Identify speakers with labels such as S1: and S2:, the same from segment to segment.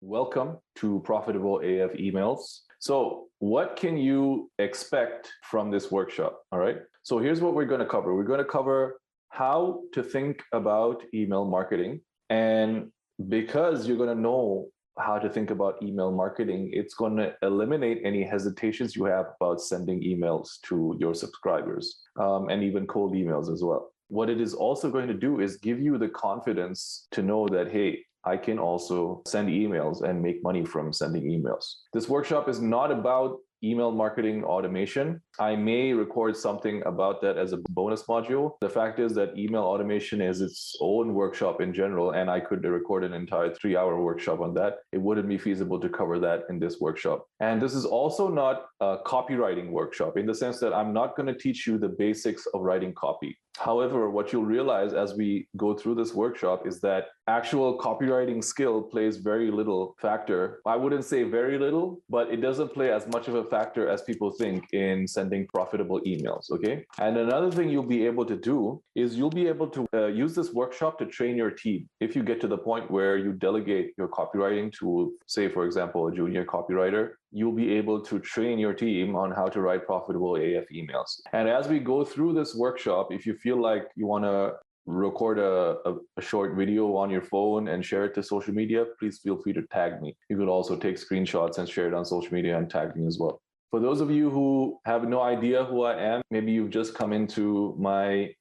S1: Welcome to Profitable AF Emails. So what can you expect from this workshop? All right. So here's what we're going to cover. We're going to cover how to think about email marketing. And because you're going to know how to think about email marketing, it's going to eliminate any hesitations you have about sending emails to your subscribers and even cold emails as well. What it is also going to do is give you the confidence to know that, hey, I can also send emails and make money from sending emails. This workshop is not about email marketing automation. I may record something about that as a bonus module. The fact is that email automation is its own workshop in general, and I could record an entire 3-hour workshop on that. It wouldn't be feasible to cover that in this workshop. And this is also not a copywriting workshop in the sense that I'm not going to teach you the basics of writing copy. However, what you'll realize as we go through this workshop is that actual copywriting skill plays very little factor. I wouldn't say very little, but it doesn't play as much of a factor as people think in sending profitable emails, okay? And another thing you'll be able to do is you'll be able to use this workshop to train your team. If you get to the point where you delegate your copywriting to, say, for example, a junior copywriter, you'll be able to train your team on how to write profitable AF emails. And as we go through this workshop, if you feel like you want to record a short video on your phone and share it to social media, please feel free to tag me. You could also take screenshots and share it on social media and tag me as well. For those of you who have no idea who I am, maybe you've just come into my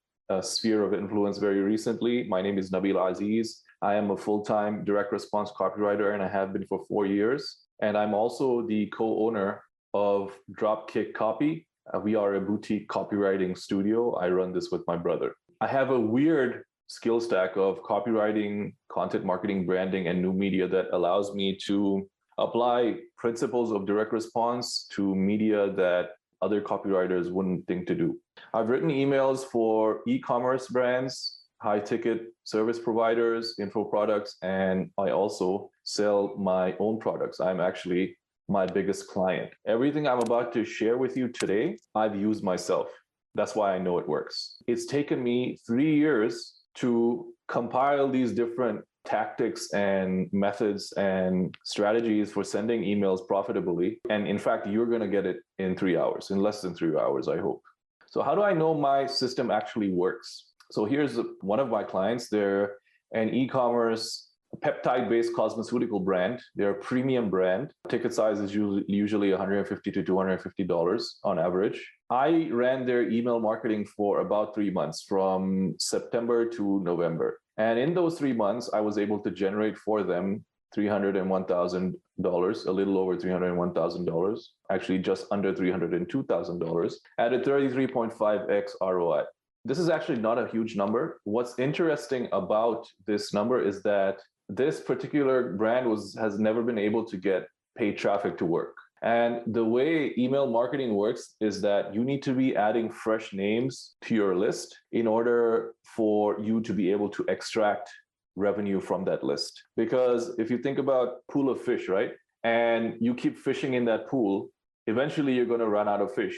S1: sphere of influence very recently. My name is Nabil Aziz. I am a full-time direct response copywriter, and I have been for 4 years. And I'm also the co-owner of Dropkick Copy. We are a boutique copywriting studio. I run this with my brother. I have a weird skill stack of copywriting, content marketing, branding, and new media that allows me to apply principles of direct response to media that other copywriters wouldn't think to do. I've written emails for e-commerce brands, high-ticket service providers, info products, and I also sell my own products. I'm actually my biggest client. Everything I'm about to share with you today, I've used myself. That's why I know it works. It's taken me 3 years to compile these different tactics and methods and strategies for sending emails profitably. And in fact, you're going to get it in 3 hours, in less than 3 hours, I hope. So how do I know my system actually works? So here's one of my clients. They're an e-commerce peptide-based cosmeceutical brand. They're a premium brand. Ticket size is usually $150 to $250 on average. I ran their email marketing for about 3 months, from September to November. And in those 3 months, I was able to generate for them $301,000, a little over $301,000, actually just under $302,000 at a 33.5x ROI. This is actually not a huge number. What's interesting about this number is that this particular brand has never been able to get paid traffic to work. And the way email marketing works is that you need to be adding fresh names to your list in order for you to be able to extract revenue from that list. Because if you think about a pool of fish, right? And you keep fishing in that pool, eventually you're going to run out of fish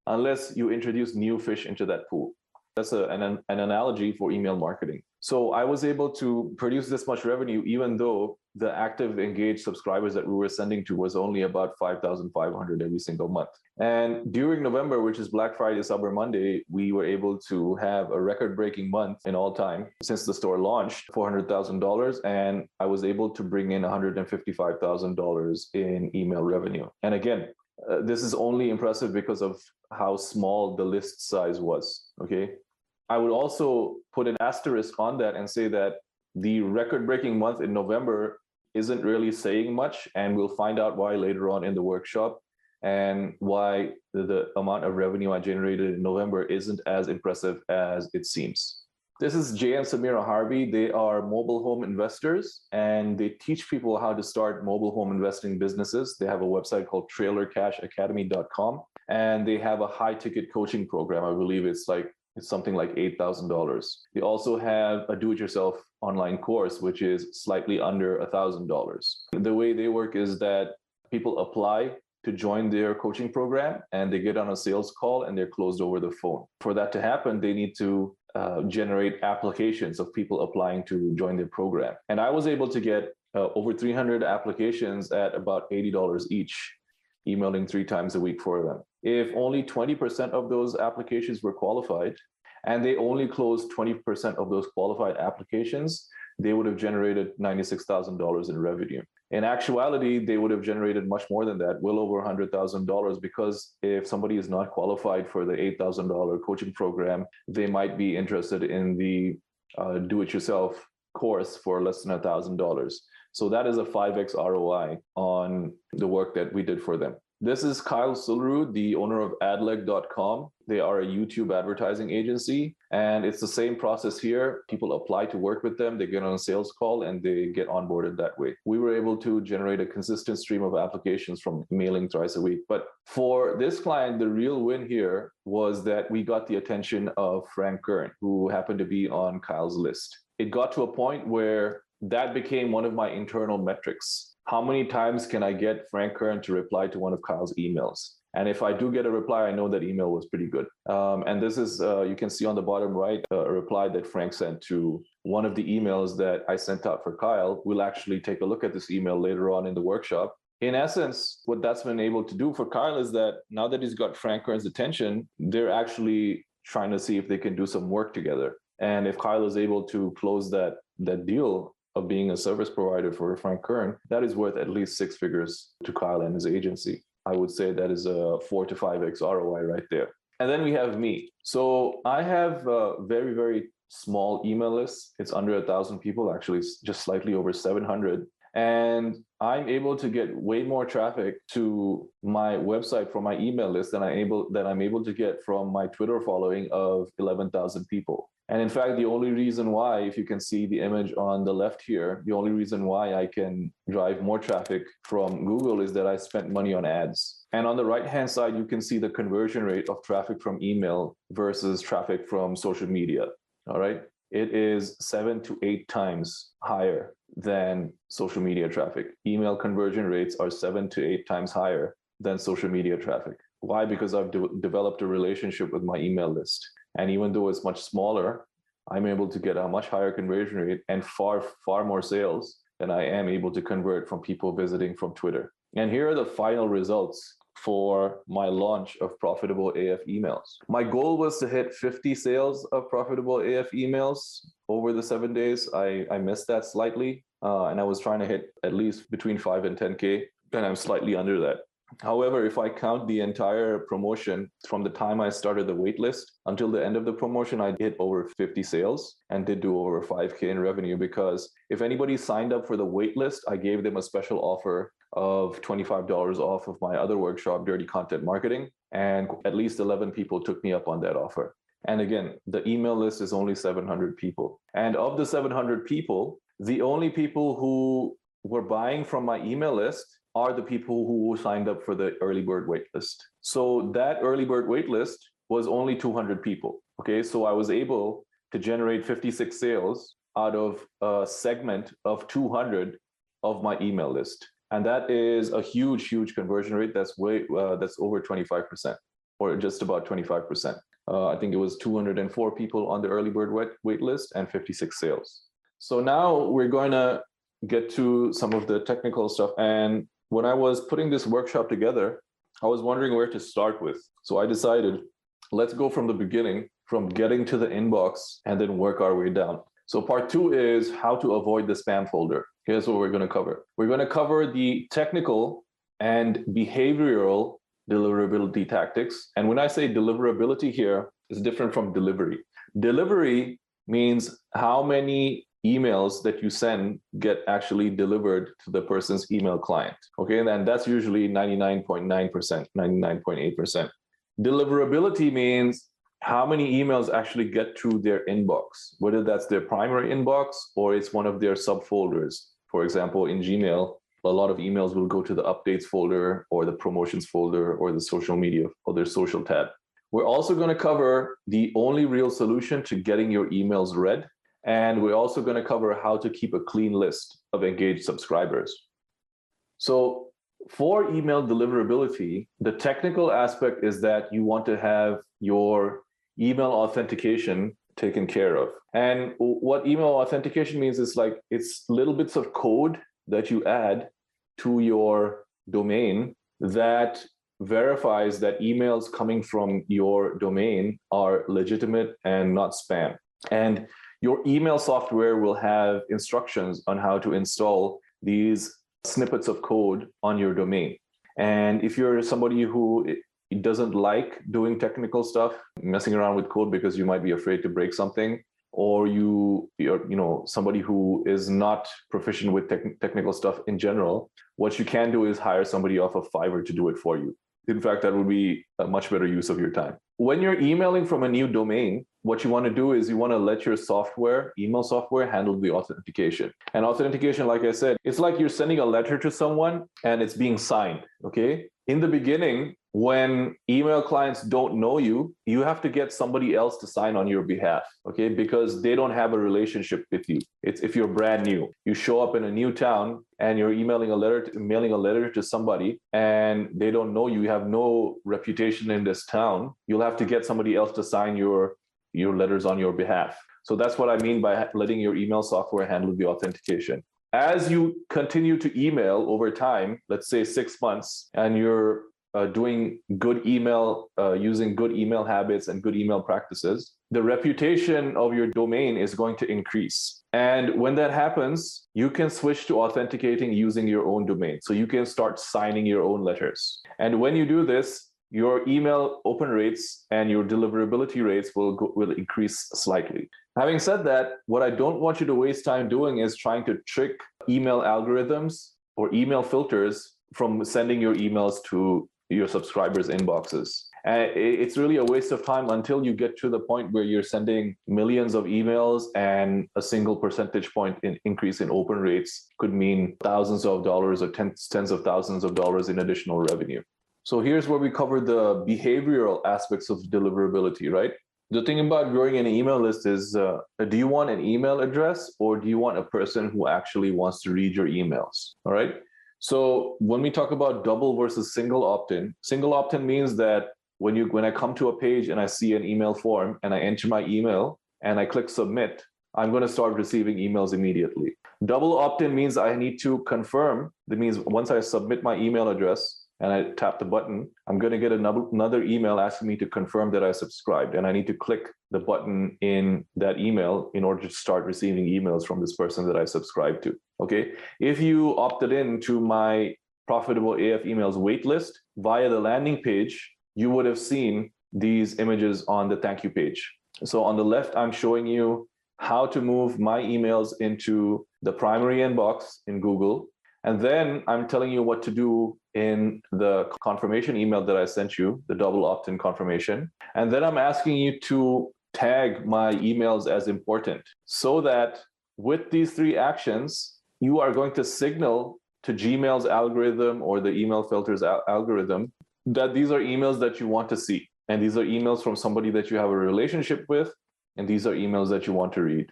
S1: unless you introduce new fish into that pool. That's an analogy for email marketing. So I was able to produce this much revenue, even though the active engaged subscribers that we were sending to was only about 5,500 every single month. And during November, which is Black Friday, Cyber Monday, we were able to have a record-breaking month in all time since the store launched, $400,000. And I was able to bring in $155,000 in email revenue. And again, this is only impressive because of how small the list size was, okay? I would also put an asterisk on that and say that the record-breaking month in November isn't really saying much, and we'll find out why later on in the workshop, and why the amount of revenue I generated in November isn't as impressive as it seems. This is Jay and Samira Harvey. They are mobile home investors, and they teach people how to start mobile home investing businesses. They have a website called trailercashacademy.com, and they have a high-ticket coaching program. I believe it's something like $8,000. They also have a do-it-yourself online course, which is slightly under $1,000. The way they work is that people apply to join their coaching program, and they get on a sales call, and they're closed over the phone. For that to happen, they need to generate applications of people applying to join their program. And I was able to get over 300 applications at about $80 each, emailing 3 times a week for them. If only 20% of those applications were qualified, and they only closed 20% of those qualified applications, they would have generated $96,000 in revenue. In actuality, they would have generated much more than that, well over $100,000, because if somebody is not qualified for the $8,000 coaching program, they might be interested in the do-it-yourself course for less than $1,000. So that is a 5x ROI on the work that we did for them. This is Kyle Sulru, the owner of adleg.com. They are a YouTube advertising agency, and it's the same process here. People apply to work with them, they get on a sales call, and they get onboarded that way. We were able to generate a consistent stream of applications from mailing thrice a week. But for this client, the real win here was that we got the attention of Frank Kern, who happened to be on Kyle's list. It got to a point where that became one of my internal metrics. How many times can I get Frank Kern to reply to one of Kyle's emails? And if I do get a reply, I know that email was pretty good. And this is, you can see on the bottom right, a reply that Frank sent to one of the emails that I sent out for Kyle. We'll actually take a look at this email later on in the workshop. In essence, what that's been able to do for Kyle is that now that he's got Frank Kern's attention, they're actually trying to see if they can do some work together. And if Kyle is able to close that deal of being a service provider for Frank Kern, that is worth at least 6 figures to Kyle and his agency. I would say that is a 4 to 5x ROI right there. And then we have me. So I have a very, very small email list. It's under 1,000 people, actually just slightly over 700. And I'm able to get way more traffic to my website from my email list than I'm able to get from my Twitter following of 11,000 people. And in fact, the only reason why, if you can see the image on the left here, the only reason why I can drive more traffic from Google is that I spent money on ads. And on the right-hand side, you can see the conversion rate of traffic from email versus traffic from social media, all right? It is 7 to 8 times higher than social media traffic. Email conversion rates are 7 to 8 times higher than social media traffic. Why? Because I've developed a relationship with my email list. And even though it's much smaller, I'm able to get a much higher conversion rate and far, far more sales than I am able to convert from people visiting from Twitter. And here are the final results for my launch of Profitable AF emails. My goal was to hit 50 sales of Profitable AF emails over the 7 days. I missed that slightly, and I was trying to hit at least between 5 and 10K, and I'm slightly under that. However, if I count the entire promotion from the time I started the waitlist until the end of the promotion, I hit over 50 sales and did do over 5K in revenue, because if anybody signed up for the waitlist, I gave them a special offer of $25 off of my other workshop, Dirty Content Marketing, and at least 11 people took me up on that offer. And again, the email list is only 700 people. And of the 700 people, the only people who were buying from my email list are the people who signed up for the early bird waitlist. So that early bird waitlist was only 200 people. Okay, so I was able to generate 56 sales out of a segment of 200 of my email list. And that is a huge, huge conversion rate. That's over 25%, or just about 25%. I think it was 204 people on the early bird waitlist and 56 sales. So now we're going to get to some of the technical stuff. And when I was putting this workshop together, I was wondering where to start with. So I decided, let's go from the beginning, from getting to the inbox, and then work our way down. So part 2 is how to avoid the spam folder. Here's what we're going to cover. We're going to cover the technical and behavioral deliverability tactics. And when I say deliverability here, it's different from delivery. Delivery means how many emails that you send get actually delivered to the person's email client. Okay, and that's usually 99.9%, 99.8%. Deliverability means how many emails actually get through their inbox, whether that's their primary inbox or it's one of their subfolders. For example, in Gmail, a lot of emails will go to the updates folder or the promotions folder or the social media or their social tab. We're also going to cover the only real solution to getting your emails read. And we're also going to cover how to keep a clean list of engaged subscribers. So for email deliverability, the technical aspect is that you want to have your email authentication taken care of. And what email authentication means is like, it's little bits of code that you add to your domain that verifies that emails coming from your domain are legitimate and not spam. And your email software will have instructions on how to install these snippets of code on your domain. And if you're somebody who doesn't like doing technical stuff, messing around with code because you might be afraid to break something, or you're somebody who is not proficient with technical stuff in general, what you can do is hire somebody off of Fiverr to do it for you. In fact, that would be a much better use of your time. When you're emailing from a new domain, what you want to do is you want to let your email software, handle the authentication. And authentication, like I said, it's like you're sending a letter to someone and it's being signed, okay? In the beginning, when email clients don't know you, you have to get somebody else to sign on your behalf, okay? Because they don't have a relationship with you. It's if you're brand new, you show up in a new town and you're mailing a letter to somebody and they don't know you, you have no reputation in this town, you'll have to get somebody else to sign your letters on your behalf. So that's what I mean by letting your email software handle the authentication. As you continue to email over time, let's say 6 months, and you're doing good email, using good email habits and good email practices, the reputation of your domain is going to increase. And when that happens, you can switch to authenticating using your own domain. So you can start signing your own letters. And when you do this, your email open rates and your deliverability rates will increase slightly. Having said that, what I don't want you to waste time doing is trying to trick email algorithms or email filters from sending your emails to your subscribers' inboxes. And it's really a waste of time until you get to the point where you're sending millions of emails, and a single percentage point increase in open rates could mean thousands of dollars or tens of thousands of dollars in additional revenue. So here's where we cover the behavioral aspects of deliverability, right? The thing about growing an email list is, do you want an email address or do you want a person who actually wants to read your emails? All right. So when we talk about double versus single opt-in means that when I come to a page and I see an email form and I enter my email and I click submit, I'm going to start receiving emails immediately. Double opt-in means I need to confirm. That means once I submit my email address and I tap the button, I'm going to get another email asking me to confirm that I subscribed. And I need to click the button in that email in order to start receiving emails from this person that I subscribed to. Okay. If you opted in to my Profitable AF emails waitlist via the landing page, you would have seen these images on the thank you page. So on the left, I'm showing you how to move my emails into the primary inbox in Google. And then I'm telling you what to do in the confirmation email that I sent you, the double opt-in confirmation. And then I'm asking you to tag my emails as important, so that with these three actions, you are going to signal to Gmail's algorithm or the email filters algorithm that these are emails that you want to see. And these are emails from somebody that you have a relationship with. And these are emails that you want to read.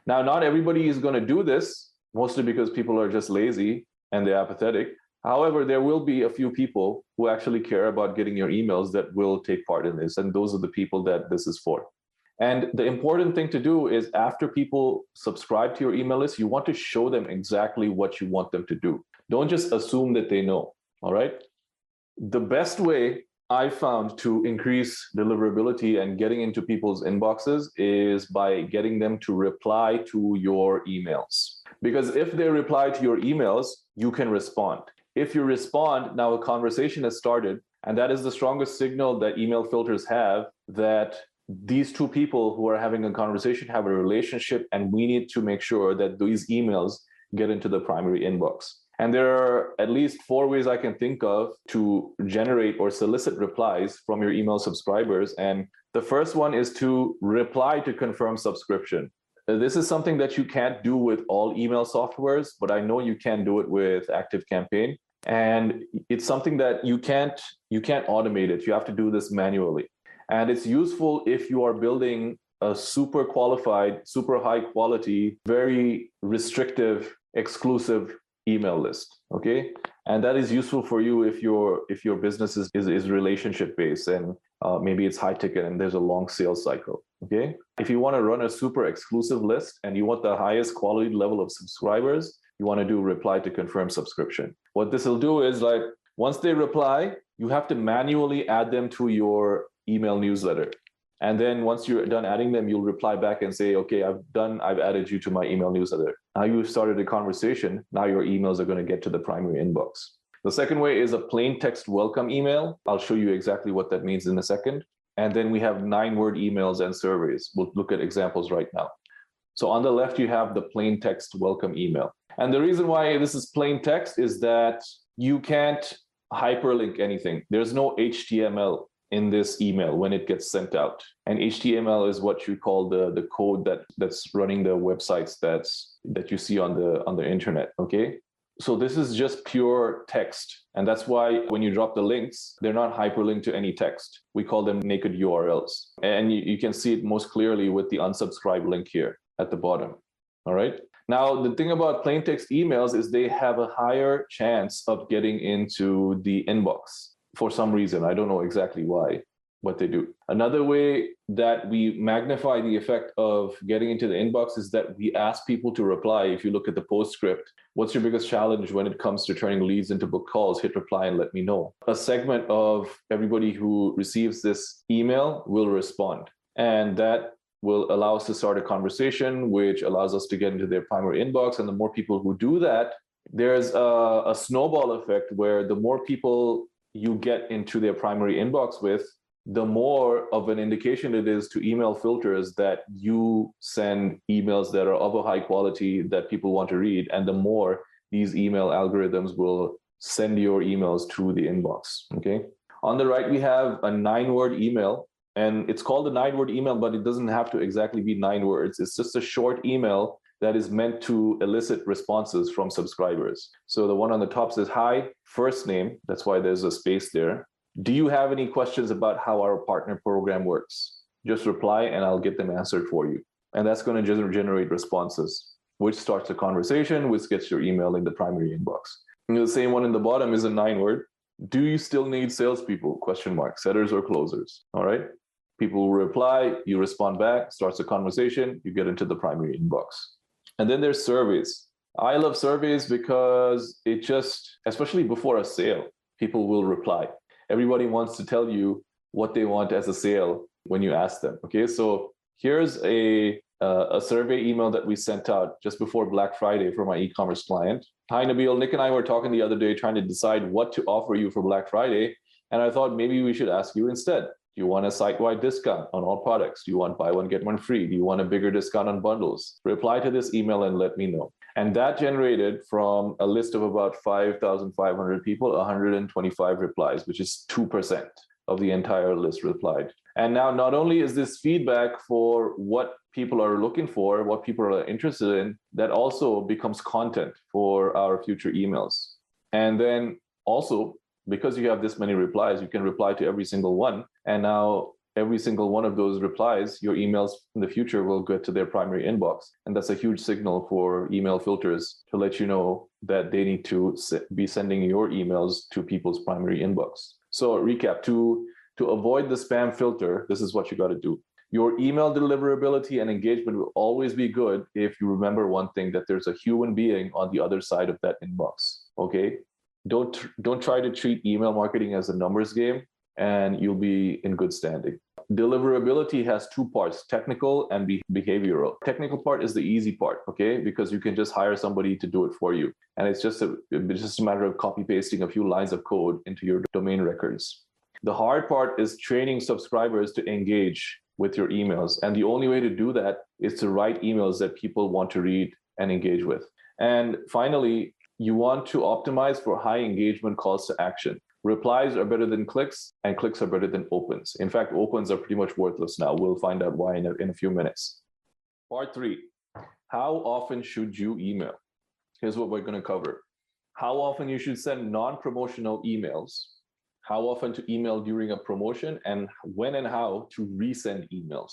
S1: Now, not everybody is going to do this, mostly because people are just lazy and they're apathetic. However, there will be a few people who actually care about getting your emails that will take part in this. And those are the people that this is for. And the important thing to do is, after people subscribe to your email list, you want to show them exactly what you want them to do. Don't just assume that they know. All right. The best way I found to increase deliverability and getting into people's inboxes is by getting them to reply to your emails. Because if they reply to your emails, you can respond. If you respond, now a conversation has started, and that is the strongest signal that email filters have, that these two people who are having a conversation have a relationship, and we need to make sure that these emails get into the primary inbox. And there are at least 4 ways I can think of to generate or solicit replies from your email subscribers. And the first one is to reply to confirm subscription. This is something that you can't do with all email softwares, but I know you can do it with ActiveCampaign. And it's something that you can't automate it. You have to do this manually. And it's useful if you are building a super qualified, super high quality, very restrictive, exclusive email list. Okay. And that is useful for you if your business is relationship based, and maybe it's high ticket and there's a long sales cycle. Okay. If you want to run a super exclusive list and you want the highest quality level of subscribers, you want to do reply to confirm subscription. What this will do is, like, once they reply, you have to manually add them to your email newsletter. And then once you're done adding them, you'll reply back and say, okay, I've added you to my email newsletter. Now you've started a conversation. Now your emails are going to get to the primary inbox. The second way is a plain text welcome email. I'll show you exactly what that means in a second. And then we have 9-word emails and surveys. We'll look at examples right now. So on the left, you have the plain text welcome email. And the reason why this is plain text is that you can't hyperlink anything. There's no HTML in this email when it gets sent out. And HTML is what you call the code that's running the websites that you see on the internet, okay? So this is just pure text. And that's why when you drop the links, they're not hyperlinked to any text. We call them naked URLs. And you can see it most clearly with the unsubscribe link here at the bottom, all right? Now, the thing about plain text emails is they have a higher chance of getting into the inbox for some reason. I don't know exactly why, but they do. Another way that we magnify the effect of getting into the inbox is that we ask people to reply. If you look at the postscript, what's your biggest challenge when it comes to turning leads into book calls? Hit reply and let me know. A segment of everybody who receives this email will respond. And that will allow us to start a conversation, which allows us to get into their primary inbox. And the more people who do that, there's a snowball effect where the more people you get into their primary inbox with, the more of an indication it is to email filters that you send emails that are of a high quality that people want to read, and the more these email algorithms will send your emails to the inbox, okay? On the right, we have a 9-word email, and it's called a 9-word email, but it doesn't have to exactly be 9 words. It's just a short email that is meant to elicit responses from subscribers. So the one on the top says, hi, first name. That's why there's a space there. Do you have any questions about how our partner program works? Just reply and I'll get them answered for you. And that's going to generate responses, which starts a conversation, which gets your email in the primary inbox. And the same one in the bottom is a 9-word. Do you still need salespeople? Question mark, setters or closers. All right. People will reply, you respond back, starts a conversation, you get into the primary inbox. And then there's surveys. I love surveys because it just, especially before a sale, people will reply. Everybody wants to tell you what they want as a sale when you ask them. Okay, so here's a survey email that we sent out just before Black Friday for my e-commerce client. Hi, Nabil. Nick and I were talking the other day trying to decide what to offer you for Black Friday. And I thought maybe we should ask you instead. Do you want a site-wide discount on all products? Do you want buy one, get one free? Do you want a bigger discount on bundles? Reply to this email and let me know. And that generated from a list of about 5,500 people, 125 replies, which is 2% of the entire list replied. And now not only is this feedback for what people are looking for, what people are interested in, that also becomes content for our future emails. And then also, because you have this many replies, you can reply to every single one. And now every single one of those replies, your emails in the future will get to their primary inbox. And that's a huge signal for email filters to let you know that they need to be sending your emails to people's primary inbox. So recap, to avoid the spam filter, this is what you got to do. Your email deliverability and engagement will always be good if you remember one thing, that there's a human being on the other side of that inbox, okay? Don't try to treat email marketing as a numbers game, and you'll be in good standing. Deliverability has 2 parts, technical and behavioral. Technical part is the easy part, okay? Because you can just hire somebody to do it for you. And it's just a matter of copy pasting a few lines of code into your domain records. The hard part is training subscribers to engage with your emails. And the only way to do that is to write emails that people want to read and engage with. And finally, you want to optimize for high engagement calls to action. Replies are better than clicks, and clicks are better than opens. In fact, opens are pretty much worthless now. We'll find out why in a few minutes. Part 3, how often should you email? Here's what we're going to cover. How often you should send non-promotional emails, how often to email during a promotion, and when and how to resend emails.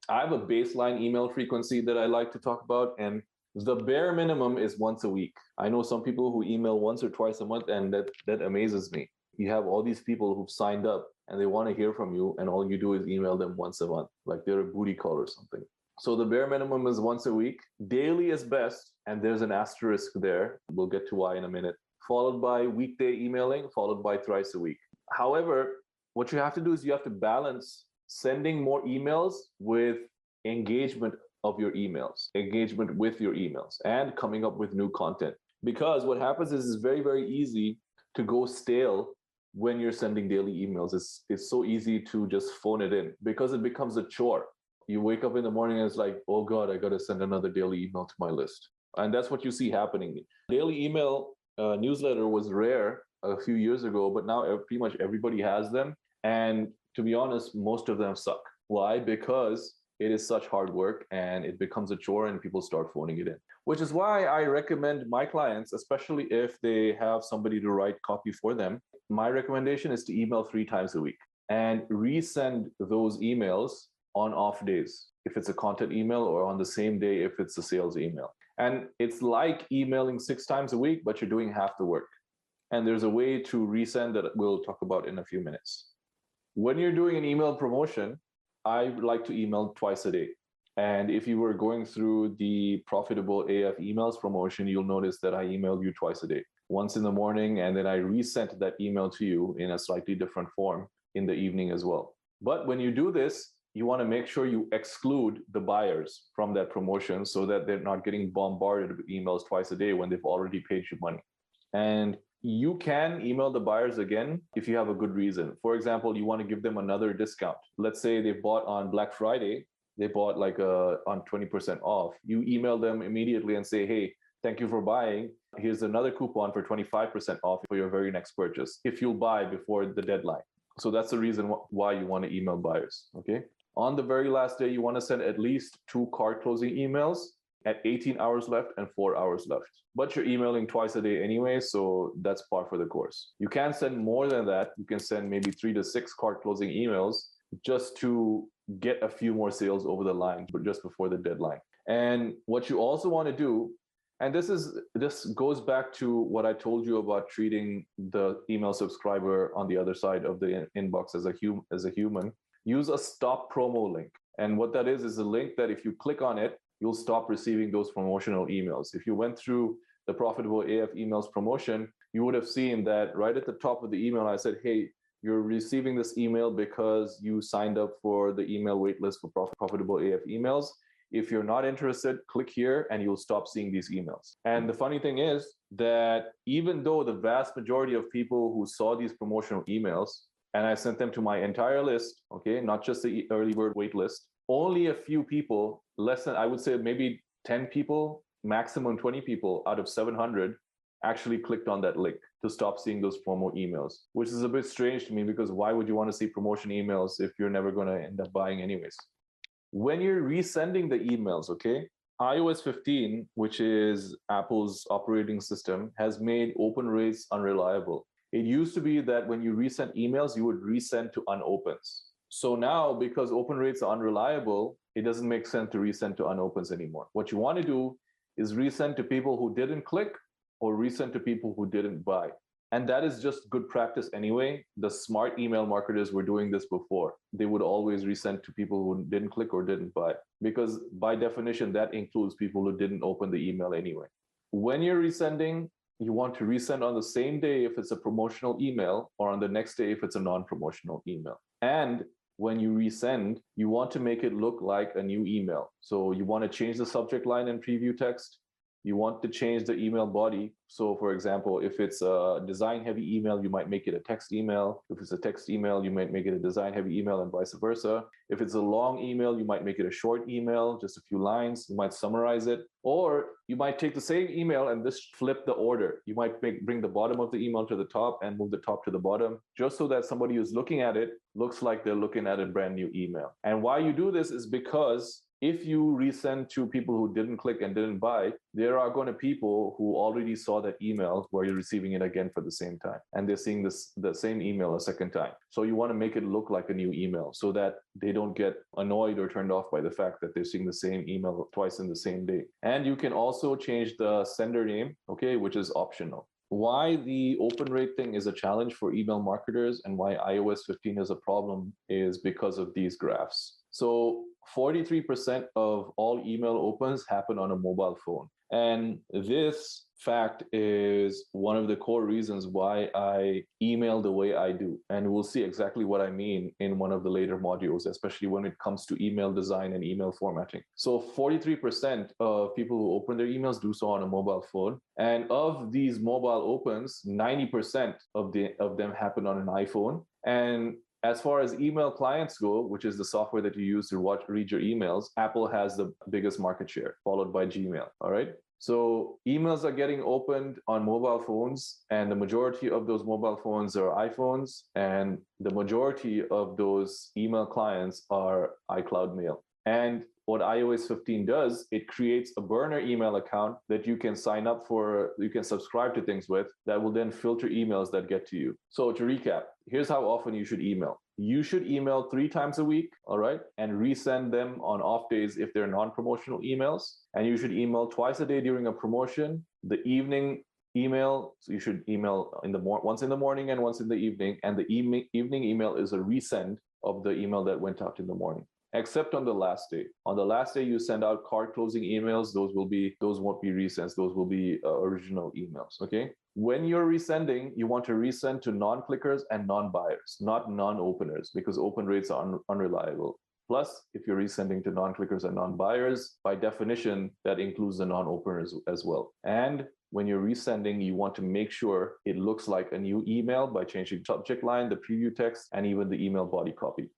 S1: I have a baseline email frequency that I like to talk about, and the bare minimum is once a week. I know some people who email once or twice a month, and that amazes me. You have all these people who've signed up and they want to hear from you, and all you do is email them once a month, like they're a booty call or something. So the bare minimum is once a week. Daily is best, and there's an asterisk there. We'll get to why in a minute. Followed by weekday emailing, followed by thrice a week. However, what you have to do is you have to balance sending more emails with engagement of your emails, engagement with your emails, and coming up with new content. Because what happens is it's very, very easy to go stale when you're sending daily emails. It's so easy to just phone it in because it becomes a chore. You wake up in the morning and it's like, oh God, I got to send another daily email to my list. And that's what you see happening. Daily email newsletter was rare a few years ago, but now pretty much everybody has them. And to be honest, most of them suck. Why? Because it is such hard work and it becomes a chore and people start phoning it in. Which is why I recommend my clients, especially if they have somebody to write copy for them, my recommendation is to email 3 times a week and resend those emails on off days, if it's a content email, or on the same day if it's a sales email. And it's like emailing 6 times a week, but you're doing half the work. And there's a way to resend that we'll talk about in a few minutes. When you're doing an email promotion, I like to email twice a day. And if you were going through the Profitable AF emails promotion, you'll notice that I emailed you twice a day. Once in the morning, and then I resent that email to you in a slightly different form in the evening as well. But when you do this, you want to make sure you exclude the buyers from that promotion so that they're not getting bombarded with emails twice a day when they've already paid you money. And you can email the buyers again if you have a good reason. For example, you want to give them another discount. Let's say they bought on Black Friday, they bought like on 20% off. You email them immediately and say, hey, thank you for buying. Here's another coupon for 25% off for your very next purchase if you'll buy before the deadline. So that's the reason why you want to email buyers, okay? On the very last day, you want to send at least 2 cart closing emails at 18 hours left and 4 hours left. But you're emailing twice a day anyway, so that's par for the course. You can send more than that. You can send maybe 3 to 6 cart closing emails just to get a few more sales over the line, but just before the deadline. And what you also want to do, and this goes back to what I told you about treating the email subscriber on the other side of the inbox as a human. Use a stop promo link. And what that is a link that if you click on it, you'll stop receiving those promotional emails. If you went through the Profitable AF emails promotion, you would have seen that right at the top of the email, I said, hey, you're receiving this email because you signed up for the email waitlist for Profitable AF emails. If you're not interested, click here and you'll stop seeing these emails. And the funny thing is that even though the vast majority of people who saw these promotional emails, and I sent them to my entire list, okay, not just the early bird wait list, only a few people, less than, I would say maybe 10 people, maximum 20 people out of 700 actually clicked on that link to stop seeing those promo emails, which is a bit strange to me because why would you want to see promotion emails if you're never going to end up buying anyways? When you're resending the emails, okay, iOS 15, which is Apple's operating system, has made open rates unreliable. It used to be that when you resend emails, you would resend to unopens. So now, because open rates are unreliable, it doesn't make sense to resend to unopens anymore. What you want to do is resend to people who didn't click or resend to people who didn't buy. And that is just good practice anyway. The smart email marketers were doing this before. They would always resend to people who didn't click or didn't buy, because by definition, that includes people who didn't open the email anyway. When you're resending, you want to resend on the same day if it's a promotional email, or on the next day if it's a non-promotional email. And when you resend, you want to make it look like a new email. So you want to change the subject line and preview text. You want to change the email body. So for example, if it's a design heavy email, you might make it a text email. If it's a text email, you might make it a design heavy email, and vice versa. If it's a long email, you might make it a short email, just a few lines. You might summarize it. Or you might take the same email and just flip the order. You might bring the bottom of the email to the top and move the top to the bottom, just so that somebody who's looking at it looks like they're looking at a brand new email. And why you do this is because if you resend to people who didn't click and didn't buy, there are going to people who already saw that email where you're receiving it again for the same time. And they're seeing the same email a second time. So you want to make it look like a new email so that they don't get annoyed or turned off by the fact that they're seeing the same email twice in the same day. And you can also change the sender name, okay, which is optional. Why the open rate thing is a challenge for email marketers and why iOS 15 is a problem is because of these graphs. So 43% of all email opens happen on a mobile phone. And this fact is one of the core reasons why I email the way I do. And we'll see exactly what I mean in one of the later modules, especially when it comes to email design and email formatting. So 43% of people who open their emails do so on a mobile phone. And of these mobile opens, 90% of them happen on an iPhone. And as far as email clients go, which is the software that you use to read your emails, Apple has the biggest market share, followed by Gmail. All right. So emails are getting opened on mobile phones, and the majority of those mobile phones are iPhones, and the majority of those email clients are iCloud Mail. And what iOS 15 does, it creates a burner email account that you can sign up for, you can subscribe to things with, that will then filter emails that get to you. So to recap, here's how often you should email. You should email 3 times a week, all right? And resend them on off days if they're non-promotional emails. And you should email twice a day during a promotion. The evening email, so you should email once in the morning and once in the evening. And the evening email is a resend of the email that went out in the morning, except on the last day. On the last day, you send out cart closing emails. Those won't be resends. Those will be original emails, okay? When you're resending, you want to resend to non-clickers and non-buyers, not non-openers, because open rates are unreliable. Plus, if you're resending to non-clickers and non-buyers, by definition, that includes the non-openers as well. And when you're resending, you want to make sure it looks like a new email by changing subject line, the preview text, and even the email body copy.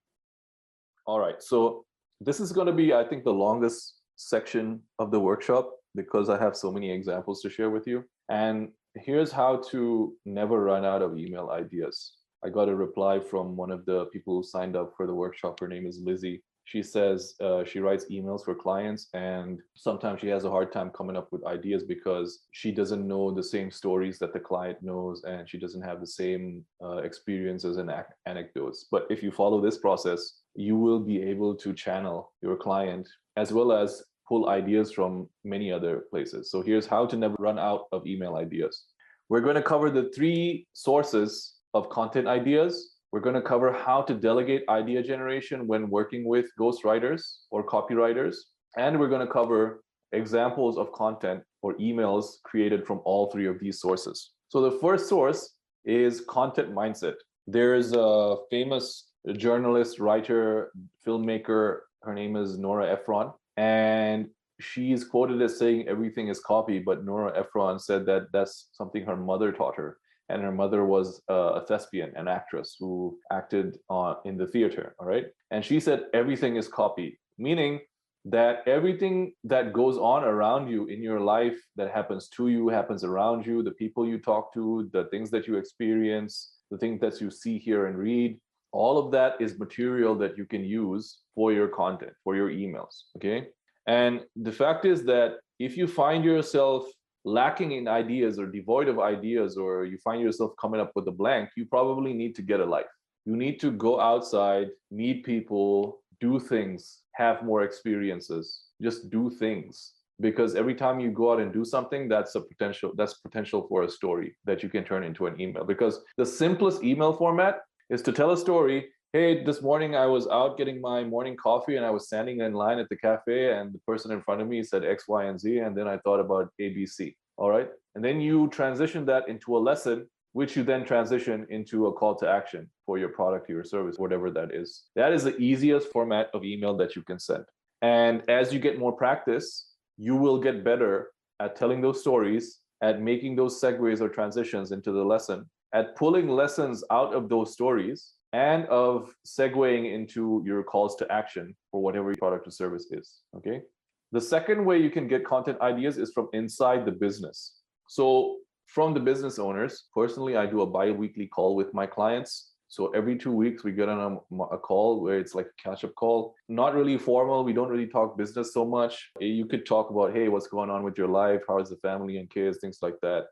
S1: All right, so this is going to be, I think, the longest section of the workshop because I have so many examples to share with you. And here's how to never run out of email ideas. I got a reply from one of the people who signed up for the workshop. Her name is Lizzie. She says she writes emails for clients, and sometimes she has a hard time coming up with ideas because she doesn't know the same stories that the client knows, and she doesn't have the same experiences and anecdotes. But if you follow this process, you will be able to channel your client as well as pull ideas from many other places. So here's how to never run out of email ideas. We're going to cover the 3 sources of content ideas. We're going to cover how to delegate idea generation when working with ghostwriters or copywriters. And we're going to cover examples of content or emails created from all 3 of these sources. So the first source is content mindset. There's a famous journalist, writer, filmmaker. Her name is Nora Ephron. And she's quoted as saying everything is copy, but Nora Ephron said that that's something her mother taught her. And her mother was a thespian, an actress who acted in the theater, all right? And she said everything is copy, meaning that everything that goes on around you in your life that happens to you, happens around you, the people you talk to, the things that you experience, the things that you see, hear, and read, all of that is material that you can use for your content, for your emails, okay? And the fact is that if you find yourself lacking in ideas or devoid of ideas, or you find yourself coming up with a blank, you probably need to get a life. You need to go outside, meet people, do things, have more experiences, just do things. Because every time you go out and do something, that's potential for a story that you can turn into an email. Because the simplest email format is to tell a story. Hey, this morning I was out getting my morning coffee and I was standing in line at the cafe and the person in front of me said X, Y, and Z. And then I thought about ABC. All right. And then you transition that into a lesson, which you then transition into a call to action for your product or your service, whatever that is. That is the easiest format of email that you can send. And as you get more practice, you will get better at telling those stories, at making those segues or transitions into the lesson, at pulling lessons out of those stories, and of segueing into your calls to action for whatever your product or service is, okay? The second way you can get content ideas is from inside the business. So from the business owners, personally, I do a bi-weekly call with my clients. So every 2 weeks, we get on a call where it's like a catch-up call. Not really formal. We don't really talk business so much. You could talk about, hey, what's going on with your life? How is the family and kids? Things like that.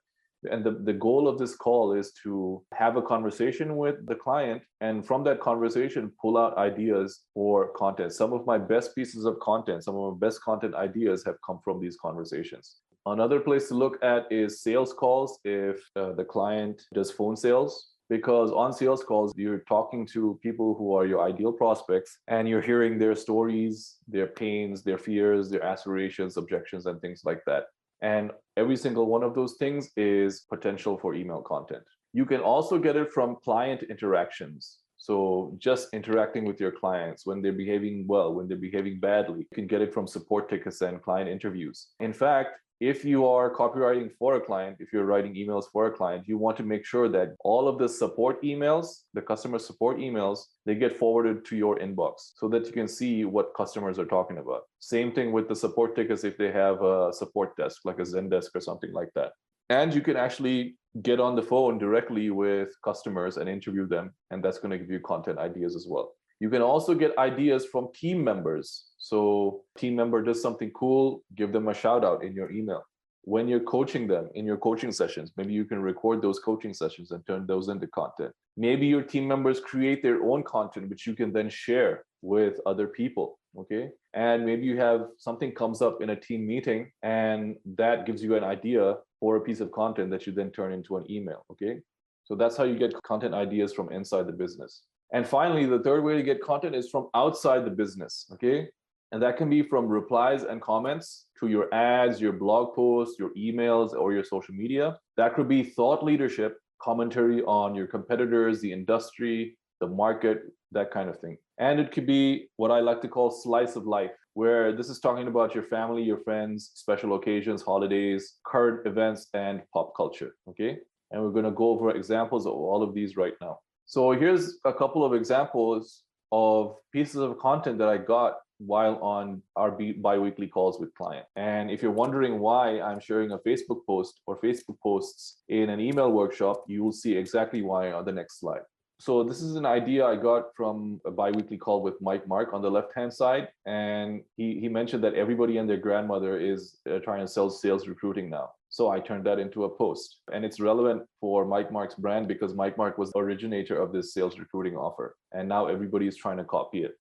S1: And the goal of this call is to have a conversation with the client, and from that conversation, pull out ideas for content. Some of my best pieces of content, some of my best content ideas have come from these conversations. Another place to look at is sales calls. If the client does phone sales, because on sales calls, you're talking to people who are your ideal prospects and you're hearing their stories, their pains, their fears, their aspirations, objections, and things like that. And every single one of those things is potential for email content. You can also get it from client interactions. So just interacting with your clients when they're behaving well, when they're behaving badly. You can get it from support tickets and client interviews. In fact, if you are copywriting for a client, if you're writing emails for a client, you want to make sure that all of the support emails, the customer support emails, they get forwarded to your inbox so that you can see what customers are talking about. Same thing with the support tickets if they have a support desk, like a Zendesk or something like that. And you can actually get on the phone directly with customers and interview them, and that's going to give you content ideas as well. You can also get ideas from team members. So team member does something cool, give them a shout out in your email. When you're coaching them in your coaching sessions, maybe you can record those coaching sessions and turn those into content. Maybe your team members create their own content, which you can then share with other people, okay? And maybe you have something comes up in a team meeting and that gives you an idea for a piece of content that you then turn into an email, okay? So that's how you get content ideas from inside the business. And finally, the third way to get content is from outside the business, okay? And that can be from replies and comments to your ads, your blog posts, your emails, or your social media. That could be thought leadership, commentary on your competitors, the industry, the market, that kind of thing. And it could be what I like to call slice of life, where this is talking about your family, your friends, special occasions, holidays, current events, and pop culture, okay? And we're going to go over examples of all of these right now. So here's a couple of examples of pieces of content that I got while on our bi-weekly calls with clients. And if you're wondering why I'm sharing a Facebook post or Facebook posts in an email workshop, you will see exactly why on the next slide. So this is an idea I got from a bi-weekly call with Mike Mark on the left-hand side. And he mentioned that everybody and their grandmother is trying to sell sales recruiting now. So I turned that into a post. And it's relevant for Mike Mark's brand because Mike Mark was the originator of this sales recruiting offer. And now everybody is trying to copy it.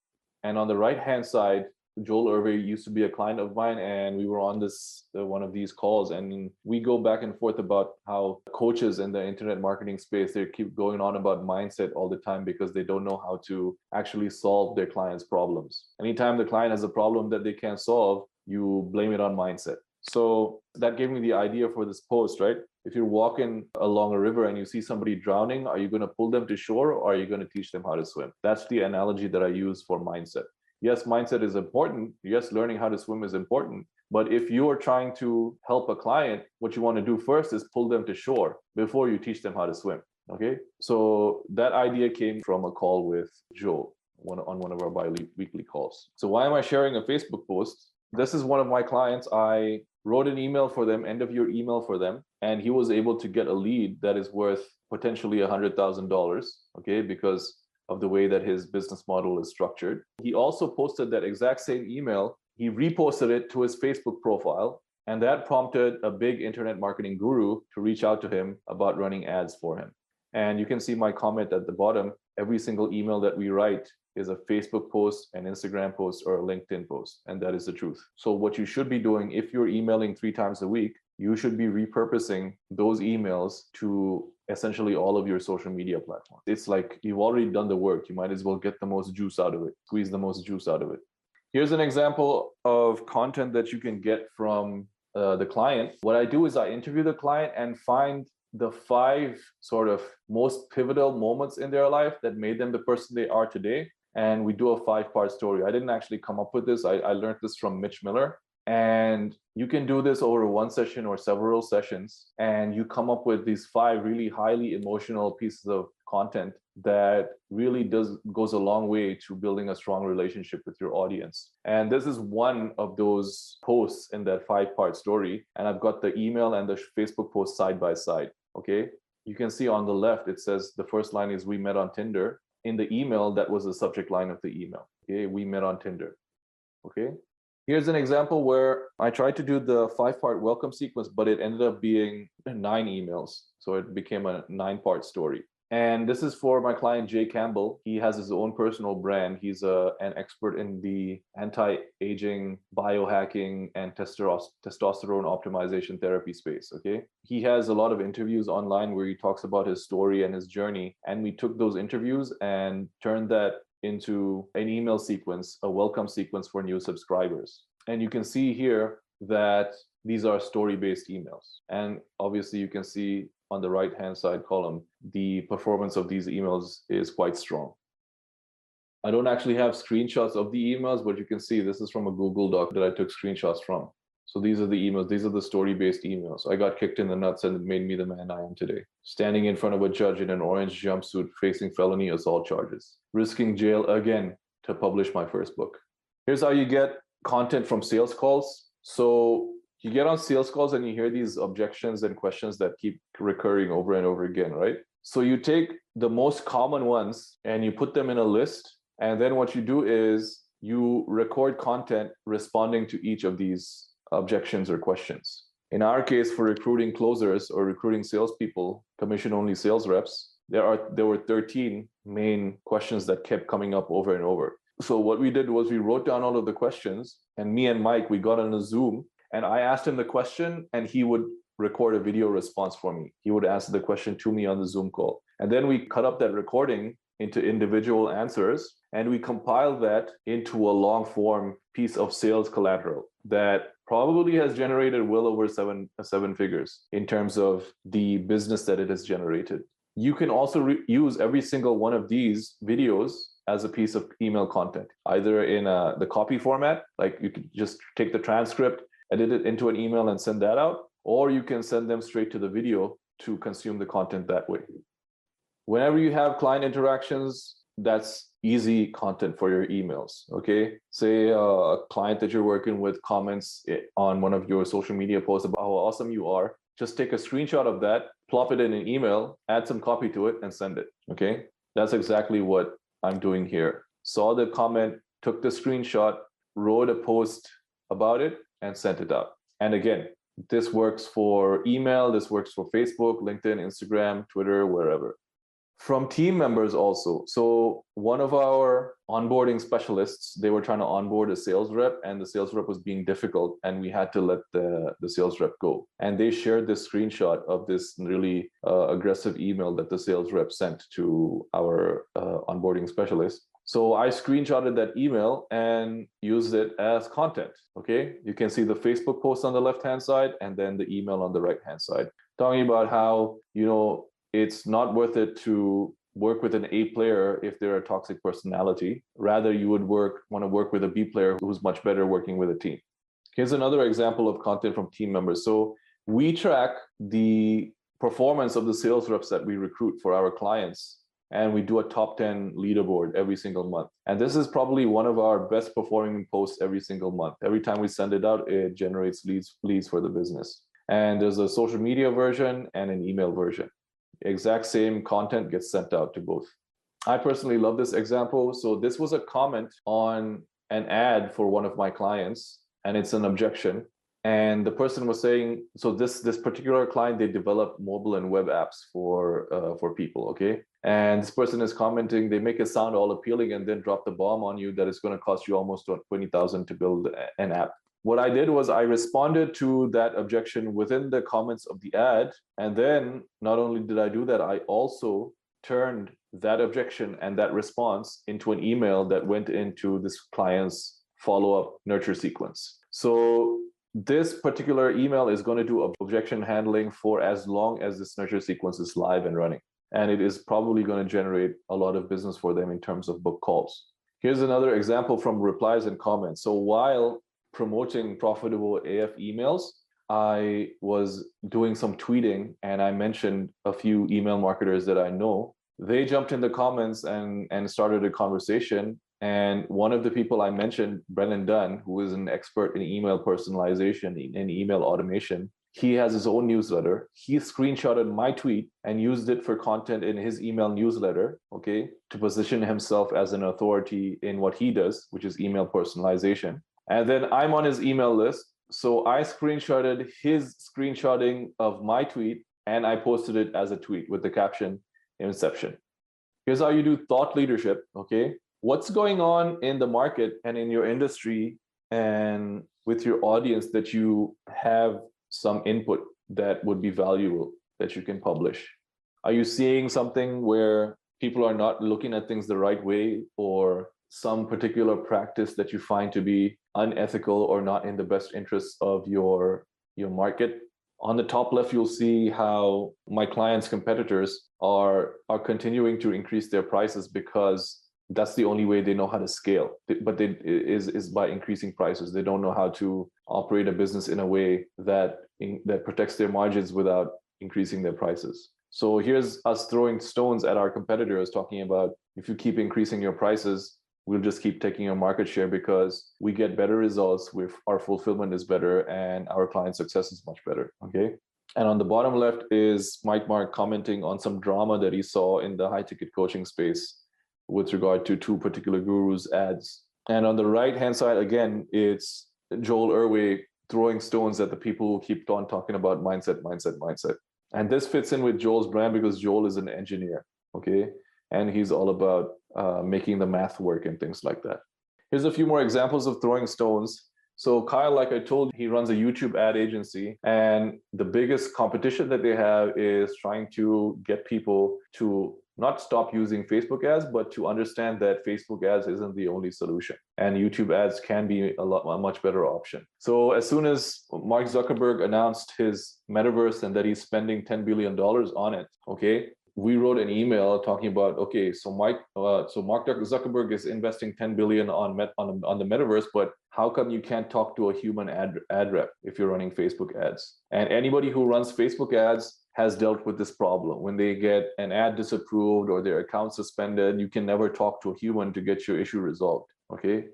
S1: And on the right-hand side, Joel Irvey used to be a client of mine, and we were on this one of these calls, and we go back and forth about how coaches in the internet marketing space, they keep going on about mindset all the time because they don't know how to actually solve their clients' problems. Anytime the client has a problem that they can't solve, you blame it on mindset. So that gave me the idea for this post, right? If you're walking along a river and you see somebody drowning, are you going to pull them to shore or are you going to teach them how to swim? That's the analogy that I use for mindset. Yes, mindset is important. Yes, learning how to swim is important. But if you are trying to help a client, what you want to do first is pull them to shore before you teach them how to swim. Okay. So that idea came from a call with Joe on one of our bi-weekly calls. So why am I sharing a Facebook post? This is one of my clients. I wrote an email for them, end of year email for them, and he was able to get a lead that is worth potentially $100,000, okay, because of the way that his business model is structured. He also posted that exact same email. He reposted it to his Facebook profile, and that prompted a big internet marketing guru to reach out to him about running ads for him. And you can see my comment at the bottom. Every single email that we write is a Facebook post, an Instagram post, or a LinkedIn post. And that is the truth. So what you should be doing, if you're emailing 3 times a week, you should be repurposing those emails to essentially all of your social media platforms. It's like you've already done the work. You might as well get the most juice out of it, squeeze the most juice out of it. Here's an example of content that you can get from the client. What I do is I interview the client and find the 5 sort of most pivotal moments in their life that made them the person they are today. And we do a 5-part story. I didn't actually come up with this. I learned this from Mitch Miller. And you can do this over one session or several sessions. And you come up with these 5 really highly emotional pieces of content that really goes a long way to building a strong relationship with your audience. And this is one of those posts in that 5-part story. And I've got the email and the Facebook post side by side. Okay. You can see on the left, it says the first line is "We met on Tinder." In the email, that was the subject line of the email. Okay, we met on Tinder. Okay. Here's an example where I tried to do the 5-part welcome sequence, but it ended up being 9 emails. So it became a 9-part story. And this is for my client, Jay Campbell. He has his own personal brand. He's an expert in the anti-aging, biohacking, and testosterone optimization therapy space, okay? He has a lot of interviews online where he talks about his story and his journey. And we took those interviews and turned that into an email sequence, a welcome sequence for new subscribers. And you can see here that these are story-based emails. And obviously you can see on the right-hand side column, the performance of these emails is quite strong. I don't actually have screenshots of the emails, but you can see this is from a Google Doc that I took screenshots from. So these are the emails. These are the story-based emails. I got kicked in the nuts and it made me the man I am today. Standing in front of a judge in an orange jumpsuit facing felony assault charges. Risking jail again to publish my first book. Here's how you get content from sales calls. So you get on sales calls and you hear these objections and questions that keep recurring over and over again, right? So you take the most common ones and you put them in a list. And then what you do is you record content responding to each of these objections or questions. In our case, for recruiting closers or recruiting salespeople, commission-only sales reps, there were 13 main questions that kept coming up over and over. So what we did was we wrote down all of the questions, and me and Mike, we got on a Zoom, and I asked him the question, and he would record a video response for me. He would answer the question to me on the Zoom call. And then we cut up that recording into individual answers, and we compiled that into a long form piece of sales collateral that probably has generated well over seven figures in terms of the business that it has generated. You can also use every single one of these videos as a piece of email content, either in the copy format, like you could just take the transcript, edit it into an email and send that out, or you can send them straight to the video to consume the content that way. Whenever you have client interactions, that's easy content for your emails, okay? Say a client that you're working with comments on one of your social media posts about how awesome you are, just take a screenshot of that, plop it in an email, add some copy to it, and send it, okay? That's exactly what I'm doing here. Saw the comment, took the screenshot, wrote a post about it, and sent it out. And again, this works for email, this works for Facebook, LinkedIn, Instagram, Twitter, wherever. From team members also. So one of our onboarding specialists, they were trying to onboard a sales rep, and the sales rep was being difficult, and we had to let the sales rep go. And they shared this screenshot of this really aggressive email that the sales rep sent to our onboarding specialist. So I screenshotted that email and used it as content, okay? You can see the Facebook post on the left-hand side and then the email on the right-hand side, talking about how, you know, it's not worth it to work with an A player if they're a toxic personality. Rather, you would want to work with a B player who's much better working with a team. Here's another example of content from team members. So we track the performance of the sales reps that we recruit for our clients, and we do a top 10 leaderboard every single month. And this is probably one of our best performing posts every single month. Every time we send it out, it generates leads for the business. And there's a social media version and an email version. Exact same content gets sent out to both. I personally love this example. So this was a comment on an ad for one of my clients, and it's an objection. And the person was saying, so this particular client, they develop mobile and web apps for people, okay? And this person is commenting, they make it sound all appealing and then drop the bomb on you that it's going to cost you almost $20,000 to build an app. What I did was I responded to that objection within the comments of the ad. And then not only did I do that, I also turned that objection and that response into an email that went into this client's follow-up nurture sequence. So this particular email is going to do objection handling for as long as this nurture sequence is live and running. And it is probably going to generate a lot of business for them in terms of book calls. Here's another example from replies and comments. So while promoting profitable AF emails, I was doing some tweeting and I mentioned a few email marketers that I know. They jumped in the comments and started a conversation. And one of the people I mentioned, Brennan Dunn, who is an expert in email personalization and email automation, he has his own newsletter. He screenshotted my tweet and used it for content in his email newsletter, okay, to position himself as an authority in what he does, which is email personalization. And then I'm on his email list. So I screenshotted his screenshotting of my tweet and I posted it as a tweet with the caption, inception. Here's how you do thought leadership, okay? What's going on in the market and in your industry and with your audience that you have some input that would be valuable that you can publish? Are you seeing something where people are not looking at things the right way, or some particular practice that you find to be unethical or not in the best interests of your market? On the top left, you'll see how my clients' competitors are continuing to increase their prices because that's the only way they know how to scale. But is by increasing prices. They don't know how to operate a business in a way that protects their margins without increasing their prices. So here's us throwing stones at our competitors, talking about, if you keep increasing your prices, we'll just keep taking your market share because we get better results, with our fulfillment is better and our client success is much better, okay? And on the bottom left is Mike Mark commenting on some drama that he saw in the high ticket coaching space with regard to two particular gurus' ads. And on the right-hand side, again, it's Joel Irway throwing stones at the people who keep on talking about mindset. And this fits in with Joel's brand because Joel is an engineer, okay? And he's all about making the math work and things like that. Here's a few more examples of throwing stones. So Kyle, like I told you, he runs a YouTube ad agency, and the biggest competition that they have is trying to get people to not stop using Facebook ads, but to understand that Facebook ads isn't the only solution, and YouTube ads can be a much better option. So as soon as Mark Zuckerberg announced his metaverse and that he's spending $10 billion on it, okay, we wrote an email talking about, okay, so Mark Zuckerberg is investing $10 billion on the metaverse, but how come you can't talk to a human ad rep if you're running Facebook ads? And anybody who runs Facebook ads has dealt with this problem. When they get an ad disapproved or their account suspended, you can never talk to a human to get your issue resolved, okay?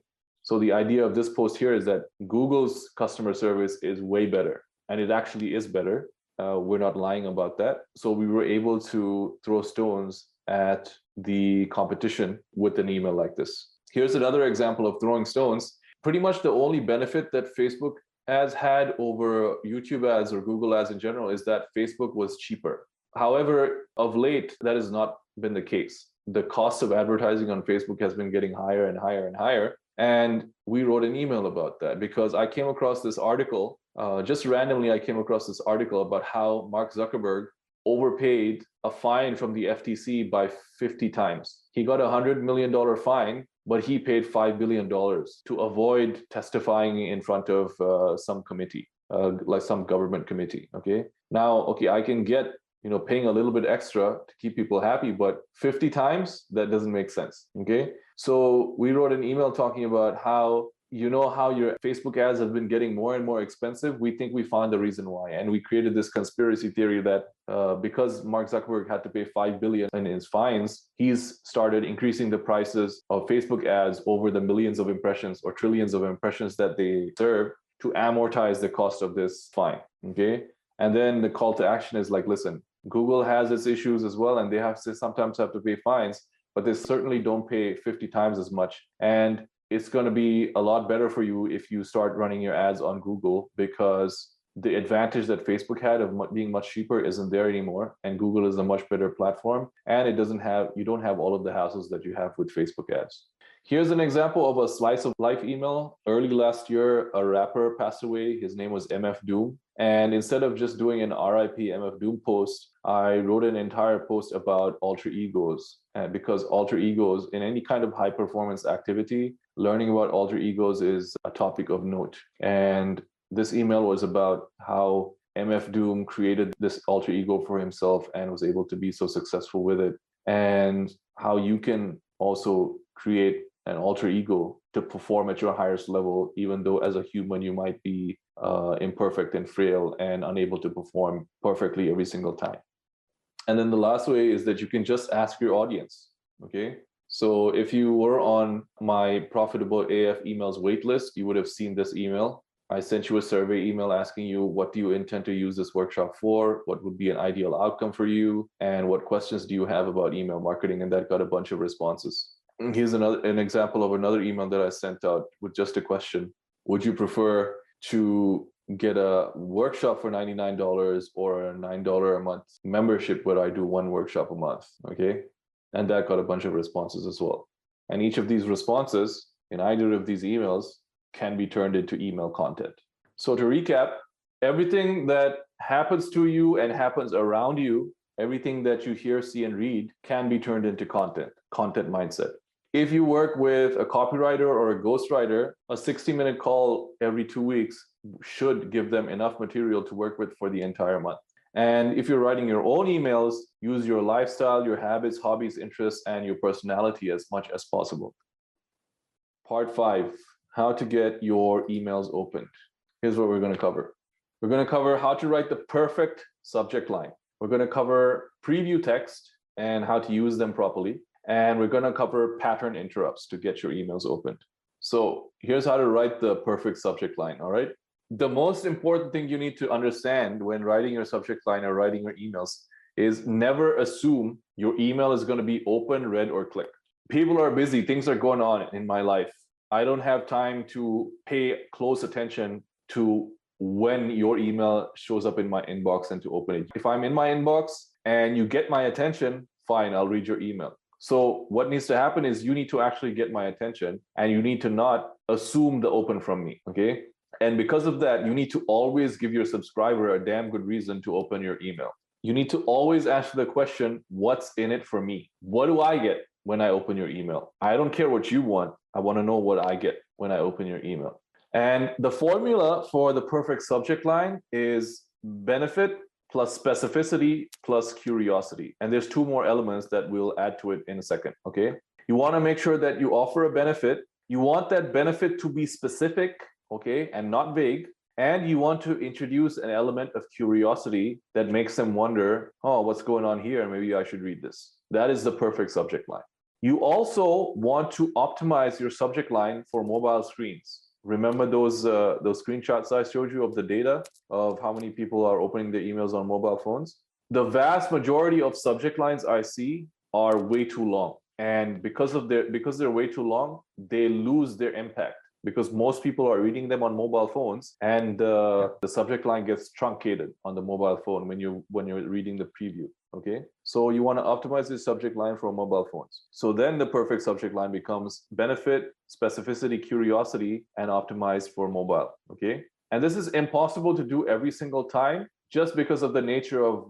S1: So the idea of this post here is that Google's customer service is way better, and it actually is better. We're not lying about that. So we were able to throw stones at the competition with an email like this. Here's another example of throwing stones. Pretty much the only benefit that Facebook ads had over YouTube ads or Google ads in general is that Facebook was cheaper. However, of late, that has not been the case. The cost of advertising on Facebook has been getting higher and higher and higher. And we wrote an email about that because I came across this article. Just randomly, I came across this article about how Mark Zuckerberg overpaid a fine from the FTC by 50 times. He got a $100 million fine, but he paid $5 billion to avoid testifying in front of some committee, like some government committee, okay? Now, okay, I can get, paying a little bit extra to keep people happy, but 50 times, that doesn't make sense, okay? So we wrote an email talking about how your Facebook ads have been getting more and more expensive. We think we found the reason why. And we created this conspiracy theory that because Mark Zuckerberg had to pay $5 billion in his fines, he's started increasing the prices of Facebook ads over the millions of impressions or trillions of impressions that they serve to amortize the cost of this fine, okay? And then the call to action is like, listen, Google has its issues as well, and they sometimes have to pay fines, but they certainly don't pay 50 times as much. And it's going to be a lot better for you if you start running your ads on Google, because the advantage that Facebook had of being much cheaper isn't there anymore. And Google is a much better platform. And you don't have all of the hassles that you have with Facebook ads. Here's an example of a slice of life email. Early last year, a rapper passed away. His name was MF Doom. And instead of just doing an RIP MF Doom post, I wrote an entire post about alter egos. Because alter egos in any kind of high performance activity, learning about alter egos is a topic of note. And this email was about how MF Doom created this alter ego for himself and was able to be so successful with it. And how you can also create an alter ego to perform at your highest level, even though as a human you might be imperfect and frail and unable to perform perfectly every single time. And then the last way is that you can just ask your audience, okay? So if you were on my Profitable AF emails waitlist, you would have seen this email. I sent you a survey email asking you, what do you intend to use this workshop for? What would be an ideal outcome for you? And what questions do you have about email marketing? And that got a bunch of responses. Here's an example of another email that I sent out with just a question. Would you prefer to get a workshop for $99 or a $9 a month membership where I do one workshop a month, okay? And that got a bunch of responses as well. And each of these responses in either of these emails can be turned into email content. So to recap, everything that happens to you and happens around you, everything that you hear, see, and read can be turned into content mindset. If you work with a copywriter or a ghostwriter, a 60-minute call every 2 weeks should give them enough material to work with for the entire month. And if you're writing your own emails, use your lifestyle, your habits, hobbies, interests, and your personality as much as possible. Part 5, how to get your emails opened. Here's what we're going to cover. We're going to cover how to write the perfect subject line. We're going to cover preview text and how to use them properly. And we're going to cover pattern interrupts to get your emails opened. So here's how to write the perfect subject line, all right? The most important thing you need to understand when writing your subject line or writing your emails is never assume your email is going to be open, read, or clicked. People are busy. Things are going on in my life. I don't have time to pay close attention to when your email shows up in my inbox and to open it. If I'm in my inbox and you get my attention, fine, I'll read your email. So what needs to happen is you need to actually get my attention and you need to not assume the open from me, okay? And because of that, you need to always give your subscriber a damn good reason to open your email. You need to always ask the question, what's in it for me? What do I get when I open your email? I don't care what you want. I want to know what I get when I open your email. And the formula for the perfect subject line is benefit plus specificity plus curiosity. And there's 2 more elements that we'll add to it in a second, okay? You want to make sure that you offer a benefit. You want that benefit to be specific, okay, and not vague. And you want to introduce an element of curiosity that makes them wonder, oh, what's going on here? Maybe I should read this. That is the perfect subject line. You also want to optimize your subject line for mobile screens. Remember those screenshots I showed you of the data of how many people are opening their emails on mobile phones? The vast majority of subject lines I see are way too long. And because they're way too long, they lose their impact because most people are reading them on mobile phones and the subject line gets truncated on the mobile phone when you're reading the preview. Okay, so you want to optimize the subject line for mobile phones. So then the perfect subject line becomes benefit, specificity, curiosity, and optimized for mobile. Okay, and this is impossible to do every single time just because of the nature of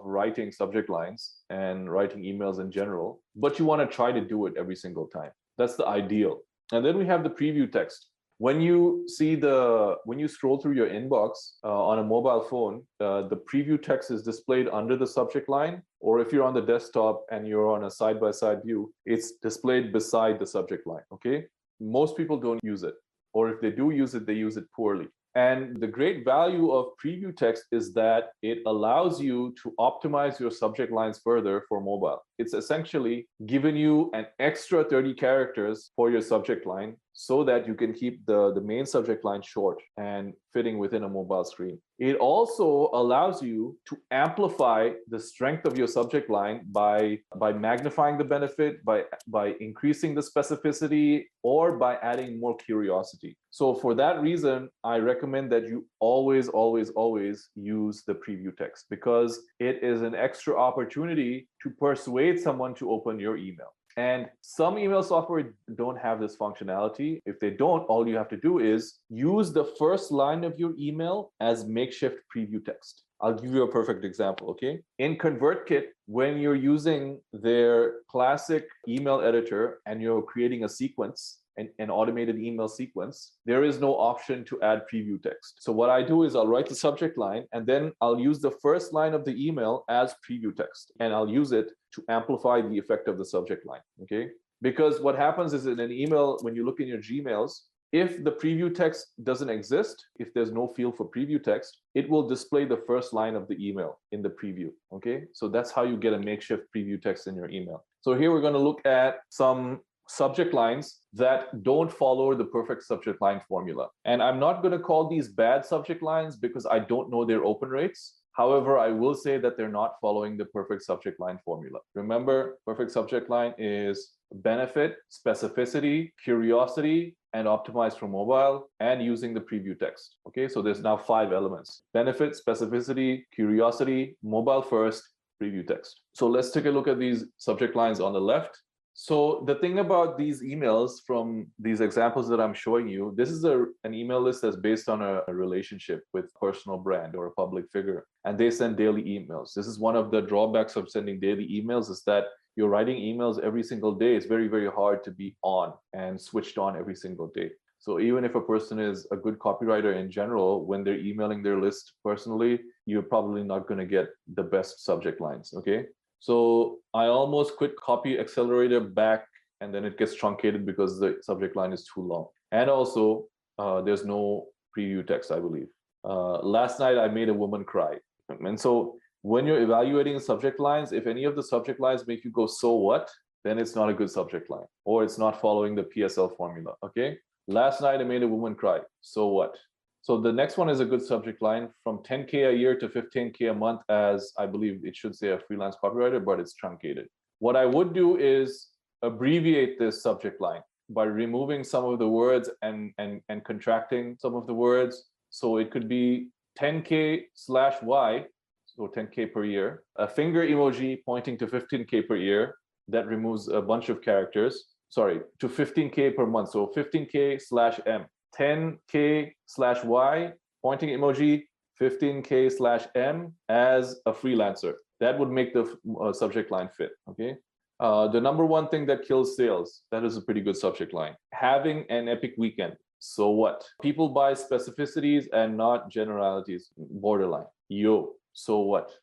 S1: writing subject lines and writing emails in general. But you want to try to do it every single time. That's the ideal. And then we have the preview text. When you scroll through your inbox on a mobile phone, the preview text is displayed under the subject line, or if you're on the desktop and you're on a side-by-side view, it's displayed beside the subject line, okay? Most people don't use it, or if they do use it, they use it poorly. And the great value of preview text is that it allows you to optimize your subject lines further for mobile. It's essentially giving you an extra 30 characters for your subject line so that you can keep the main subject line short and fitting within a mobile screen. It also allows you to amplify the strength of your subject line by magnifying the benefit, by increasing the specificity, or by adding more curiosity. So for that reason, I recommend that you always use the preview text because it is an extra opportunity to persuade someone to open your email. And some email software don't have this functionality. If they don't, all you have to do is use the first line of your email as makeshift preview text. I'll give you a perfect example, okay? In ConvertKit, when you're using their classic email editor and you're creating a sequence, an automated email sequence, there is no option to add preview text. So what I do is I'll write the subject line and then I'll use the first line of the email as preview text. And I'll use it to amplify the effect of the subject line, okay? Because what happens is in an email, when you look in your Gmails, if the preview text doesn't exist, if there's no field for preview text, it will display the first line of the email in the preview, okay? So that's how you get a makeshift preview text in your email. So here we're gonna look at some subject lines that don't follow the perfect subject line formula. And I'm not gonna call these bad subject lines because I don't know their open rates. However, I will say that they're not following the perfect subject line formula. Remember, perfect subject line is benefit, specificity, curiosity, and optimized for mobile, and using the preview text. Okay, so there's now 5 elements: benefit, specificity, curiosity, mobile first, preview text. So let's take a look at these subject lines on the left. So the thing about these emails from these examples that I'm showing you, this is an email list that's based on a relationship with a personal brand or a public figure, and they send daily emails. This is one of the drawbacks of sending daily emails, is that you're writing emails every single day. It's very, very hard to be on and switched on every single day. So even if a person is a good copywriter in general, when they're emailing their list personally, you're probably not going to get the best subject lines, okay? So I almost quit Copy Accelerator back, and then it gets truncated because the subject line is too long. And also, there's no preview text, I believe. Last night, I made a woman cry. And so when you're evaluating subject lines, if any of the subject lines make you go, so what? Then it's not a good subject line, or it's not following the PSL formula, okay? Last night, I made a woman cry. So what? So the next one is a good subject line, from 10K a year to 15K a month, as I believe it should say a freelance copywriter, but it's truncated. What I would do is abbreviate this subject line by removing some of the words and contracting some of the words. So it could be 10K/Y, so 10K per year, a finger emoji pointing to 15K per year. That removes a bunch of characters. Sorry, to 15K per month. So 15K/M. 10K/Y, pointing emoji, 15K/M as a freelancer. That would make the subject line fit, okay? The number one thing that kills sales, that is a pretty good subject line. Having an epic weekend. So what? People buy specificities and not generalities. Borderline. Yo, so what?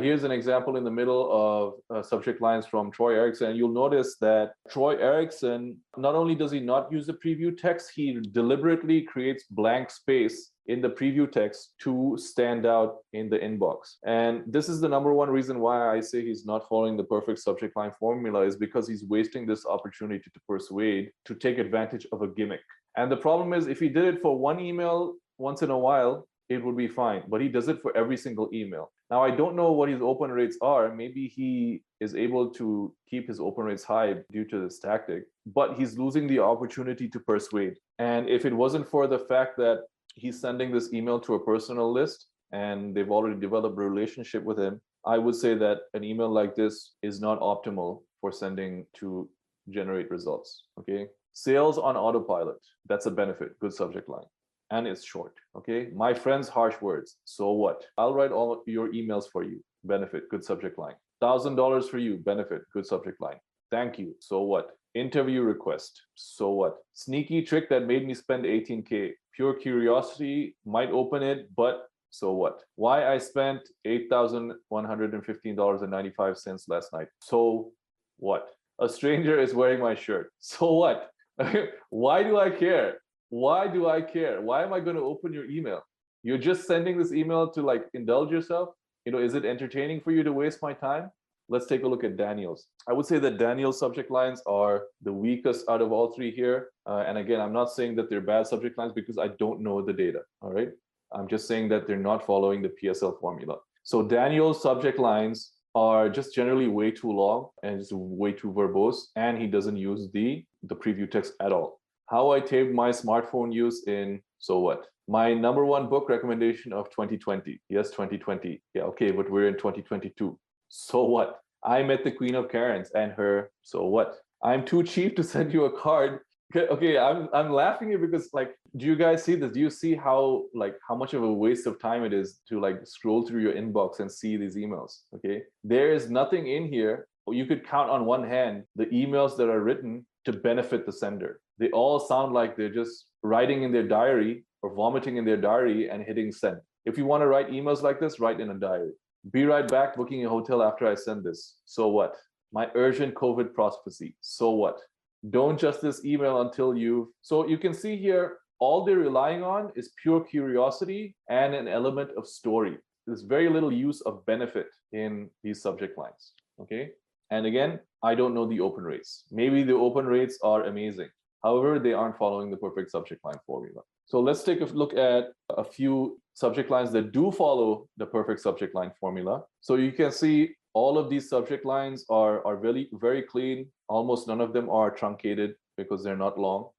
S1: Here's an example in the middle of subject lines from Troy Erickson. You'll notice that Troy Erickson, not only does he not use the preview text, he deliberately creates blank space in the preview text to stand out in the inbox. And this is the number one reason why I say he's not following the perfect subject line formula, is because he's wasting this opportunity to persuade, to take advantage of a gimmick. And the problem is, if he did it for one email once in a while, it would be fine, but he does it for every single email. Now, I don't know what his open rates are. Maybe he is able to keep his open rates high due to this tactic, but he's losing the opportunity to persuade. And if it wasn't for the fact that he's sending this email to a personal list and they've already developed a relationship with him, I would say that an email like this is not optimal for sending to generate results, okay? Sales on autopilot, that's a benefit, good subject line. And it's short, okay? My friend's harsh words, so what? I'll write all your emails for you, benefit, good subject line. $1,000 for you, benefit, good subject line. Thank you, so what? Interview request, so what? Sneaky trick that made me spend 18K. Pure curiosity, might open it, but so what? Why I spent $8,115.95 last night. So what? A stranger is wearing my shirt. So what? Why do I care? Why do I care? Why am I going to open your email? You're just sending this email to like indulge yourself? You know, is it entertaining for you to waste my time? Let's take a look at Daniel's. I would say that Daniel's subject lines are the weakest out of all 3 here. And again, I'm not saying that they're bad subject lines because I don't know the data, all right? I'm just saying that they're not following the PSL formula. So Daniel's subject lines are just generally way too long and just way too verbose, and he doesn't use the preview text at all. How I taped my smartphone use in so what? My number 1 book recommendation of 2020. Yes, 2020. Yeah, okay, but we're in 2022. So what? I met the Queen of Karens and her, so what? I'm too cheap to send you a card. Okay, I'm laughing here because, like, do you guys see this? Do you see how much of a waste of time it is to like scroll through your inbox and see these emails? Okay, there is nothing in here. You could count on one hand the emails that are written to benefit the sender. They all sound like they're just writing in their diary or vomiting in their diary and hitting send. If you want to write emails like this, write in a diary. Be right back, booking a hotel after I send this. So what? My urgent COVID prophecy. So what? Don't just this email until you've... So you can see here, all they're relying on is pure curiosity and an element of story. There's very little use of benefit in these subject lines, okay? And again, I don't know the open rates. Maybe the open rates are amazing. However, they aren't following the perfect subject line formula. So let's take a look at a few subject lines that do follow the perfect subject line formula. So you can see All of these subject lines are really very clean. Almost none of them are truncated because they're not long.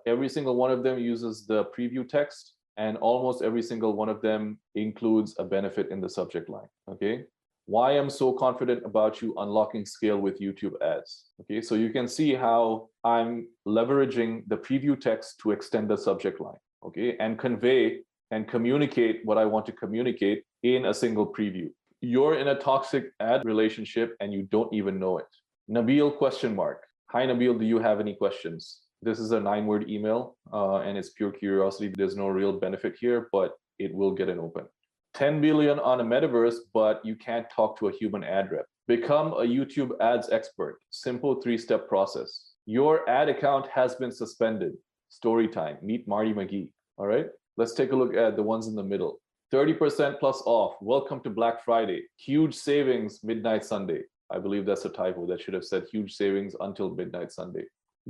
S1: Every single one of them uses the preview text, and almost every single one of them includes a benefit in the subject line. Okay. Why I'm so confident about you unlocking scale with YouTube ads. Okay, so you can see how I'm leveraging the preview text to extend the subject line, okay, and convey and communicate what I want to communicate in a single preview. You're in a toxic ad relationship and you don't even know it. Nabil question mark. Hi Nabil, do you have any questions? This is a 9-word email and it's pure curiosity. There's no real benefit here, but it will get an open. 10 billion on a metaverse, but you can't talk to a human ad rep. Become a YouTube ads expert. Simple 3-step process. Your ad account has been suspended. Story time. Meet Marty McGee. All right. Let's take a look at the ones in the middle. 30% plus off. Welcome to Black Friday. Huge savings midnight Sunday. I believe that's a typo. That should have said huge savings until midnight Sunday.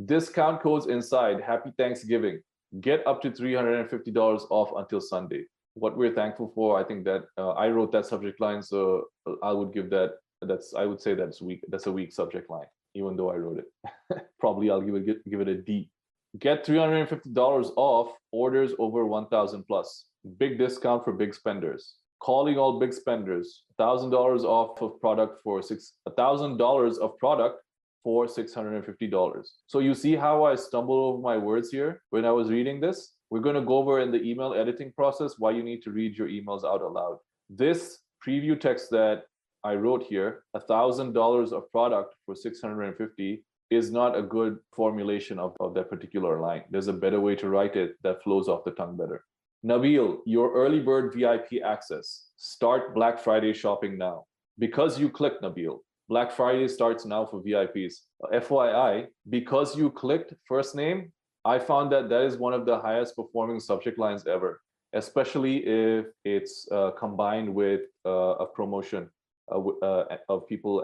S1: Discount codes inside. Happy Thanksgiving. Get up to $350 off until Sunday. What we're thankful for, I think that I wrote that subject line, so I would give that, I would say that's weak. That's a weak subject line, even though I wrote it. Probably I'll give it a D. Get $350 off orders over 1,000 plus. Big discount for big spenders. Calling all big spenders. $1,000 off of product for $1,000 of product for $650. So you see how I stumble over my words here when I was reading this? We're going to go over in the email editing process why you need to read your emails out aloud. This preview text that I wrote here, $1,000 of product for $650, is not a good formulation of that particular line. There's a better way to write it that flows off the tongue better. Nabil, your early bird VIP access. Start Black Friday shopping now. Because you clicked, Nabil, Black Friday starts now for VIPs. FYI, because you clicked first name, I found that is one of the highest performing subject lines ever, especially if it's combined with a promotion of people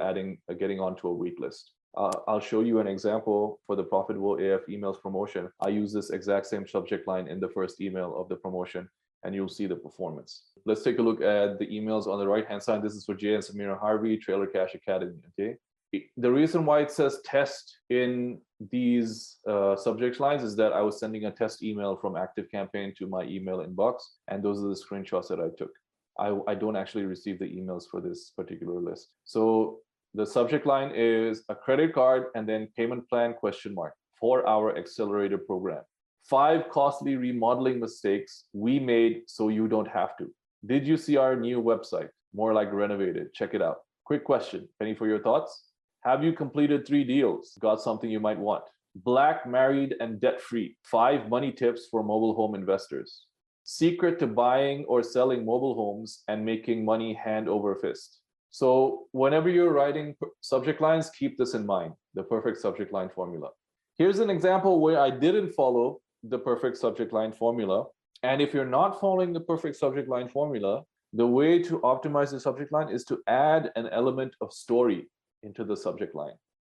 S1: getting onto a wait list. I'll show you an example for the Profitable AF emails promotion. I use this exact same subject line in the first email of the promotion, and you'll see the performance. Let's take a look at the emails on the right-hand side. This is for Jay and Samira Harvey, Trailer Cash Academy, okay? The reason why it says test in these subject lines is that I was sending a test email from ActiveCampaign to my email inbox, and those are the screenshots that I took. I don't actually receive the emails for this particular list. So the subject line is a credit card and then payment plan question mark for our accelerator program. 5 costly remodeling mistakes we made so you don't have to. Did you see our new website? More like renovated. Check it out. Quick question. Penny for your thoughts? Have you completed 3 deals? Got something you might want? Black, married, and debt-free. 5 money tips for mobile home investors. Secret to buying or selling mobile homes and making money hand over fist. So whenever you're writing subject lines, keep this in mind, the perfect subject line formula. Here's an example where I didn't follow the perfect subject line formula. And if you're not following the perfect subject line formula, the way to optimize the subject line is to add an element of story into the subject line.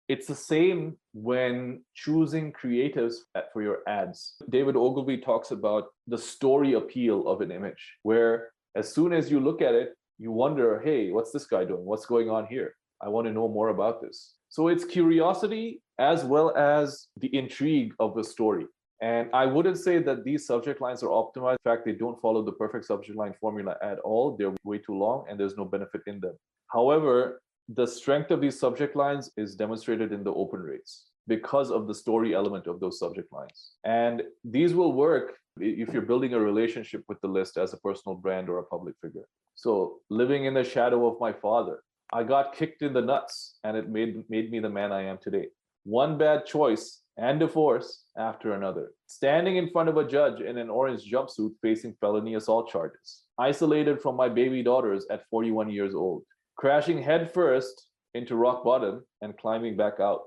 S1: It's the same when choosing creatives for your ads. David Ogilvy talks about the story appeal of an image, where as soon as you look at it, you wonder, hey, what's this guy doing? What's going on here? I want to know more about this. So it's curiosity as well as the intrigue of the story. And I wouldn't say that these subject lines are optimized. In fact, they don't follow the perfect subject line formula at all. They're way too long and there's no benefit in them. However, the strength of these subject lines is demonstrated in the open rates because of the story element of those subject lines. And these will work if you're building a relationship with the list as a personal brand or a public figure. So living in the shadow of my father, I got kicked in the nuts and it made me the man I am today. One bad choice and divorce after another. Standing in front of a judge in an orange jumpsuit facing felony assault charges. Isolated from my baby daughters at 41 years old. Crashing headfirst into rock bottom and climbing back out.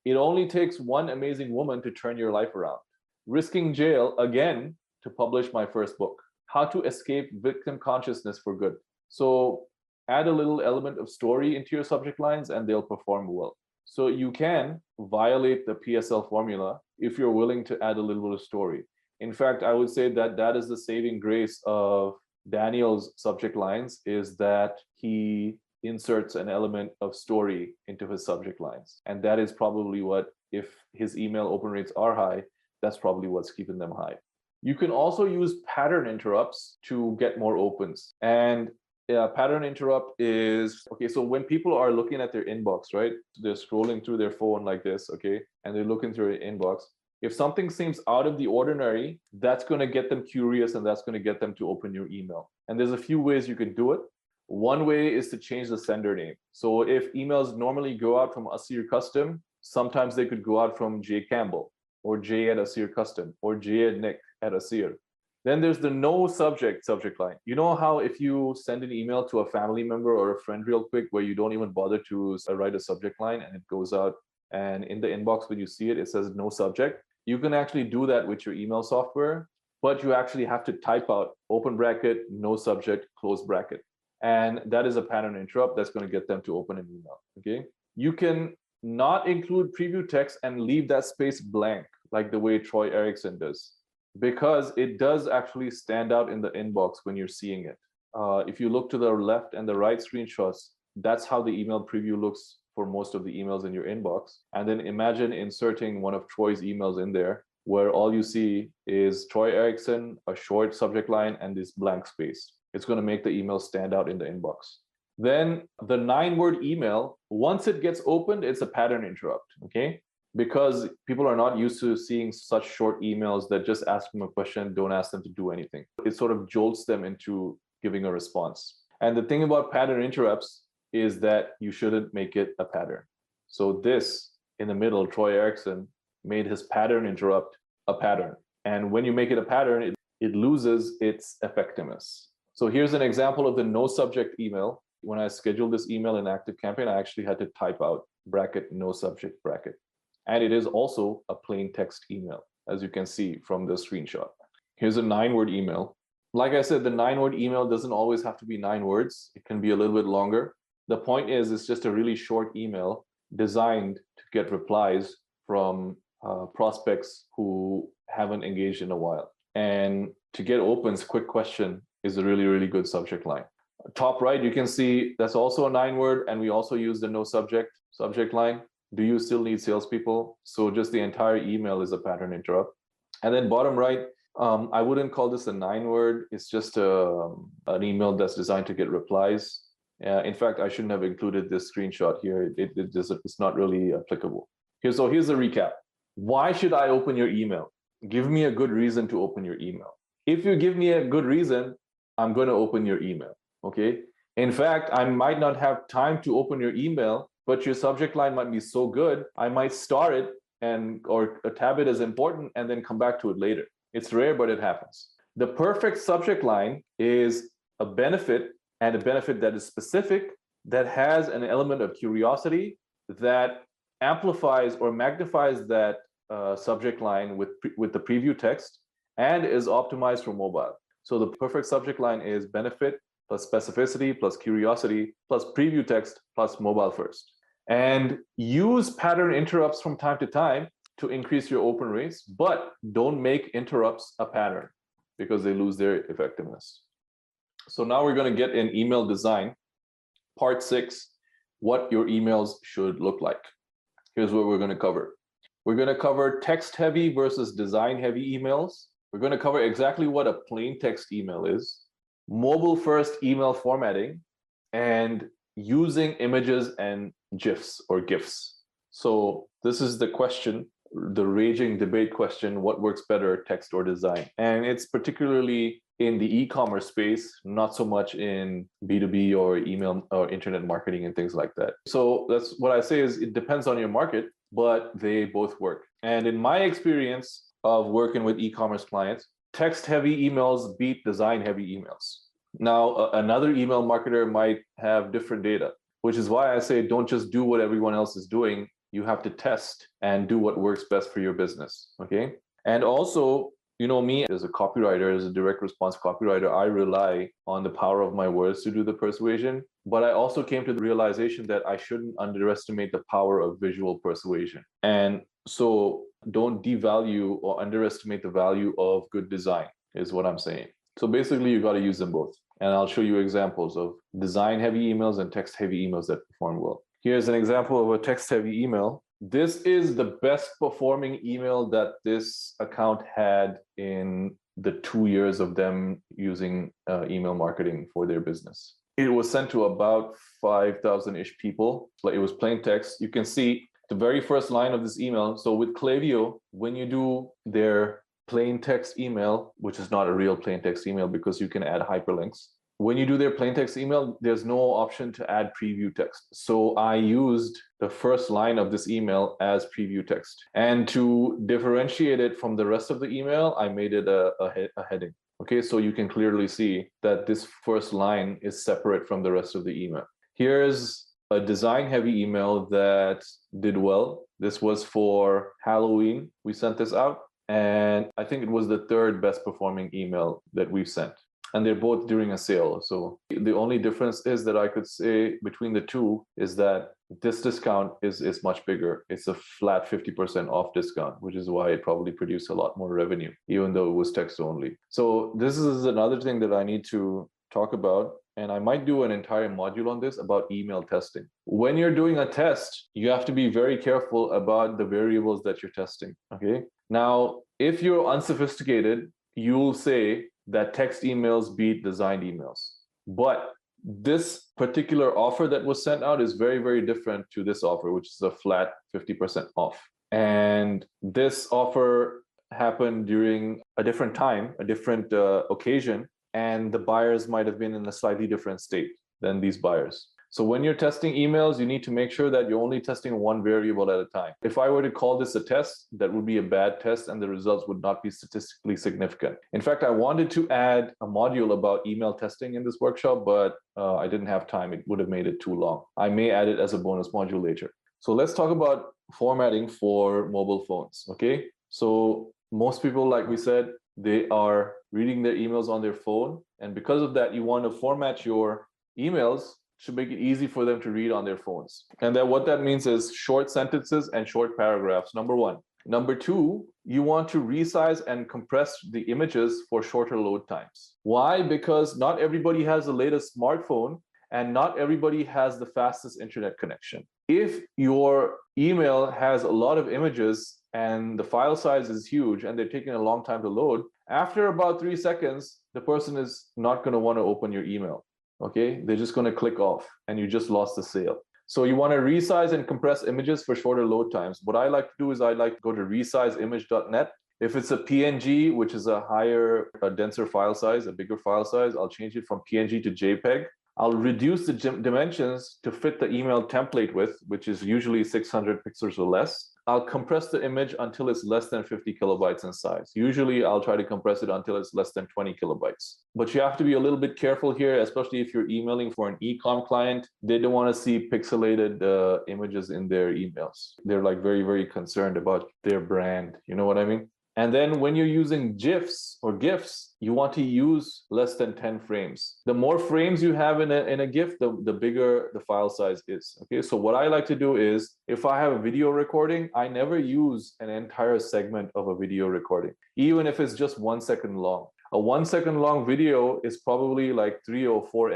S1: It only takes one amazing woman to turn your life around. Risking jail again to publish my first book. How to escape victim consciousness for good. So add a little element of story into your subject lines and they'll perform well. So you can violate the PSL formula if you're willing to add a little bit of story. In fact, I would say that is the saving grace of Daniel's subject lines, is that he inserts an element of story into his subject lines. And that is probably what, if his email open rates are high, that's probably what's keeping them high. You can also use pattern interrupts to get more opens. And pattern interrupt is, okay, so when people are looking at their inbox, right? They're scrolling through their phone like this, okay? And they're looking through their inbox. If something seems out of the ordinary, that's going to get them curious and that's going to get them to open your email. And there's a few ways you can do it. One way is to change the sender name. So if emails normally go out from Asir Custom, sometimes they could go out from J Campbell or J at Asir Custom or J at Nick at Asir. Then there's the no subject line. You know how if you send an email to a family member or a friend real quick where you don't even bother to write a subject line and it goes out, and in the inbox when you see it, it says no subject. You can actually do that with your email software, but you actually have to type out open bracket, no subject, close bracket. And that is a pattern interrupt that's going to get them to open an email, okay? You can not include preview text and leave that space blank, like the way Troy Erickson does, because it does actually stand out in the inbox when you're seeing it. If you look to the left and the right screenshots, that's how the email preview looks for most of the emails in your inbox. And then imagine inserting one of Troy's emails in there where all you see is Troy Erickson, a short subject line, and this blank space. It's going to make the email stand out in the inbox. Then the 9-word email, once it gets opened, it's a pattern interrupt, okay? Because people are not used to seeing such short emails that just ask them a question, don't ask them to do anything. It sort of jolts them into giving a response. And the thing about pattern interrupts is that you shouldn't make it a pattern. So this, in the middle, Troy Erickson made his pattern interrupt a pattern. And when you make it a pattern, it loses its effectiveness. So here's an example of the no subject email. When I scheduled this email in ActiveCampaign, I actually had to type out bracket, no subject bracket. And it is also a plain text email, as you can see from the screenshot. Here's a 9-word email. Like I said, the 9-word email doesn't always have to be 9 words. It can be a little bit longer. The point is, it's just a really short email designed to get replies from prospects who haven't engaged in a while. And to get opens, quick question is a really, really good subject line. Top right, you can see that's also a 9-word, and we also use the no subject line. Do you still need salespeople? So just the entire email is a pattern interrupt. And then bottom right, I wouldn't call this a 9-word. It's just an email that's designed to get replies. In fact, I shouldn't have included this screenshot here. It's not really applicable. Here's a recap. Why should I open your email? Give me a good reason to open your email. If you give me a good reason, I'm going to open your email, okay? In fact, I might not have time to open your email, but your subject line might be so good, I might star it or tab it as important and then come back to it later. It's rare, but it happens. The perfect subject line is a benefit, and a benefit that is specific, that has an element of curiosity, that amplifies or magnifies that subject line with the preview text, and is optimized for mobile. So the perfect subject line is benefit plus specificity plus curiosity plus preview text plus mobile first. And use pattern interrupts from time to time to increase your open rates, but don't make interrupts a pattern because they lose their effectiveness. So now we're going to get in email design, part 6, what your emails should look like. Here's what we're going to cover. We're going to cover text heavy versus design heavy emails. We're going to cover exactly what a plain text email is, mobile first email formatting, and using images and GIFs or GIFs. So this is the question, the raging debate question, what works better, text or design? And it's particularly in the e-commerce space, not so much in B2B or email or internet marketing and things like that. So that's what I say is it depends on your market, but they both work. And in my experience of working with e-commerce clients, text-heavy emails beat design-heavy emails. Now, another email marketer might have different data, which is why I say don't just do what everyone else is doing. You have to test and do what works best for your business, okay? And also, you know me as a copywriter, as a direct response copywriter, I rely on the power of my words to do the persuasion. But I also came to the realization that I shouldn't underestimate the power of visual persuasion. And so don't devalue or underestimate the value of good design, is what I'm saying. So basically, you got to use them both. And I'll show you examples of design-heavy emails and text-heavy emails that perform well. Here's an example of a text-heavy email. This is the best performing email that this account had in the 2 years of them using email marketing for their business. It was sent to about 5,000-ish people. It was plain text. You can see the very first line of this email. So with Klaviyo, when you do their plain text email, which is not a real plain text email because you can add hyperlinks. When you do their plain text email, there's no option to add preview text. So I used the first line of this email as preview text. And to differentiate it from the rest of the email, I made it a heading. Okay, so you can clearly see that this first line is separate from the rest of the email. Here's a design-heavy email that did well. This was for Halloween. We sent this out. And I think it was the third best performing email that we've sent. And they're both during a sale. So the only difference is that I could say between the two is that this discount is much bigger. It's a flat 50% off discount, which is why it probably produced a lot more revenue, even though it was text only. So this is another thing that I need to talk about. And I might do an entire module on this about email testing. When you're doing a test, you have to be very careful about the variables that you're testing, okay? Now, if you're unsophisticated, you'll say that text emails beat designed emails. But this particular offer that was sent out is very, very different to this offer, which is a flat 50% off. And this offer happened during a different time, a different occasion, and the buyers might have been in a slightly different state than these buyers. So when you're testing emails, you need to make sure that you're only testing one variable at a time. If I were to call this a test, that would be a bad test and the results would not be statistically significant. In fact, I wanted to add a module about email testing in this workshop, but I didn't have time. It would have made it too long. I may add it as a bonus module later. So let's talk about formatting for mobile phones, okay? So most people, like we said, they are reading their emails on their phone. And because of that, you want to format your emails to make it easy for them to read on their phones. And then what that means is short sentences and short paragraphs, number one. Number two, you want to resize and compress the images for shorter load times. Why? Because not everybody has the latest smartphone and not everybody has the fastest internet connection. If your email has a lot of images and the file size is huge and they're taking a long time to load, after about 3 seconds, the person is not going to want to open your email. Okay, they're just going to click off and you just lost the sale. So you want to resize and compress images for shorter load times. What I like to do is I like to go to resizeimage.net. If it's a PNG, which is a denser file size, a bigger file size, I'll change it from PNG to JPEG. I'll reduce the dimensions to fit the email template width, which is usually 600 pixels or less. I'll compress the image until it's less than 50 kilobytes in size. Usually I'll try to compress it until it's less than 20 kilobytes. But you have to be a little bit careful here, especially if you're emailing for an e-com client. They don't want to see pixelated images in their emails. They're like very, very concerned about their brand. You know what I mean? And then when you're using GIFs or GIFs, you want to use less than 10 frames. The more frames you have in a GIF, the bigger the file size is. Okay, so what I like to do is, if I have a video recording, I never use an entire segment of a video recording, even if it's just 1 second long. A 1 second long video is probably like 3 or 4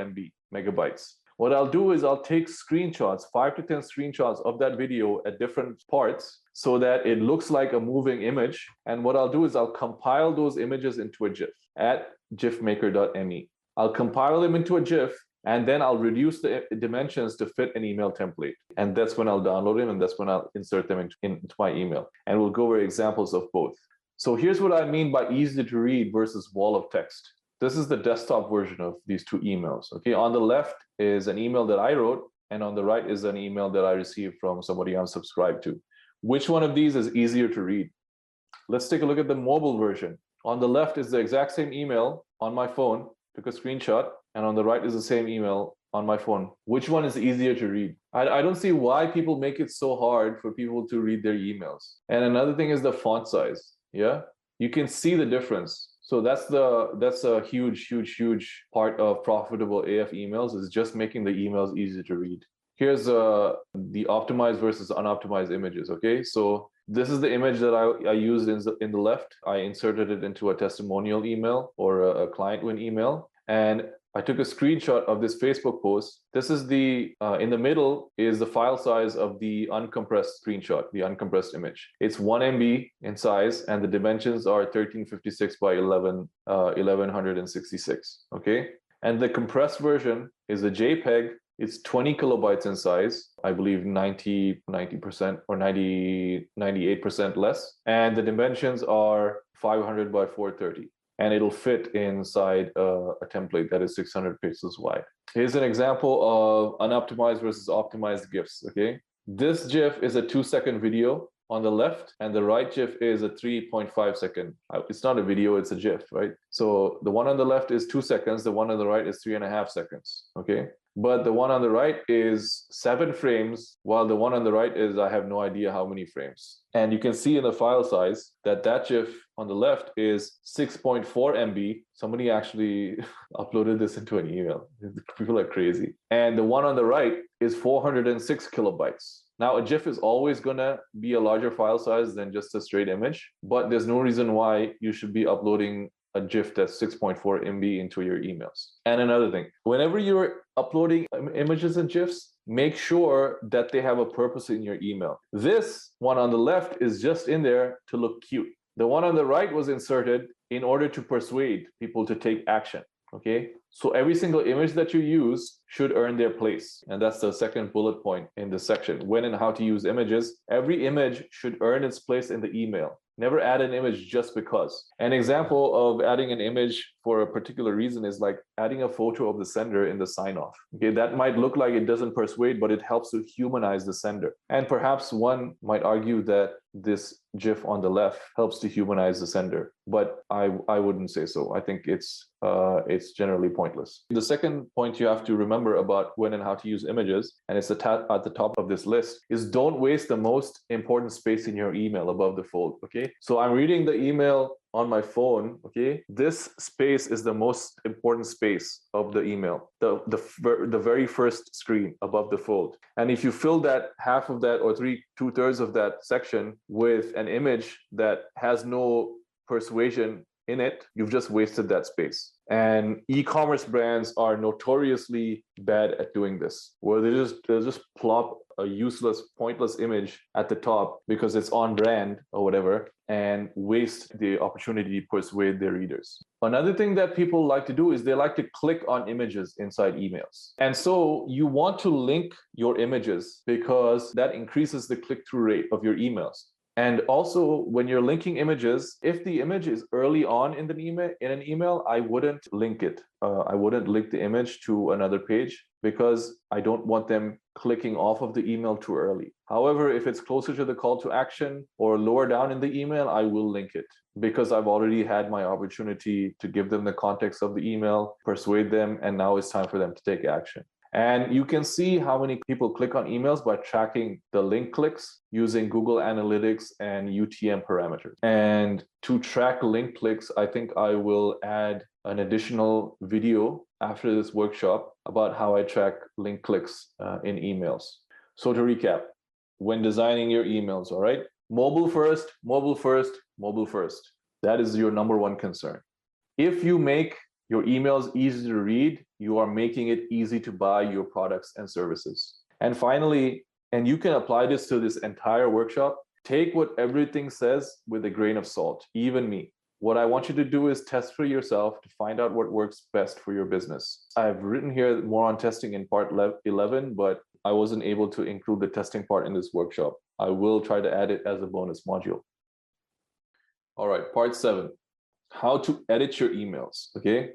S1: megabytes. What I'll do is I'll take screenshots, 5 to 10 screenshots of that video at different parts so that it looks like a moving image. And what I'll do is I'll compile those images into a GIF at gifmaker.me. I'll compile them into a GIF and then I'll reduce the dimensions to fit an email template. And that's when I'll download them and that's when I'll insert them into my email. And we'll go over examples of both. So here's what I mean by easy to read versus wall of text. This is the desktop version of these two emails. Okay, on the left is an email that I wrote, and on the right is an email that I received from somebody I'm subscribed to. Which one of these is easier to read? Let's take a look at the mobile version. On the left is the exact same email on my phone, took a screenshot, and on the right is the same email on my phone. Which one is easier to read? I don't see why people make it so hard for people to read their emails. And another thing is the font size. Yeah, you can see the difference. So that's a huge part of profitable AF emails, is just making the emails easy to read. Here's the optimized versus unoptimized images. Okay, so this is the image that I used in the left. I inserted it into a testimonial email or a client win email. And I took a screenshot of this Facebook post. This is in the middle is the file size of the uncompressed screenshot, the uncompressed image. It's 1 MB in size, and the dimensions are 1356 by 1166, okay? And the compressed version is a JPEG. It's 20 kilobytes in size, I believe 90% or 98% less. And the dimensions are 500 by 430. And it'll fit inside a template that is 600 pixels wide. Here's an example of unoptimized versus optimized GIFs, okay? This GIF is a 2-second video on the left, and the right GIF is a 3.5 second. It's not a video, it's a GIF, right? So the one on the left is 2 seconds, the one on the right is 3.5 seconds, okay? But the one on the right is 7 frames, while the one on the right is, I have no idea how many frames. And you can see in the file size that GIF on the left is 6.4 MB. Somebody actually uploaded this into an email. People are crazy. And the one on the right is 406 kilobytes. Now, a GIF is always going to be a larger file size than just a straight image, but there's no reason why you should be uploading a GIF that's 6.4 MB into your emails. And another thing, whenever you're uploading images and GIFs, make sure that they have a purpose in your email. This one on the left is just in there to look cute. The one on the right was inserted in order to persuade people to take action. Okay, so every single image that you use should earn their place. And that's the second bullet point in this section. When and how to use images. Every image should earn its place in the email. Never add an image just because. An example of adding an image for a particular reason is like adding a photo of the sender in the sign-off. Okay, that might look like it doesn't persuade, but it helps to humanize the sender. And perhaps one might argue that this GIF on the left helps to humanize the sender, but I wouldn't say so. I think it's generally pointless. The second point you have to remember about when and how to use images, and it's at the top of this list, is don't waste the most important space in your email above the fold. Okay, so I'm reading the email on my phone. Okay, this space is the most important space of the email, the very first screen above the fold. And if you fill that half of that or 2/3 of that section with an image that has no persuasion in it, you've just wasted that space. And e-commerce brands are notoriously bad at doing this, where they'll just plop a useless, pointless image at the top because it's on brand or whatever, and waste the opportunity to persuade their readers. Another thing that people like to do is they like to click on images inside emails. And so you want to link your images because that increases the click-through rate of your emails. And also, when you're linking images, if the image is early on in an email, I wouldn't link it. I wouldn't link the image to another page because I don't want them clicking off of the email too early. However, if it's closer to the call to action or lower down in the email, I will link it because I've already had my opportunity to give them the context of the email, persuade them, and now it's time for them to take action. And you can see how many people click on emails by tracking the link clicks using Google Analytics and UTM parameters. And to track link clicks, I think I will add an additional video after this workshop about how I track link clicks in emails. So to recap, when designing your emails, all right, mobile first, mobile first, mobile first. That is your number one concern. If you make your emails easy to read, you are making it easy to buy your products and services. And finally, and you can apply this to this entire workshop, take what everything says with a grain of salt, even me. What I want you to do is test for yourself to find out what works best for your business. I've written here more on testing in part 11, but I wasn't able to include the testing part in this workshop. I will try to add it as a bonus module. All right, part 7. How to edit your emails, okay?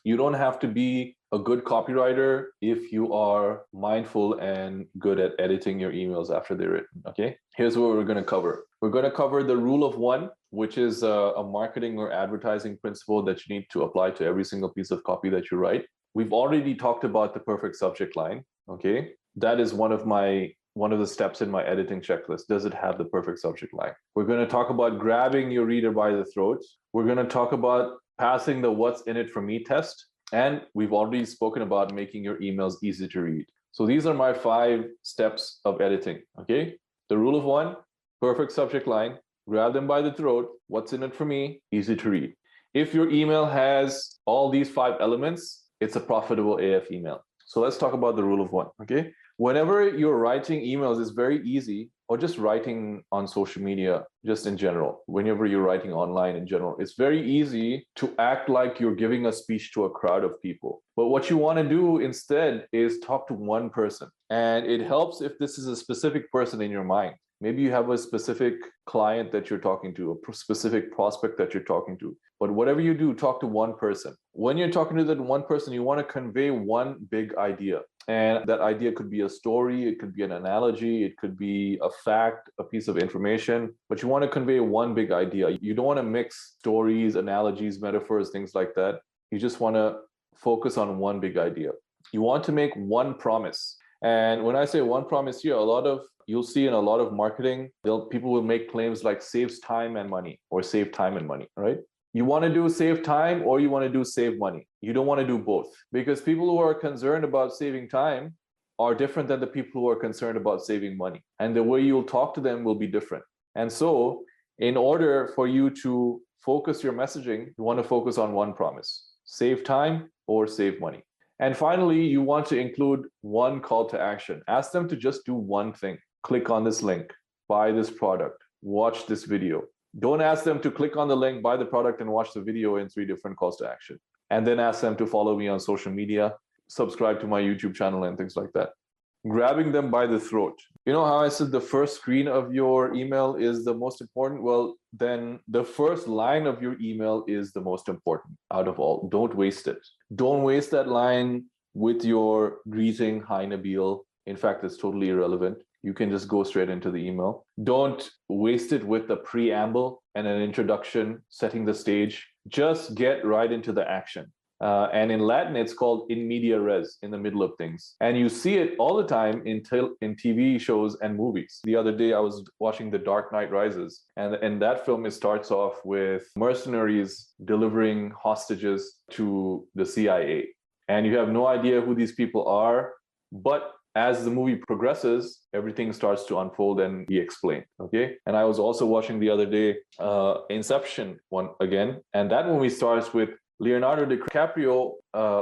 S1: You don't have to be a good copywriter if you are mindful and good at editing your emails after they're written, okay? Here's what we're gonna cover. We're gonna cover the rule of 1, which is a marketing or advertising principle that you need to apply to every single piece of copy that you write. We've already talked about the perfect subject line, okay? That is one of the steps in my editing checklist. Does it have the perfect subject line? We're going to talk about grabbing your reader by the throat. We're going to talk about passing the what's in it for me test. And we've already spoken about making your emails easy to read. So these are my 5 steps of editing, okay? The rule of 1, perfect subject line, grab them by the throat, what's in it for me, easy to read. If your email has all these 5 elements, it's a profitable AF email. So let's talk about the rule of one, okay? Whenever you're writing emails, it's very easy, or just writing on social media, just in general, whenever you're writing online in general, it's very easy to act like you're giving a speech to a crowd of people. But what you want to do instead is talk to one person. And it helps if this is a specific person in your mind. Maybe you have a specific client that you're talking to, a specific prospect that you're talking to. But whatever you do, talk to one person. When you're talking to that one person, you want to convey one big idea. And that idea could be a story, it could be an analogy, it could be a fact, a piece of information, but you want to convey one big idea. You don't want to mix stories, analogies, metaphors, things like that. You just want to focus on one big idea. You want to make one promise. And when I say one promise here, you'll see in a lot of marketing, people will make claims like saves time and money, or save time and money, right? You want to do save time, or you want to do save money. You don't want to do both, because people who are concerned about saving time are different than the people who are concerned about saving money. And the way you'll talk to them will be different. And so in order for you to focus your messaging, you want to focus on one promise: save time or save money. And finally, you want to include one call to action. Ask them to just do one thing. Click on this link, buy this product, watch this video. Don't ask them to click on the link, buy the product, and watch the video in 3 different calls to action. And then ask them to follow me on social media, subscribe to my YouTube channel, and things like that. Grabbing them by the throat. You know how I said the first screen of your email is the most important? Well, then the first line of your email is the most important out of all. Don't waste it. Don't waste that line with your greeting, "Hi, Nabil." In fact, it's totally irrelevant. You can just go straight into the email. Don't waste it with a preamble and an introduction, setting the stage. Just get right into the action. And in Latin, it's called in media res, in the middle of things. And you see it all the time in TV shows and movies. The other day, I was watching The Dark Knight Rises. And in that film, it starts off with mercenaries delivering hostages to the CIA. And you have no idea who these people are. But as the movie progresses, everything starts to unfold and be explained, okay? And I was also watching the other day Inception one again. And that movie starts with Leonardo DiCaprio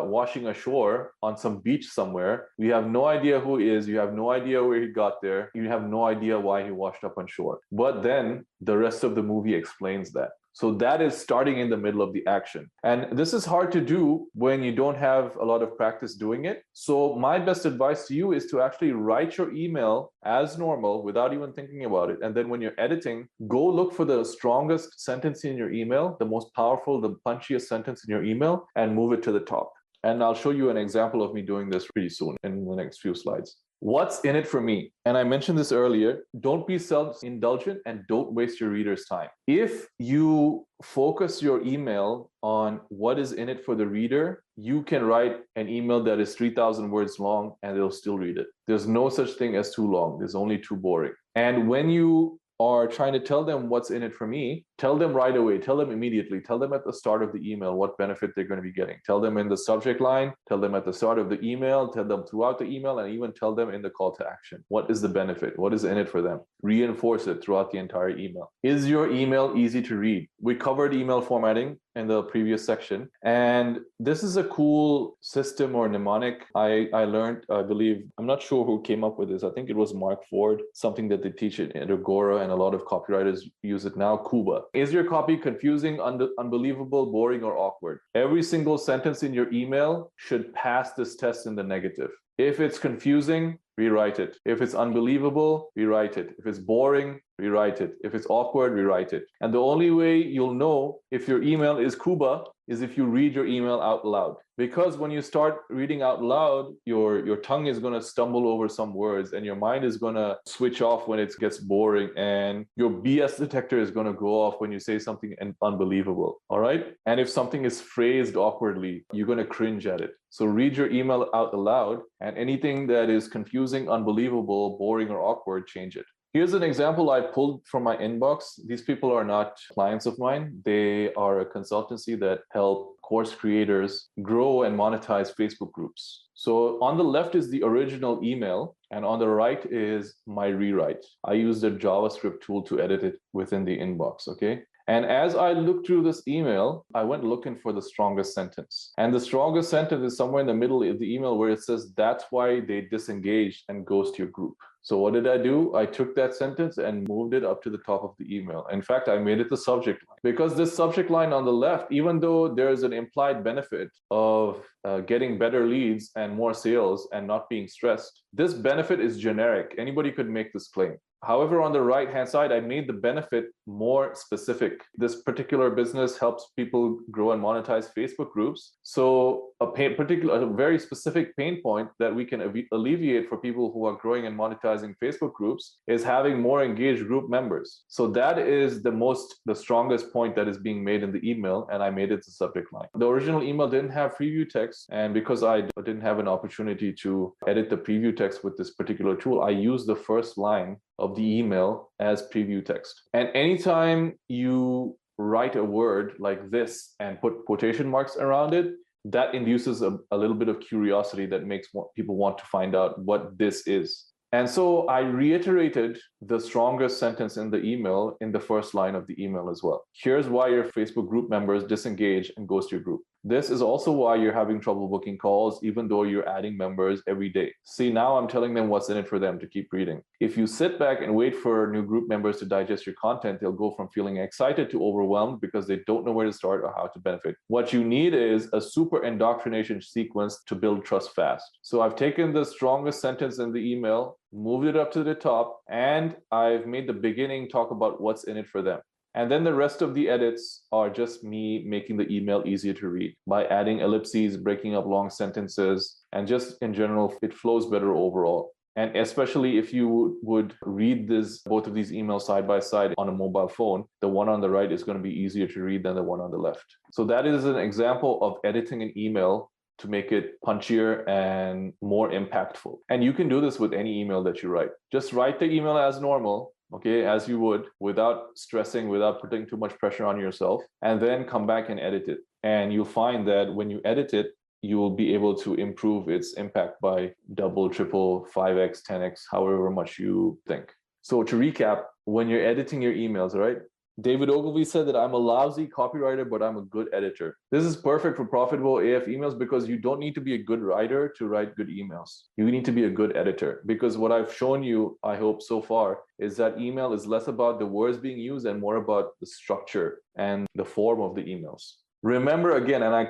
S1: washing ashore on some beach somewhere. We have no idea who he is. You have no idea where he got there. You have no idea why he washed up on shore. But then the rest of the movie explains that. So that is starting in the middle of the action. And this is hard to do when you don't have a lot of practice doing it. So my best advice to you is to actually write your email as normal without even thinking about it. And then when you're editing, go look for the strongest sentence in your email, the most powerful, the punchiest sentence in your email, and move it to the top. And I'll show you an example of me doing this pretty soon in the next few slides. What's in it for me? And I mentioned this earlier, don't be self-indulgent and don't waste your reader's time. If you focus your email on what is in it for the reader, you can write an email that is 3,000 words long and they'll still read it. There's no such thing as too long. There's only too boring. And when you are trying to tell them what's in it for me, tell them right away, tell them immediately, tell them at the start of the email what benefit they're going to be getting. Tell them in the subject line, tell them at the start of the email, tell them throughout the email, and even tell them in the call to action. What is the benefit? What is in it for them? Reinforce it throughout the entire email. Is your email easy to read? We covered email formatting in the previous section. And this is a cool system or mnemonic I learned, I believe, I'm not sure who came up with this. I think it was Mark Ford, something that they teach at Agora, and a lot of copywriters use it now, Kuba. Is your copy confusing, unbelievable, boring, or awkward? Every single sentence in your email should pass this test in the negative. If it's confusing, rewrite it. If it's unbelievable, rewrite it. If it's boring, rewrite it. If it's awkward, rewrite it. And the only way you'll know if your email is Kuba is if you read your email out loud. Because when you start reading out loud, your tongue is going to stumble over some words and your mind is going to switch off when it gets boring, and your BS detector is going to go off when you say something unbelievable. All right. And if something is phrased awkwardly, you're going to cringe at it. So read your email out aloud, and anything that is confusing, unbelievable, boring, or awkward, change it. Here's an example I pulled from my inbox. These people are not clients of mine. They are a consultancy that help course creators grow and monetize Facebook groups. So on the left is the original email, and on the right is my rewrite. I used a JavaScript tool to edit it within the inbox, okay? And as I looked through this email, I went looking for the strongest sentence. And the strongest sentence is somewhere in the middle of the email where it says, that's why they disengage and ghost your group. So what did I do? I took that sentence and moved it up to the top of the email. In fact, I made it the subject line, because this subject line on the left, even though there's an implied benefit of getting better leads and more sales and not being stressed, this benefit is generic. Anybody could make this claim. However, on the right-hand side, I made the benefit more specific. This particular business helps people grow and monetize Facebook groups. So a very specific pain point that we can alleviate for people who are growing and monetizing Facebook groups is having more engaged group members. So that is the strongest point that is being made in the email, and I made it the subject line. The original email didn't have preview text, and because I didn't have an opportunity to edit the preview text with this particular tool, I used the first line of the email as preview text. And anytime you write a word like this and put quotation marks around it, that induces a little bit of curiosity that makes people want to find out what this is. And so I reiterated the strongest sentence in the email in the first line of the email as well. Here's why your Facebook group members disengage and ghost your group. This is also why you're having trouble booking calls, even though you're adding members every day. See, now I'm telling them what's in it for them to keep reading. If you sit back and wait for new group members to digest your content, they'll go from feeling excited to overwhelmed because they don't know where to start or how to benefit. What you need is a super indoctrination sequence to build trust fast. So I've taken the strongest sentence in the email, moved it up to the top, and I've made the beginning talk about what's in it for them. And then the rest of the edits are just me making the email easier to read by adding ellipses, breaking up long sentences, and just in general, it flows better overall. And especially if you would read both of these emails side by side on a mobile phone, the one on the right is going to be easier to read than the one on the left. So that is an example of editing an email to make it punchier and more impactful. And you can do this with any email that you write. Just write the email as normal, okay, as you would, without stressing, without putting too much pressure on yourself, and then come back and edit it. And you'll find that when you edit it, you will be able to improve its impact by double, triple, 5x, 10x, however much you think. So to recap, when you're editing your emails, right? David Ogilvy said that I'm a lousy copywriter, but I'm a good editor. This is perfect for profitable AF emails because you don't need to be a good writer to write good emails. You need to be a good editor, because what I've shown you, I hope so far, is that email is less about the words being used and more about the structure and the form of the emails. Remember again, and I'm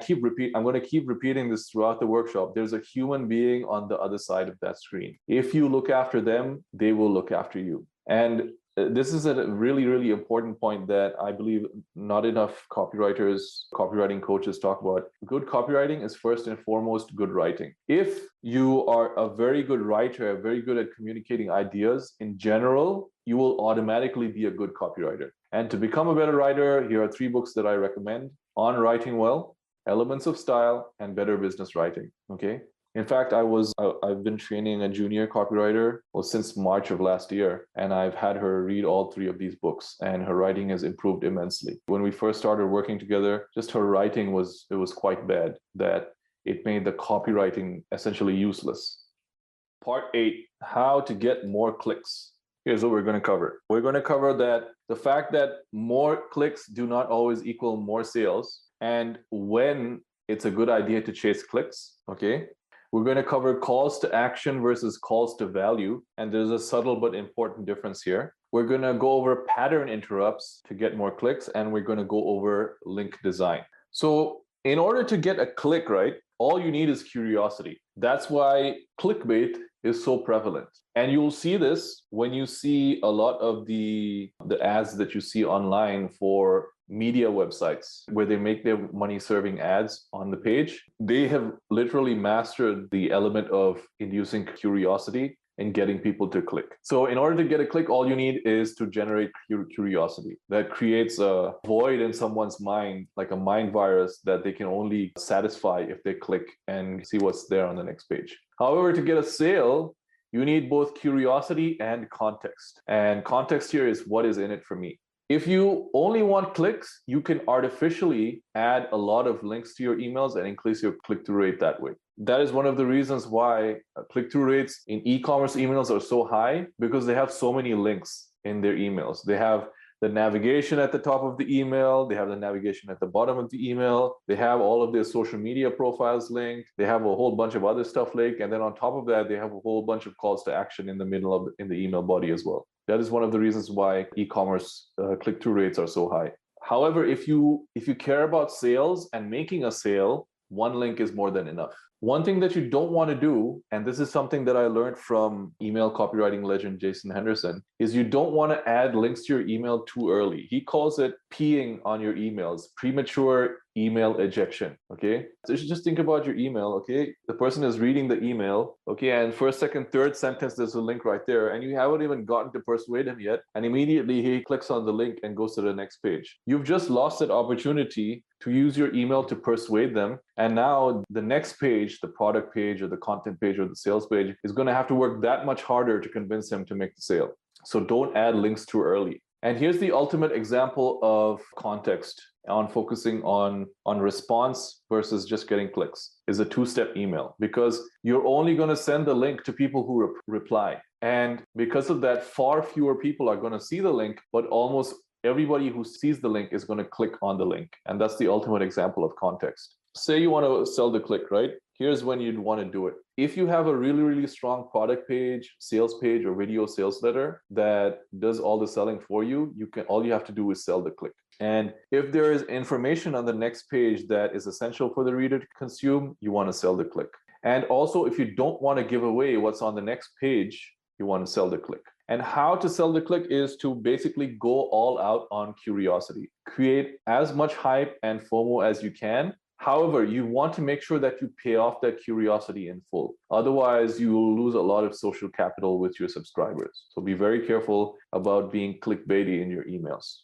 S1: going to keep repeating this throughout the workshop, there's a human being on the other side of that screen. If you look after them, they will look after you. And this is a really, really important point that I believe not enough copywriters, copywriting coaches talk about. Good copywriting is first and foremost good writing. If you are a very good writer, very good at communicating ideas in general, you will automatically be a good copywriter. And to become a better writer, here are 3 books that I recommend: On Writing Well, Elements of Style, and Better Business Writing. Okay. In fact, I've been training a junior copywriter since March of last year, and I've had her read all 3 of these books, and her writing has improved immensely. When we first started working together, just her writing was quite bad, that it made the copywriting essentially useless. Part 8, how to get more clicks. Here's what we're going to cover. We're going to cover that the fact that more clicks do not always equal more sales, and when it's a good idea to chase clicks, okay? We're going to cover calls to action versus calls to value, and there's a subtle but important difference here. We're going to go over pattern interrupts to get more clicks, and we're going to go over link design. So in order to get a click, right, all you need is curiosity. That's why clickbait is so prevalent. And you'll see this when you see a lot of the ads that you see online for media websites where they make their money serving ads on the page. They have literally mastered the element of inducing curiosity and getting people to click. So in order to get a click, all you need is to generate curiosity. That creates a void in someone's mind, like a mind virus that they can only satisfy if they click and see what's there on the next page. However, to get a sale, you need both curiosity and context. And context here is what is in it for me. If you only want clicks, you can artificially add a lot of links to your emails and increase your click-through rate that way. That is one of the reasons why click-through rates in e-commerce emails are so high, because they have so many links in their emails. They have the navigation at the top of the email. They have the navigation at the bottom of the email. They have all of their social media profiles linked. They have a whole bunch of other stuff linked. And then on top of that, they have a whole bunch of calls to action in the middle of in the email body as well. That is one of the reasons why e-commerce click-through rates are so high. However, if you care about sales and making a sale, one link is more than enough. One thing that you don't want to do, and this is something that I learned from email copywriting legend Jason Henderson, is you don't want to add links to your email too early. He calls it peeing on your emails, premature email ejection. Okay, so you should just think about your email. Okay, the person is reading the email. Okay, and first, second, third sentence, there's a link right there, and you haven't even gotten to persuade him yet, and immediately he clicks on the link and goes to the next page. You've just lost that opportunity to use your email to persuade them, and now the next page, the product page or the content page or the sales page, is going to have to work that much harder to convince him to make the sale. So don't add links too early. And here's the ultimate example of context on focusing on response versus just getting clicks is a two-step email, because you're only going to send the link to people who reply. And because of that, far fewer people are going to see the link, but almost everybody who sees the link is going to click on the link. And that's the ultimate example of context. Say you want to sell the click, right? Here's when you'd want to do it. If you have a really, really strong product page, sales page, or video sales letter that does all the selling for you, all you have to do is sell the click. And if there is information on the next page that is essential for the reader to consume, you want to sell the click. And also, if you don't want to give away what's on the next page, you want to sell the click. And how to sell the click is to basically go all out on curiosity. Create as much hype and FOMO as you can. However, you want to make sure that you pay off that curiosity in full. Otherwise, you will lose a lot of social capital with your subscribers. So be very careful about being clickbaity in your emails.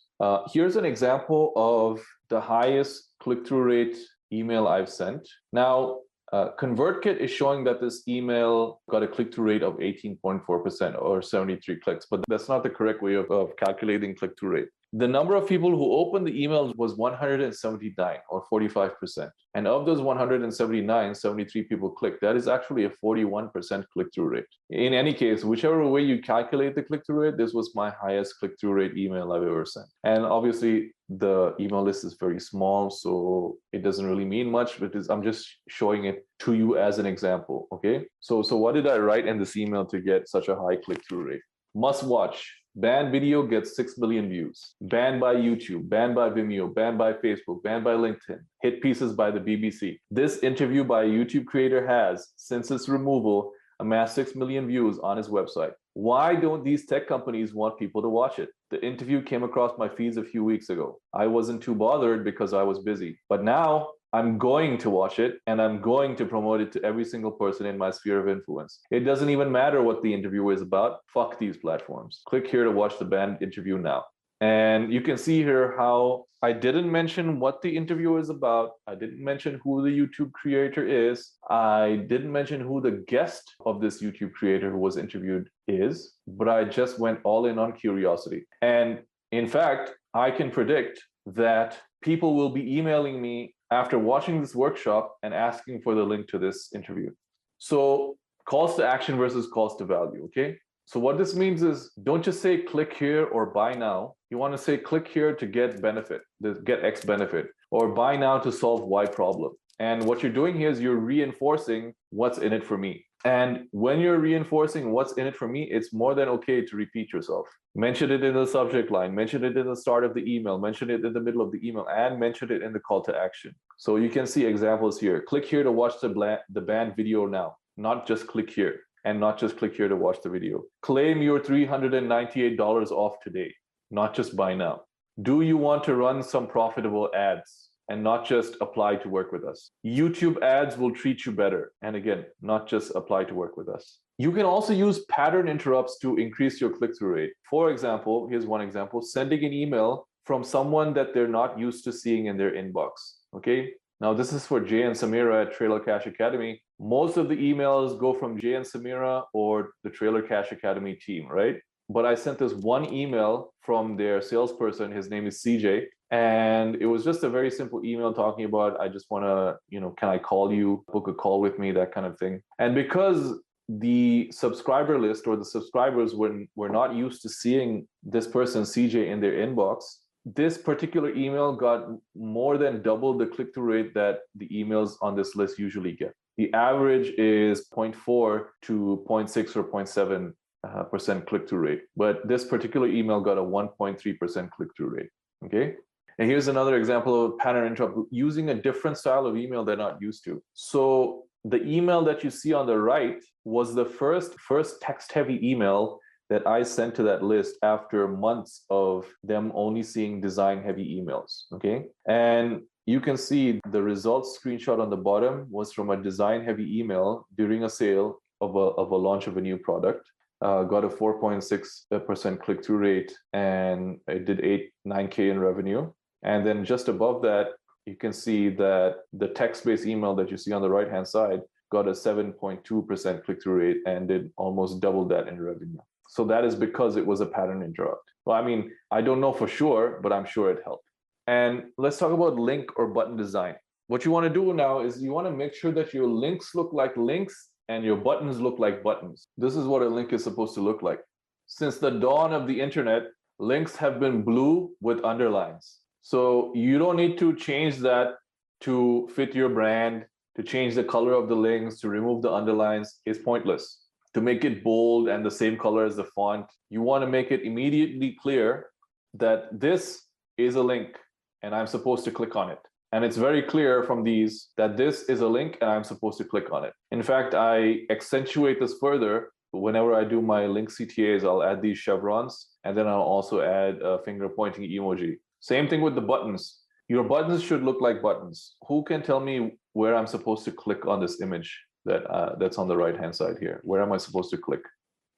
S1: Here's an example of the highest click-through rate email I've sent. Now, ConvertKit is showing that this email got a click-through rate of 18.4% or 73 clicks, but that's not the correct way of calculating click-through rate. The number of people who opened the email was 179 or 45%. And of those 179, 73 people clicked. That is actually a 41% click-through rate. In any case, whichever way you calculate the click-through rate, this was my highest click-through rate email I've ever sent. And obviously, the email list is very small, so it doesn't really mean much, but I'm just showing it to you as an example, okay? So what did I write in this email to get such a high click-through rate? Must watch. Banned video gets 6 million views. Banned by YouTube, banned by Vimeo, banned by Facebook, banned by LinkedIn. Hit pieces by the BBC. This interview by a YouTube creator has, since its removal, amassed 6 million views on his website. Why don't these tech companies want people to watch it? The interview came across my feeds a few weeks ago. I wasn't too bothered because I was busy. But now I'm going to watch it and I'm going to promote it to every single person in my sphere of influence. It doesn't even matter what the interview is about. Fuck these platforms. Click here to watch the banned interview now. And you can see here how I didn't mention what the interview is about. I didn't mention who the YouTube creator is. I didn't mention who the guest of this YouTube creator who was interviewed is, but I just went all in on curiosity. And in fact, I can predict that people will be emailing me after watching this workshop and asking for the link to this interview. So calls to action versus calls to value, okay? So what this means is don't just say click here or buy now. You want to say click here to get benefit, get X benefit, or buy now to solve Y problem. And what you're doing here is you're reinforcing what's in it for me. And when you're reinforcing what's in it for me, it's more than okay to repeat yourself. Mention it in the subject line, mention it in the start of the email, mention it in the middle of the email, and mention it in the call to action. So you can see examples here. Click here to watch the banned video now, not just click here, and not just click here to watch the video. Claim your $398 off today, not just buy now. Do you want to run some profitable ads? And not just apply to work with us. YouTube ads will treat you better. And again, not just apply to work with us. You can also use pattern interrupts to increase your click-through rate. For example, here's one example, sending an email from someone that they're not used to seeing in their inbox, okay? Now, this is for Jay and Samira at Trailer Cash Academy. Most of the emails go from Jay and Samira or the Trailer Cash Academy team, right? But I sent this one email from their salesperson. His name is CJ. And it was just a very simple email talking about, I just want to, can I call you, book a call with me, that kind of thing. And because the subscriber list or the subscribers were not used to seeing this person, CJ, in their inbox, this particular email got more than double the click-through rate that the emails on this list usually get. The average is 0.4 to 0.6 or 0.7% click-through rate. But this particular email got a 1.3% click-through rate, okay? And here's another example of pattern interrupt using a different style of email they're not used to. So the email that you see on the right was the first text-heavy email that I sent to that list after months of them only seeing design-heavy emails, okay? And you can see the results screenshot on the bottom was from a design-heavy email during a sale of a launch of a new product. Got a 4.6% click-through rate, and it did 9K in revenue. And then just above that, you can see that the text-based email that you see on the right-hand side got a 7.2% click-through rate and did almost double that in revenue. So that is because it was a pattern interrupt. Well, I mean, I don't know for sure, but I'm sure it helped. And let's talk about link or button design. What you want to do now is you want to make sure that your links look like links and your buttons look like buttons. This is what a link is supposed to look like. Since the dawn of the internet, links have been blue with underlines. So you don't need to change that to fit your brand, to change the color of the links, to remove the underlines. It's pointless. To make it bold and the same color as the font, you want to make it immediately clear that this is a link and I'm supposed to click on it. And it's very clear from these that this is a link and I'm supposed to click on it. In fact, I accentuate this further. Whenever I do my link CTAs, I'll add these chevrons, and then I'll also add a finger pointing emoji. Same thing with the buttons. Your buttons should look like buttons. Who can tell me where I'm supposed to click on this image that's on the right-hand side here? Where am I supposed to click?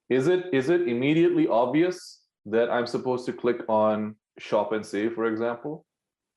S1: Is it immediately obvious that I'm supposed to click on shop and save, for example?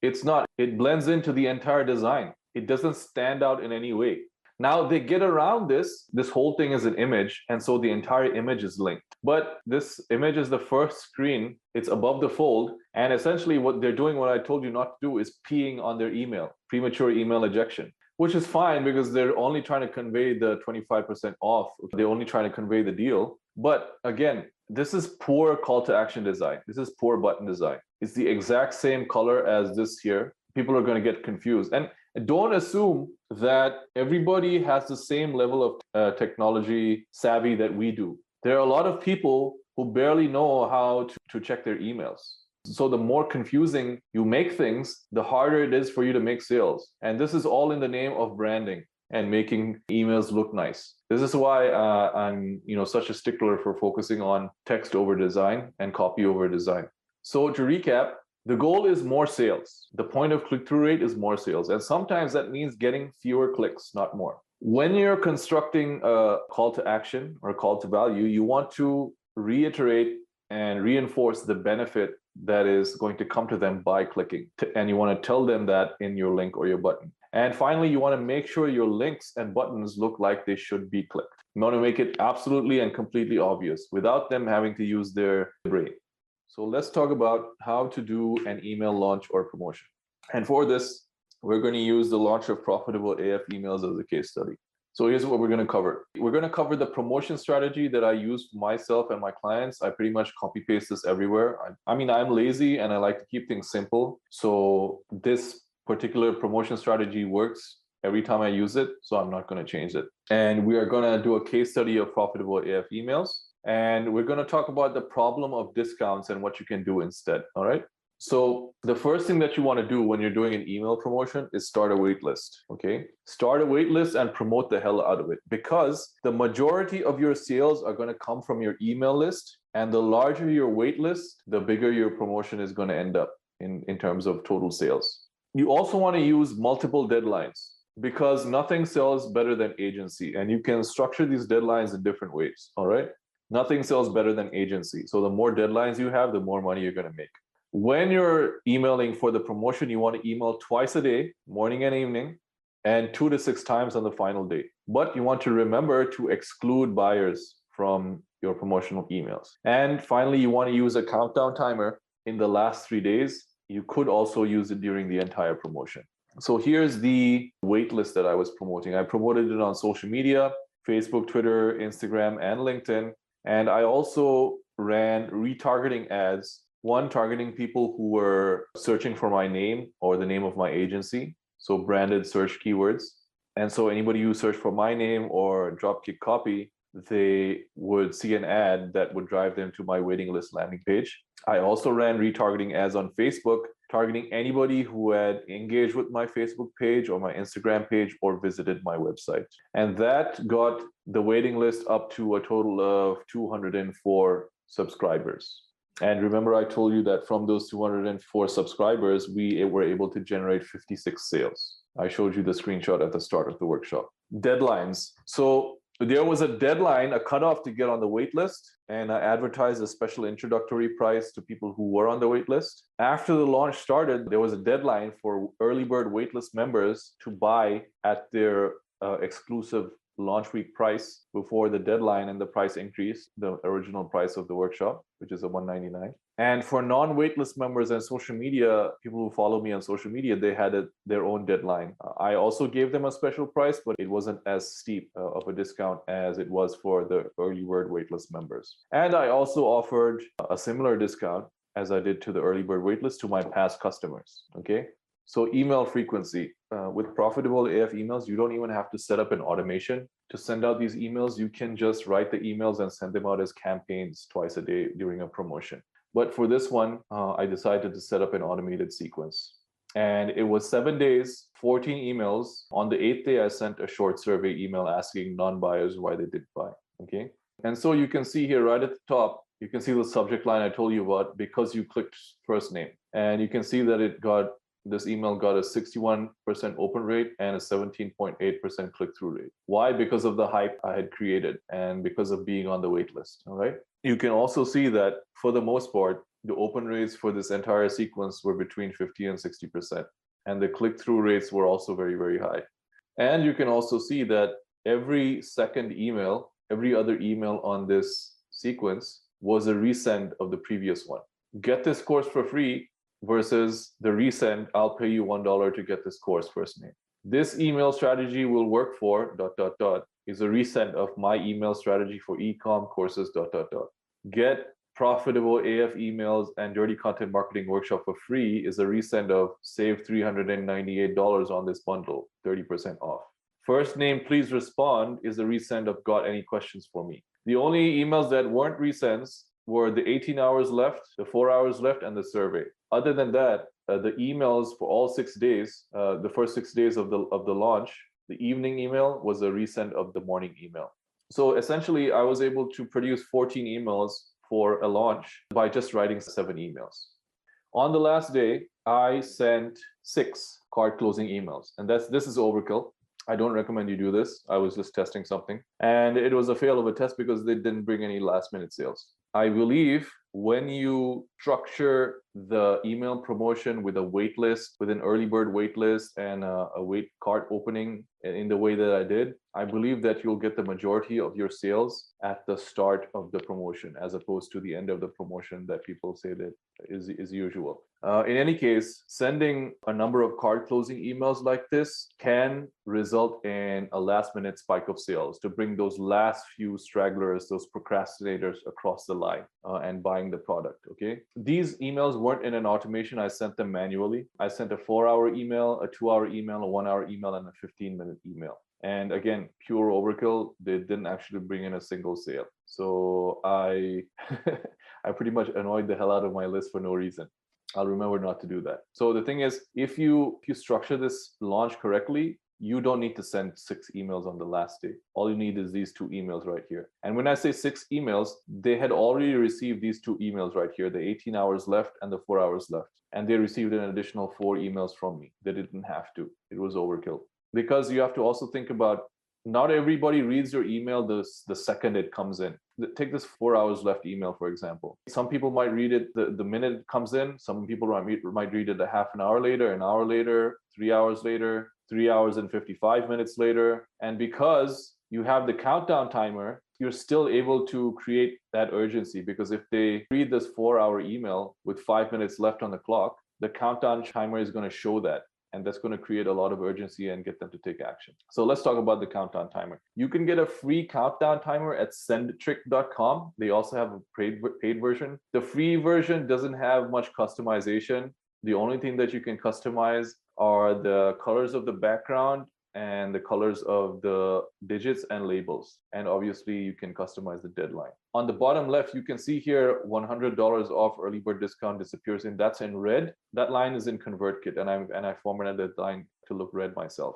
S1: It's not. It blends into the entire design. It doesn't stand out in any way. Now they get around this. This whole thing is an image, and so the entire image is linked. But this image is the first screen. It's above the fold, and essentially what they're doing, what I told you not to do, is peeing on their email, premature email ejection, which is fine because they're only trying to convey the 25% off. They're only trying to convey the deal. But again, this is poor call to action design. This is poor button design. It's the exact same color as this here. People are going to get confused. And don't assume that everybody has the same level of technology savvy that we do. There are a lot of people who barely know how to check their emails. So the more confusing you make things, the harder it is for you to make sales. And this is all in the name of branding and making emails look nice. This is why I'm such a stickler for focusing on text over design and copy over design. So to recap, the goal is more sales. The point of click-through rate is more sales. And sometimes that means getting fewer clicks, not more. When you're constructing a call to action or call to value, you want to reiterate and reinforce the benefit that is going to come to them by clicking. And you want to tell them that in your link or your button. And finally, you want to make sure your links and buttons look like they should be clicked. You want to make it absolutely and completely obvious without them having to use their brain. So let's talk about how to do an email launch or promotion. And for this, we're going to use the launch of profitable AF emails as a case study. So here's what we're going to cover. We're going to cover the promotion strategy that I use for myself and my clients. I pretty much copy paste this everywhere. I mean, I'm lazy and I like to keep things simple. So this particular promotion strategy works every time I use it. So I'm not going to change it. And we are going to do a case study of profitable AF emails. And we're going to talk about the problem of discounts and what you can do instead. All right. So the first thing that you want to do when you're doing an email promotion is start a wait list. Okay. Start a wait list and promote the hell out of it, because the majority of your sales are going to come from your email list. And the larger your wait list, the bigger your promotion is going to end up in terms of total sales. You also want to use multiple deadlines, because nothing sells better than agency. And you can structure these deadlines in different ways. All right. Nothing sells better than agency. So the more deadlines you have, the more money you're going to make. When you're emailing for the promotion, you want to email twice a day, morning and evening, and 2 to 6 times on the final day. But you want to remember to exclude buyers from your promotional emails. And finally, you want to use a countdown timer in the last 3 days. You could also use it during the entire promotion. So here's the wait list that I was promoting. I promoted it on social media, Facebook, Twitter, Instagram, and LinkedIn. And I also ran retargeting ads, one targeting people who were searching for my name or the name of my agency, so branded search keywords. And so anybody who searched for my name or Dropkick Copy, they would see an ad that would drive them to my waiting list landing page. I also ran retargeting ads on Facebook, targeting anybody who had engaged with my Facebook page or my Instagram page or visited my website. And that got the waiting list up to a total of 204 subscribers. And remember, I told you that from those 204 subscribers, we were able to generate 56 sales. I showed you the screenshot at the start of the workshop. Deadlines. So there was a deadline, a cutoff to get on the wait list, and I advertised a special introductory price to people who were on the wait list. After the launch started, there was a deadline for early bird waitlist members to buy at their exclusive launch week price before the deadline, and the price increased, the original price of the workshop, which is a $199. And for non-waitlist members and social media, people who follow me on social media, they had their own deadline. I also gave them a special price, but it wasn't as steep of a discount as it was for the early bird waitlist members. And I also offered a similar discount as I did to the early bird waitlist to my past customers. Okay. So email frequency. With profitable AF emails, you don't even have to set up an automation to send out these emails. You can just write the emails and send them out as campaigns twice a day during a promotion. But for this one, I decided to set up an automated sequence. And it was 7 days, 14 emails. On the 8th day, I sent a short survey email asking non-buyers why they did buy. Okay. And so you can see here right at the top, you can see the subject line I told you about, because you clicked first name. And you can see that this email got a 61% open rate and a 17.8% click-through rate. Why? Because of the hype I had created and because of being on the wait list. All right. You can also see that for the most part, the open rates for this entire sequence were between 50 and 60%. And the click-through rates were also very, very high. And you can also see that every second email, every other email on this sequence was a resend of the previous one. Get this course for free versus the resend, I'll pay you $1 to get this course first name. This email strategy will work for ... is a resend of my email strategy for e-com courses ... Get profitable AF emails and dirty content marketing workshop for free is a resend of save $398 on this bundle, 30% off. First name, please respond is a resend of got any questions for me. The only emails that weren't resends were the 18 hours left, the 4 hours left, and the survey. Other than that, the emails for all 6 days, the first 6 days of the launch, the evening email was a resend of the morning email. So essentially, I was able to produce 14 emails for a launch by just writing 7 emails. On the last day, I sent 6 cart closing emails, and this is overkill. I don't recommend you do this. I was just testing something, and it was a fail of a test because they didn't bring any last minute sales. I believe when you structure the email promotion with a wait list, with an early bird wait list and a wait cart opening in the way that I did, I believe that you'll get the majority of your sales at the start of the promotion as opposed to the end of the promotion that people say that is usual. In any case, sending a number of cart closing emails like this can result in a last minute spike of sales to bring those last few stragglers, those procrastinators across the line and buying the product. Okay. These emails weren't in an automation. I sent them manually. I sent a 4-hour email, a 2-hour email, a 1-hour email, and a 15-minute email. And again, pure overkill. They didn't actually bring in a single sale. So I pretty much annoyed the hell out of my list for no reason. I'll remember not to do that. So the thing is, if you structure this launch correctly, you don't need to send 6 emails on the last day. All you need is these 2 emails right here. And when I say 6 emails, they had already received these 2 emails right here, the 18 hours left and the 4 hours left. And they received an additional 4 emails from me. They didn't have to. It was overkill. Because you have to also think about, not everybody reads your email the second it comes in. Take this 4 hours left email, for example. Some people might read it the minute it comes in. Some people might read it a half an hour later, an hour later, 3 hours later, 3 hours and 55 minutes later. And because you have the countdown timer, you're still able to create that urgency, because if they read this 4-hour email with 5 minutes left on the clock, the countdown timer is going to show that. and that's going to create a lot of urgency and get them to take action. So let's talk about the countdown timer. You can get a free countdown timer at sendtrick.com. They also have a paid version. The free version doesn't have much customization. The only thing that you can customize are the colors of the background and the colors of the digits and labels. And obviously you can customize the deadline. On the bottom left, you can see here $100 off early bird discount disappears in, that's in red. That line is in ConvertKit, and I formatted that line to look red myself.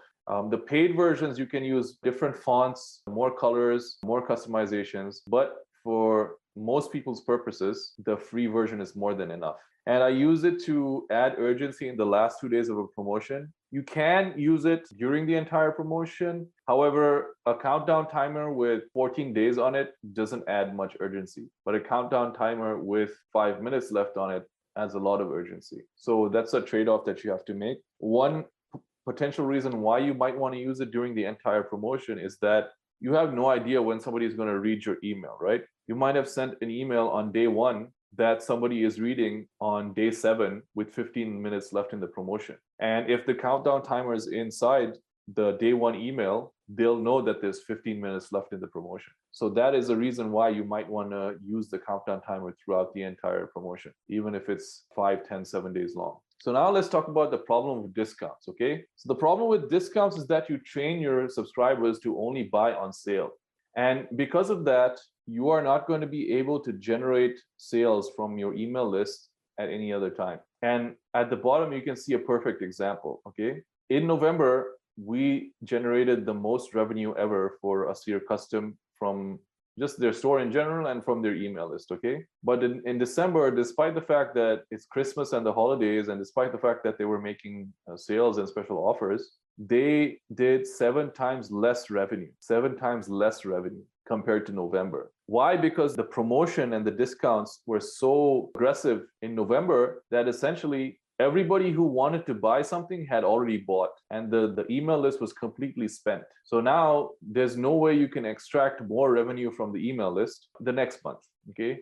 S1: The paid versions, you can use different fonts, more colors, more customizations, but for most people's purposes, the free version is more than enough. And I use it to add urgency in the last 2 days of a promotion. You can use it during the entire promotion. However, a countdown timer with 14 days on it doesn't add much urgency, but a countdown timer with 5 minutes left on it adds a lot of urgency. So that's a trade-off that you have to make. One potential reason why you might want to use it during the entire promotion is that you have no idea when somebody is going to read your email, right? You might have sent an email on day 1 that somebody is reading on day 7 with 15 minutes left in the promotion. And if the countdown timer is inside the day 1 email, they'll know that there's 15 minutes left in the promotion. So that is a reason why you might want to use the countdown timer throughout the entire promotion, even if it's 5, 10, 7 days long. So now let's talk about the problem with discounts, okay? So the problem with discounts is that you train your subscribers to only buy on sale. And because of that, you are not going to be able to generate sales from your email list at any other time. And at the bottom, you can see a perfect example, okay? In November, we generated the most revenue ever for Asir Custom from just their store in general and from their email list, okay? But in December, despite the fact that it's Christmas and the holidays, and despite the fact that they were making sales and special offers, they did 7 times less revenue, 7 times less revenue compared to November. Why? Because the promotion and the discounts were so aggressive in November that essentially everybody who wanted to buy something had already bought, and the email list was completely spent. So now there's no way you can extract more revenue from the email list the next month, okay?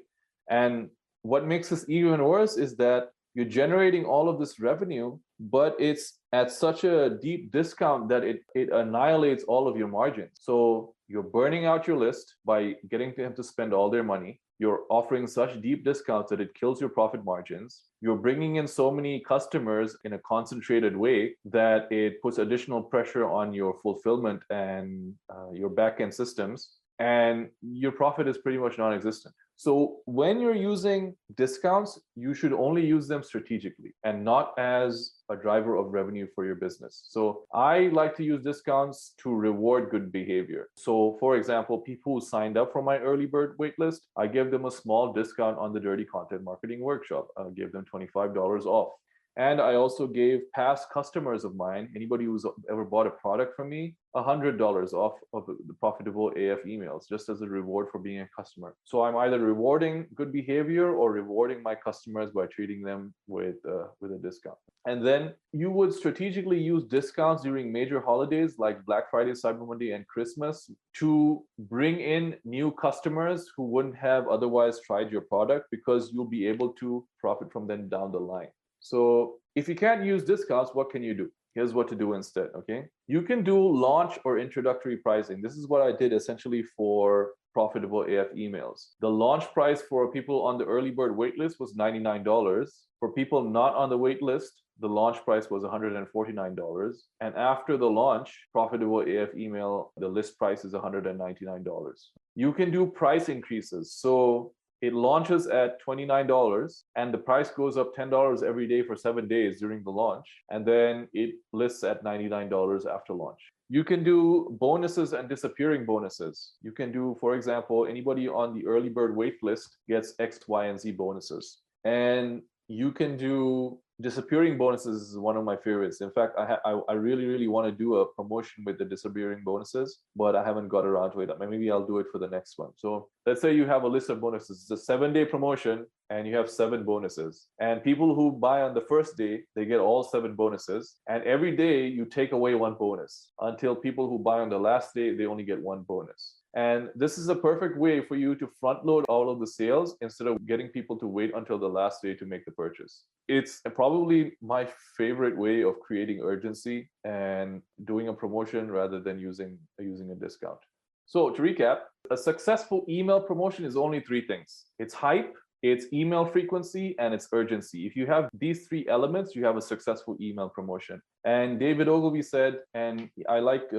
S1: And what makes this even worse is that you're generating all of this revenue, but it's at such a deep discount that it annihilates all of your margins. So you're burning out your list by getting them to spend all their money. You're offering such deep discounts that it kills your profit margins. You're bringing in so many customers in a concentrated way that it puts additional pressure on your fulfillment and your backend systems, and your profit is pretty much non-existent. So when you're using discounts, you should only use them strategically and not as a driver of revenue for your business. So I like to use discounts to reward good behavior. So for example, people who signed up for my early bird waitlist, I give them a small discount on the Dirty Content Marketing Workshop. I give them $25 off. And I also gave past customers of mine, anybody who's ever bought a product from me, $100 off of the profitable AF emails, just as a reward for being a customer. So I'm either rewarding good behavior or rewarding my customers by treating them with a discount. And then you would strategically use discounts during major holidays like Black Friday, Cyber Monday, and Christmas to bring in new customers who wouldn't have otherwise tried your product, because you'll be able to profit from them down the line. So if you can't use discounts, what can you do? Here's what to do instead, okay? You can do launch or introductory pricing. This is what I did essentially for profitable AF emails. The launch price for people on the early bird waitlist was $99. For people not on the waitlist, the launch price was $149. And after the launch, profitable AF email, the list price is $199. You can do price increases. So it launches at $29 and the price goes up $10 every day for 7 days during the launch. And then it lists at $99 after launch. You can do bonuses and disappearing bonuses. You can do, for example, anybody on the early bird wait list gets X, Y, and Z bonuses. And you can do disappearing bonuses is one of my favorites. In fact, I really want to do a promotion with the disappearing bonuses, but I haven't got around to it. Maybe I'll do it for the next one. So let's say you have a list of bonuses. It's a 7-day promotion and you have 7 bonuses. And people who buy on the first day, they get all 7 bonuses. And every day you take away 1 bonus until people who buy on the last day, they only get 1 bonus. And this is a perfect way for you to front load all of the sales instead of getting people to wait until the last day to make the purchase. It's probably my favorite way of creating urgency and doing a promotion rather than using a discount. So to recap, a successful email promotion is only three things. It's hype, it's email frequency, and it's urgency. If you have these three elements, you have a successful email promotion. And David Ogilvy said, and I like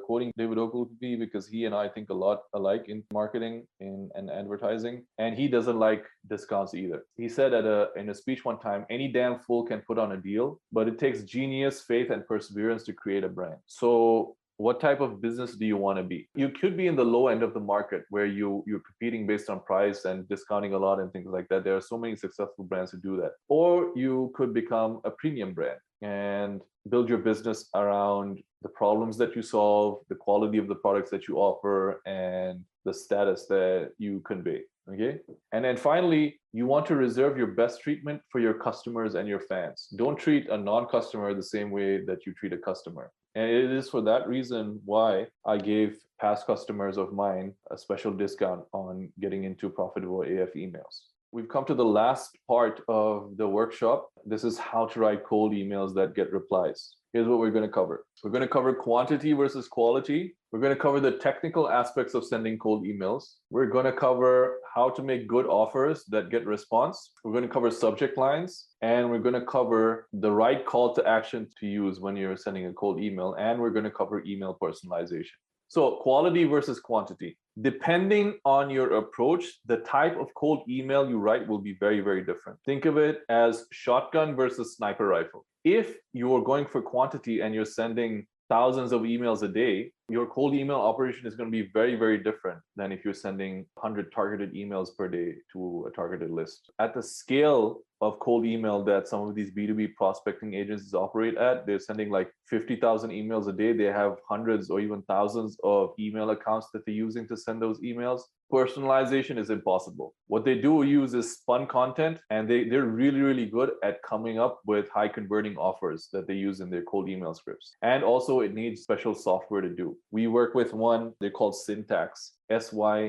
S1: quoting David Ogilvy because he and I think a lot alike in marketing and advertising, and he doesn't like discounts either. He said in a speech one time, any damn fool can put on a deal, but it takes genius, faith, and perseverance to create a brand. So what type of business do you want to be? You could be in the low end of the market where you're competing based on price and discounting a lot and things like that. There are so many successful brands who do that. Or you could become a premium brand and build your business around the problems that you solve, the quality of the products that you offer, and the status that you convey. Okay. And then finally, you want to reserve your best treatment for your customers and your fans. Don't treat a non-customer the same way that you treat a customer. And it is for that reason why I gave past customers of mine a special discount on getting into profitable AF emails. We've come to the last part of the workshop. This is how to write cold emails that get replies. Here's what we're going to cover. We're going to cover quantity versus quality. We're going to cover the technical aspects of sending cold emails. We're going to cover how to make good offers that get response. We're going to cover subject lines, and we're going to cover the right call to action to use when you're sending a cold email, and we're going to cover email personalization. So quality versus quantity. Depending on your approach, the type of cold email you write will be very, very different. Think of it as shotgun versus sniper rifle. If you're going for quantity and you're sending thousands of emails a day, your cold email operation is going to be very, very different than if you're sending 100 targeted emails per day to a targeted list. At the scale of cold email that some of these B2B prospecting agencies operate at, they're sending like 50,000 emails a day. They have hundreds or even thousands of email accounts that they're using to send those emails. Personalization is impossible. What they do use is spun content, and they're really, really good at coming up with high converting offers that they use in their cold email scripts. And also it needs special software to do. We work with one, they're called Syntax, syntacz.com.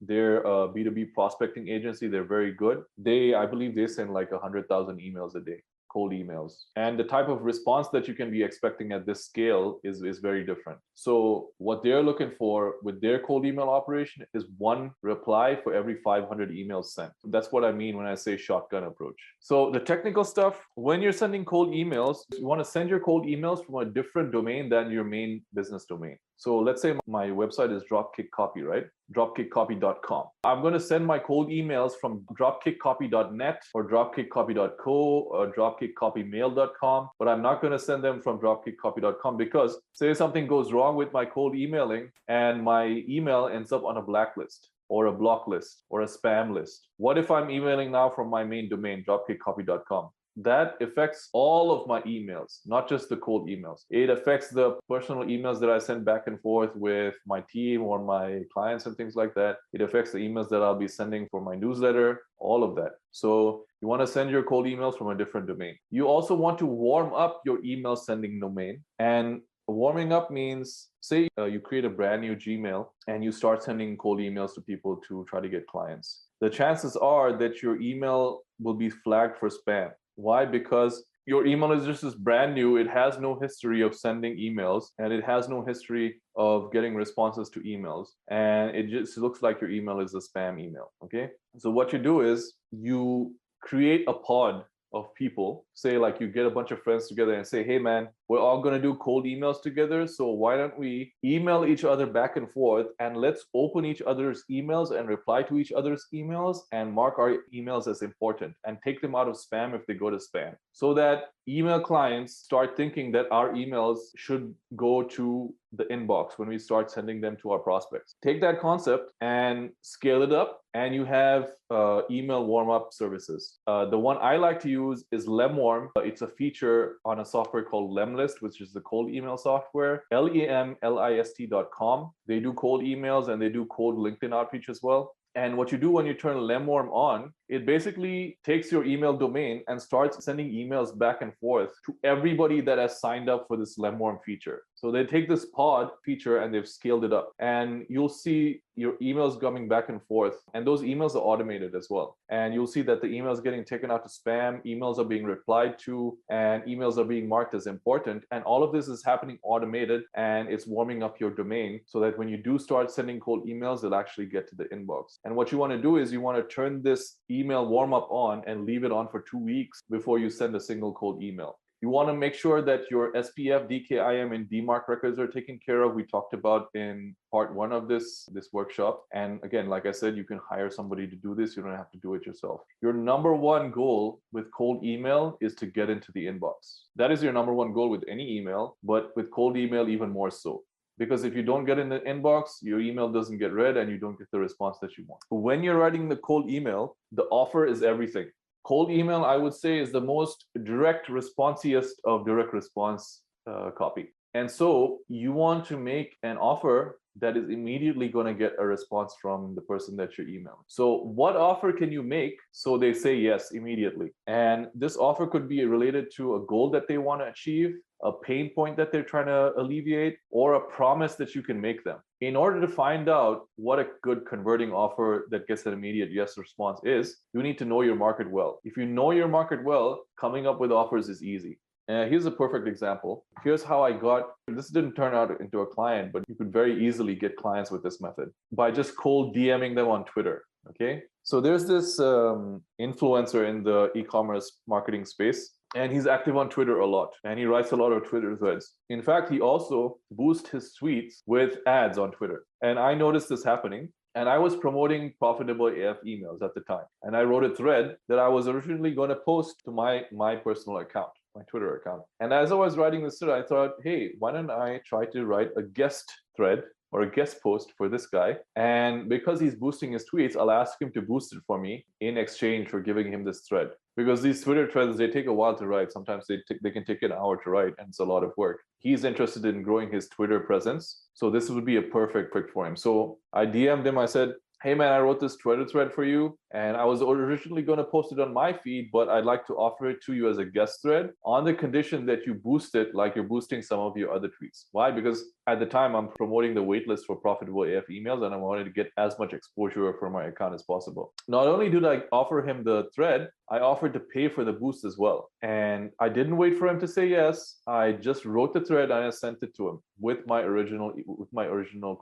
S1: They're a B2B prospecting agency. They're very good. I believe they send like 100,000 emails a day, cold emails. And the type of response that you can be expecting at this scale is very different. So what they're looking for with their cold email operation is one reply for every 500 emails sent. That's what I mean when I say shotgun approach. So the technical stuff, when you're sending cold emails, you want to send your cold emails from a different domain than your main business domain. So let's say my website is Dropkick Copy, right? Dropkickcopy.com. I'm going to send my cold emails from dropkickcopy.net or dropkickcopy.co or dropkickcopymail.com, but I'm not going to send them from dropkickcopy.com because say something goes wrong with my cold emailing and my email ends up on a blacklist or a block list or a spam list. What if I'm emailing now from my main domain, dropkickcopy.com? That affects all of my emails, not just the cold emails. It affects the personal emails that I send back and forth with my team or my clients and things like that. It affects the emails that I'll be sending for my newsletter, all of that. So you want to send your cold emails from a different domain. You also want to warm up your email sending domain. And warming up means, say you create a brand new Gmail and you start sending cold emails to people to try to get clients. The chances are that your email will be flagged for spam. Why? Because your email is just brand new. It has no history of sending emails, and it has no history of getting responses to emails. And it just looks like your email is a spam email. Okay. So what you do is you create a pod of people. Say like you get a bunch of friends together and say, hey man, we're all going to do cold emails together. So why don't we email each other back and forth, and let's open each other's emails and reply to each other's emails and mark our emails as important and take them out of spam if they go to spam, so that email clients start thinking that our emails should go to the inbox when we start sending them to our prospects. Take that concept and scale it up, and you have email warm-up services. The one I like to use is Lemwarm. It's a feature on a software called Lemlist, which is the cold email software, lemlist.com. They do cold emails and they do cold LinkedIn outreach as well. And what you do when you turn Lemwarm on it basically takes your email domain and starts sending emails back and forth to everybody that has signed up for this Lemworm feature. So they take this pod feature and they've scaled it up, and you'll see your emails coming back and forth, and those emails are automated as well. And you'll see that the emails getting taken out to spam, emails are being replied to, and emails are being marked as important. And all of this is happening automated, and it's warming up your domain so that when you do start sending cold emails, they'll actually get to the inbox. And what you want to do is you want to turn this email warm up on and leave it on for 2 weeks before you send a single cold email. You want to make sure that your SPF, DKIM, and DMARC records are taken care of. We talked about in part 1 of this workshop. And again, like I said, you can hire somebody to do this. You don't have to do it yourself. Your number one goal with cold email is to get into the inbox. That is your number one goal with any email, but with cold email, even more so. Because if you don't get in the inbox, your email doesn't get read and you don't get the response that you want. When you're writing the cold email, the offer is everything. Cold email, I would say, is the most direct, responsiest of direct response copy. And so you want to make an offer that is immediately going to get a response from the person that you're emailing. So what offer can you make so they say yes immediately? And this offer could be related to a goal that they want to achieve, a pain point that they're trying to alleviate, or a promise that you can make them. In order to find out what a good converting offer that gets an immediate yes response is, you need to know your market well. If you know your market well, coming up with offers is easy. Here's a perfect example. Here's how I got, this didn't turn out into a client, but you could very easily get clients with this method by just cold DMing them on Twitter, okay? So there's this influencer in the e-commerce marketing space, and he's active on Twitter a lot, and he writes a lot of Twitter threads. In fact, he also boosts his tweets with ads on Twitter. And I noticed this happening. And I was promoting profitable AF emails at the time. And I wrote a thread that I was originally going to post to my personal account, my Twitter account. And as I was writing this thread, I thought, hey, why don't I try to write a guest thread or a guest post for this guy? And because he's boosting his tweets, I'll ask him to boost it for me in exchange for giving him this thread. Because these Twitter threads, they take a while to write. Sometimes they can take an hour to write, and it's a lot of work. He's interested in growing his Twitter presence. So this would be a perfect pick for him. So I DM'd him, I said, hey man, I wrote this Twitter thread for you, and I was originally going to post it on my feed, but I'd like to offer it to you as a guest thread on the condition that you boost it like you're boosting some of your other tweets. Why? Because at the time I'm promoting the waitlist for profitable AF emails, and I wanted to get as much exposure for my account as possible. Not only did I offer him the thread, I offered to pay for the boost as well. And I didn't wait for him to say yes. I just wrote the thread and I sent it to him with my original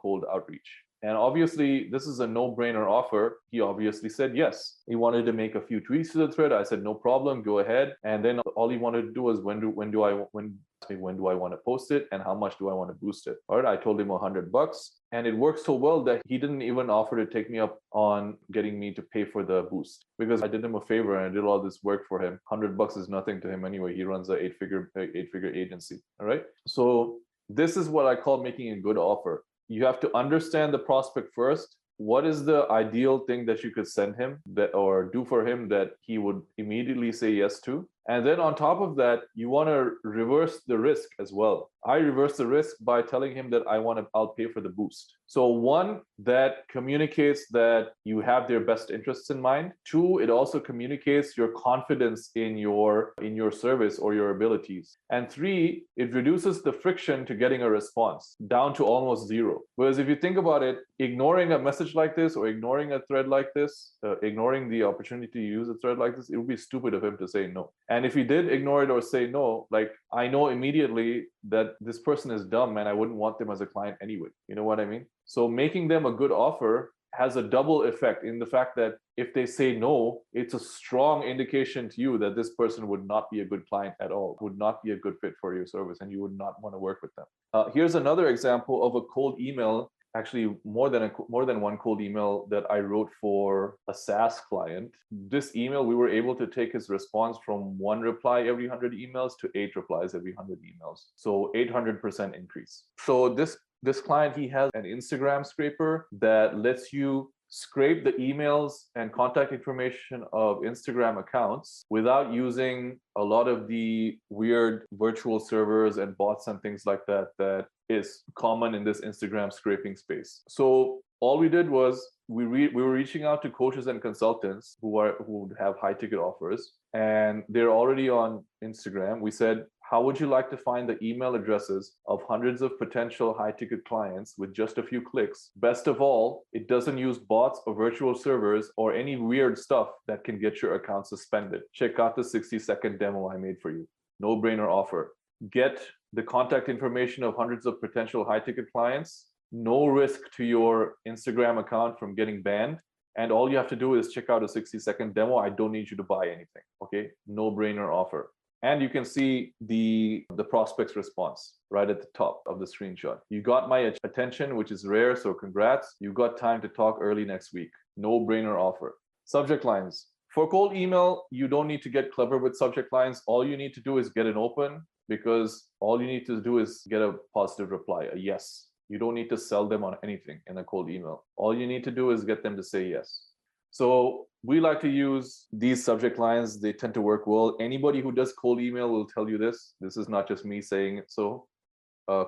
S1: cold outreach. And obviously, this is a no-brainer offer. He obviously said yes. He wanted to make a few tweaks to the thread. I said, no problem, go ahead. And then all he wanted to do was when do I want to post it and how much do I want to boost it? All right, I told him $100. And it worked so well that he didn't even offer to take me up on getting me to pay for the boost, because I did him a favor and I did all this work for him. $100 is nothing to him anyway. He runs an eight-figure agency. All right. So this is what I call making a good offer. You have to understand the prospect first. What is the ideal thing that you could send him or do for him that he would immediately say yes to? And then on top of that, you want to reverse the risk as well. I reverse the risk by telling him that I'll pay for the boost. So one, that communicates that you have their best interests in mind. Two, it also communicates your confidence in your service or your abilities. And three, it reduces the friction to getting a response down to almost zero. Whereas if you think about it, ignoring a message like this or ignoring a thread like this, ignoring the opportunity to use a thread like this, it would be stupid of him to say no. And if he did ignore it or say no, like I know immediately that this person is dumb and I wouldn't want them as a client anyway. You know what I mean? So making them a good offer has a double effect in the fact that if they say no, it's a strong indication to you that this person would not be a good client at all, would not be a good fit for your service, and you would not want to work with them. Here's another example of a cold email. Actually, more than one cold email that I wrote for a SaaS client. This email, we were able to take his response from 1 reply every 100 emails to 8 replies every 100 emails. So 800% increase. So this client, he has an Instagram scraper that lets you scrape the emails and contact information of Instagram accounts without using a lot of the weird virtual servers and bots and things like that is common in this Instagram scraping space. So All we did was we were reaching out to coaches and consultants who have high ticket offers, and they're already on Instagram. We said, how would you like to find the email addresses of hundreds of potential high ticket clients with just a few clicks? Best of all, it doesn't use bots or virtual servers or any weird stuff that can get your account suspended. Check out the 60-second demo I made for you. No brainer offer. Get the contact information of hundreds of potential high ticket clients. No risk to your Instagram account from getting banned. And all you have to do is check out a 60-second demo. I don't need you to buy anything. Okay? No brainer offer. And you can see the prospect's response right at the top of the screenshot. You got my attention, which is rare, so congrats. You got time to talk early next week. No brainer offer. Subject lines. For cold email, you don't need to get clever with subject lines. All you need to do is get an open, because all you need to do is get a positive reply, a yes. You don't need to sell them on anything in a cold email. All you need to do is get them to say yes. So we like to use these subject lines. They tend to work well. Anybody who does cold email will tell you this. This is not just me saying it. So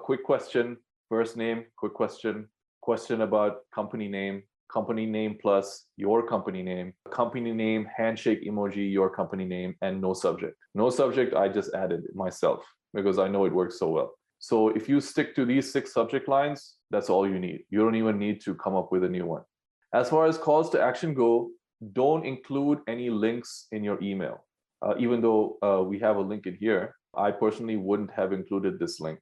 S1: quick question, first name, quick question about company name plus your company name, handshake emoji, your company name, and no subject. No subject, I just added myself because I know it works so well. So if you stick to these 6 subject lines, that's all you need. You don't even need to come up with a new one. As far as calls to action go, don't include any links in your email. Even though we have a link in here, I personally wouldn't have included this link.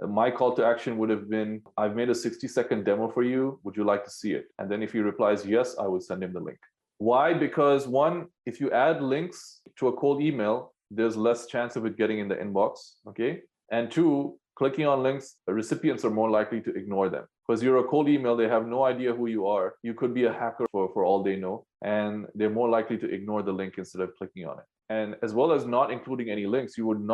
S1: My call to action would have been, I've made a 60-second demo for you. Would you like to see it? And then if he replies yes, I would send him the link. Why? Because one, if you add links to a cold email, there's less chance of it getting in the inbox, okay? And two, clicking on links, the recipients are more likely to ignore them. Because you're a cold email, they have no idea who you are. You could be a hacker for all they know, and they're more likely to ignore the link instead of clicking on it. And as well as not including any links, you would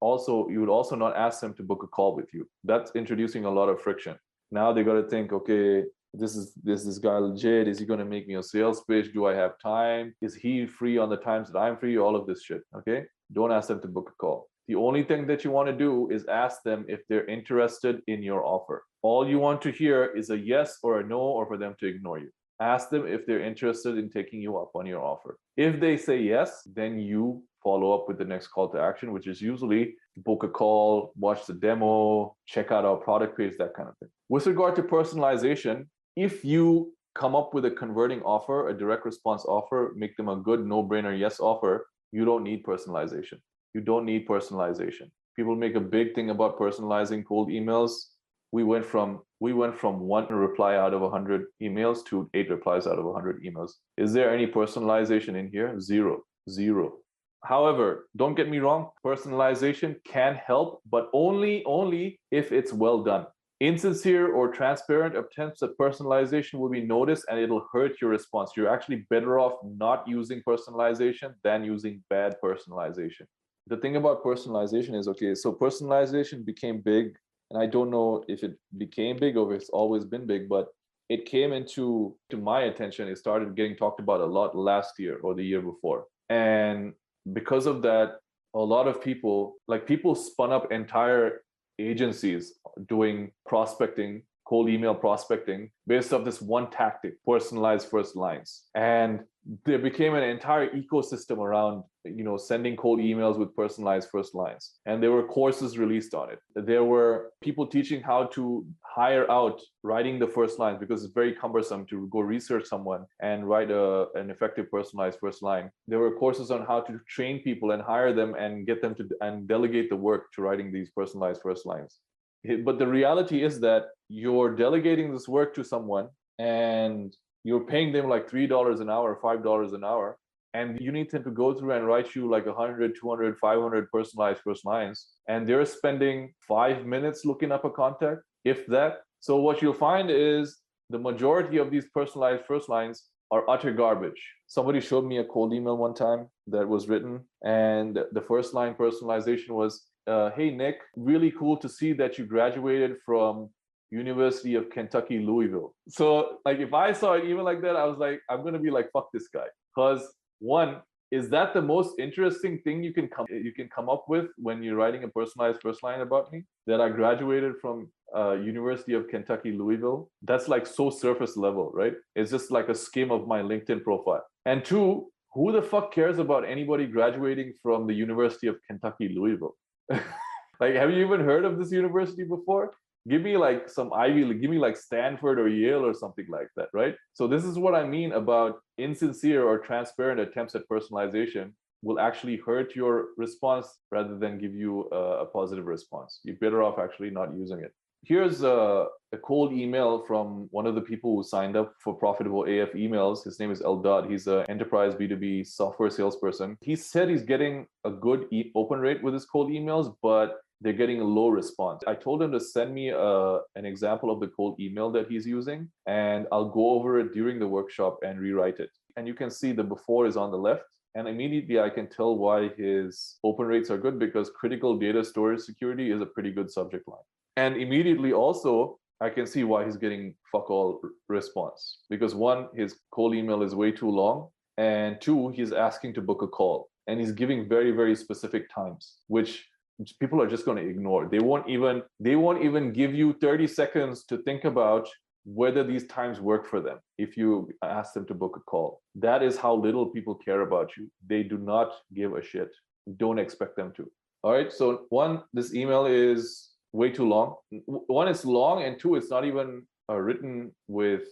S1: also not ask them to book a call with you. That's introducing a lot of friction. Now they got to think, okay, this guy legit? Is he going to make me a sales pitch? Do I have time? Is he free on the times that I'm free? All of this shit, okay? Don't ask them to book a call. The only thing that you want to do is ask them if they're interested in your offer. All you want to hear is a yes or a no, or for them to ignore you. Ask them if they're interested in taking you up on your offer. If they say yes, then you follow up with the next call to action, which is usually book a call, watch the demo, check out our product page, that kind of thing. With regard to personalization, if you come up with a converting offer, a direct response offer, make them a good no-brainer yes offer, you don't need personalization. You don't need personalization. People make a big thing about personalizing cold emails. We went from 1 reply out of 100 emails to 8 replies out of 100 emails. Is there any personalization in here? Zero. However, don't get me wrong, personalization can help, but only if it's well done. Insincere or transparent attempts at personalization will be noticed, and it'll hurt your response. You're actually better off not using personalization than using bad personalization. The thing about personalization is, okay, so personalization became big, and I don't know if it became big or if it's always been big, but it came into my attention. It started getting talked about a lot last year or the year before. And because of that, a lot of people spun up entire agencies doing prospecting, cold email prospecting, based off this one tactic, personalized first lines. And there became an entire ecosystem around, sending cold emails with personalized first lines. And there were courses released on it. There were people teaching how to hire out writing the first lines, because it's very cumbersome to go research someone and write an effective personalized first line. There were courses on how to train people and hire them and get them to and delegate the work to writing these personalized first lines. But the reality is that you're delegating this work to someone and you're paying them like $3 an hour, $5 an hour, and you need them to go through and write you like 100, 200, 500 personalized first lines. And they're spending 5 minutes looking up a contact, if that. So what you'll find is the majority of these personalized first lines are utter garbage. Somebody showed me a cold email one time that was written, and the first line personalization was, hey, Nick, really cool to see that you graduated from University of Kentucky, Louisville. So like, if I saw an email like that, I was like, I'm going to be like, fuck this guy. Because one, Is that the most interesting thing you can come up with when you're writing a personalized first line about me? That I graduated from University of Kentucky, Louisville. That's like so surface level, right? It's just like a skim of my LinkedIn profile. And two, who the fuck cares about anybody graduating from the University of Kentucky, Louisville? Like, have you even heard of this university before? Give me like some Ivy League, give me like Stanford or Yale or something like that, right? So this is what I mean about insincere or transparent attempts at personalization will actually hurt your response rather than give you a positive response. You're better off actually not using it. Here's a cold email from one of the people who signed up for Profitable AF emails. His name is Eldad. He's an enterprise B2B software salesperson. He said he's getting a good open rate with his cold emails, but they're getting a low response. I told him to send me an example of the cold email that he's using, and I'll go over it during the workshop and rewrite it. And you can see the before is on the left. And immediately I can tell why his open rates are good, because critical data storage security is a pretty good subject line. And immediately also, I can see why he's getting fuck all response. Because one, his cold email is way too long. And two, he's asking to book a call. And he's giving very, very specific times, which people are just going to ignore. They won't even give you 30 seconds to think about whether these times work for them if you ask them to book a call. That is how little people care about you. They do not give a shit. Don't expect them to. All right. So one, this email is way too long. One, it's long, and two, it's not even written with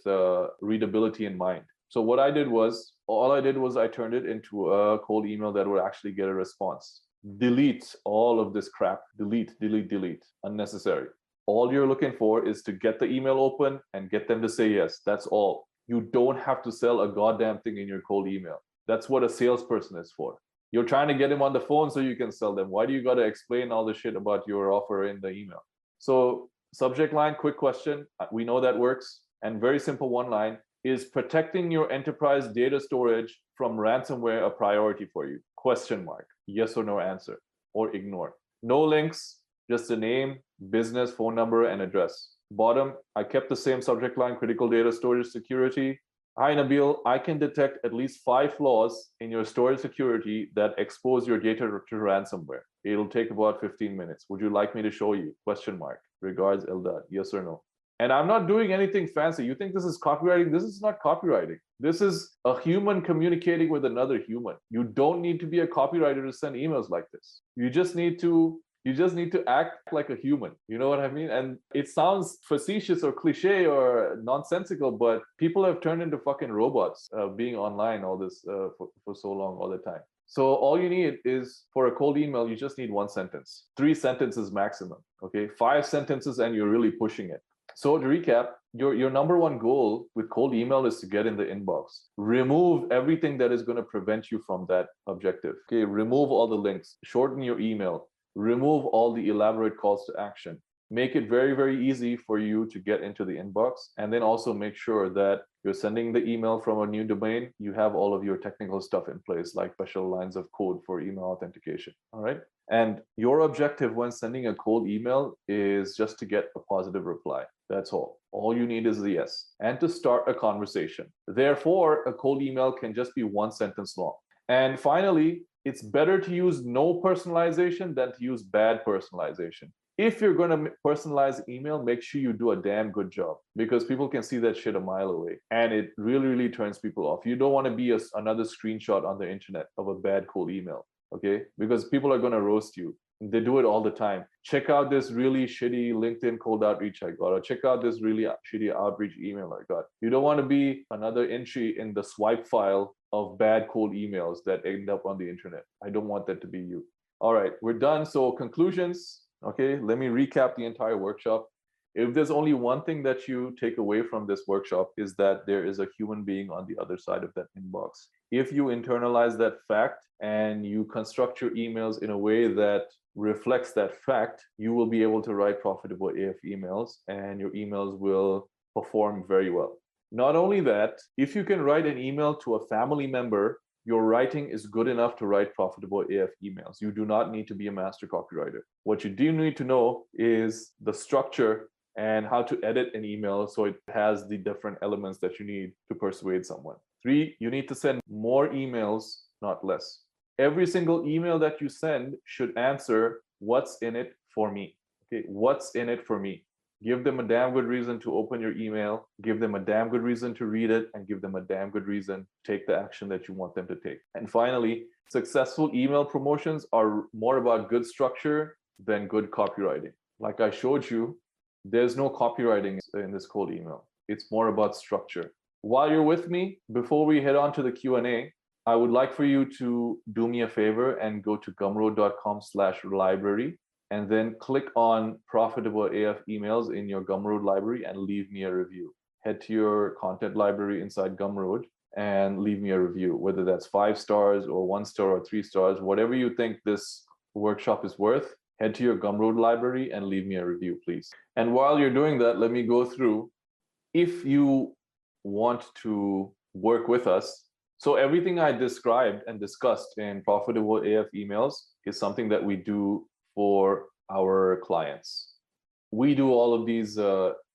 S1: readability in mind. So what I did was, I turned it into a cold email that would actually get a response. Delete all of this crap. Delete. Unnecessary. All you're looking for is to get the email open and get them to say yes. That's all. You don't have to sell a goddamn thing in your cold email. That's what a salesperson is for. You're trying to get them on the phone so you can sell them. Why do you got to explain all the shit about your offer in the email? So subject line, quick question. We know that works. And very simple one line. Is protecting your enterprise data storage from ransomware a priority for you? Question mark. Yes or no answer, or ignore. No links, just the name, business, phone number, and address. Bottom, I kept the same subject line, critical data storage security. Hi, Nabil, I can detect at least 5 flaws in your storage security that expose your data to ransomware. It'll take about 15 minutes. Would you like me to show you? Question mark. Regards, Eldad. Yes or no? And I'm not doing anything fancy. You think this is copywriting? This is not copywriting. This is a human communicating with another human. You don't need to be a copywriter to send emails like this. You just need to act like a human. You know what I mean? And it sounds facetious or cliche or nonsensical, but people have turned into fucking robots being online all this for so long, all the time. So all you need is, for a cold email, you just need 1 sentence. 3 sentences maximum, okay? 5 sentences and you're really pushing it. So to recap, your number one goal with cold email is to get in the inbox. Remove everything that is going to prevent you from that objective. Okay, remove all the links, shorten your email, remove all the elaborate calls to action. Make it very, very easy for you to get into the inbox. And then also make sure that you're sending the email from a new domain. You have all of your technical stuff in place, like special lines of code for email authentication. All right. And your objective when sending a cold email is just to get a positive reply. That's all. All you need is a yes, and to start a conversation. Therefore, a cold email can just be 1 sentence long. And finally, it's better to use no personalization than to use bad personalization. If you're going to personalize email, make sure you do a damn good job, because people can see that shit a mile away, and it really, really turns people off. You don't want to be another screenshot on the internet of a bad cold email, okay? Because people are going to roast you. They do it all the time. Check out this really shitty LinkedIn cold outreach I got, or check out this really shitty outreach email I got. You don't want to be another entry in the swipe file of bad cold emails that end up on the internet. I don't want that to be you. All right, we're done. So conclusions. Okay, let me recap the entire workshop. If there's only one thing that you take away from this workshop, is that there is a human being on the other side of that inbox. If you internalize that fact and you construct your emails in a way that reflects that fact, you will be able to write profitable AF emails, and your emails will perform very well. Not only that, if you can write an email to a family member, your writing is good enough to write profitable AF emails. You do not need to be a master copywriter. What you do need to know is the structure and how to edit an email so it has the different elements that you need to persuade someone. 3, you need to send more emails not less. Every single email that you send should answer, what's in it for me? Okay, what's in it for me? Give them a damn good reason to open your email, give them a damn good reason to read it, and give them a damn good reason to take the action that you want them to take. And finally, successful email promotions are more about good structure than good copywriting. Like I showed you, there's no copywriting in this cold email. It's more about structure. While you're with me, before we head on to the Q&A, I would like for you to do me a favor and go to gumroad.com/library and then click on Profitable AF Emails in your Gumroad library and leave me a review. Head to your content library inside Gumroad and leave me a review, whether that's 5 stars or 1 star or 3 stars, whatever you think this workshop is worth. Head to your Gumroad library and leave me a review, please. And while you're doing that, let me go through, if you want to work with us. So everything I described and discussed in Profitable AF Emails is something that we do for our clients. We do all of these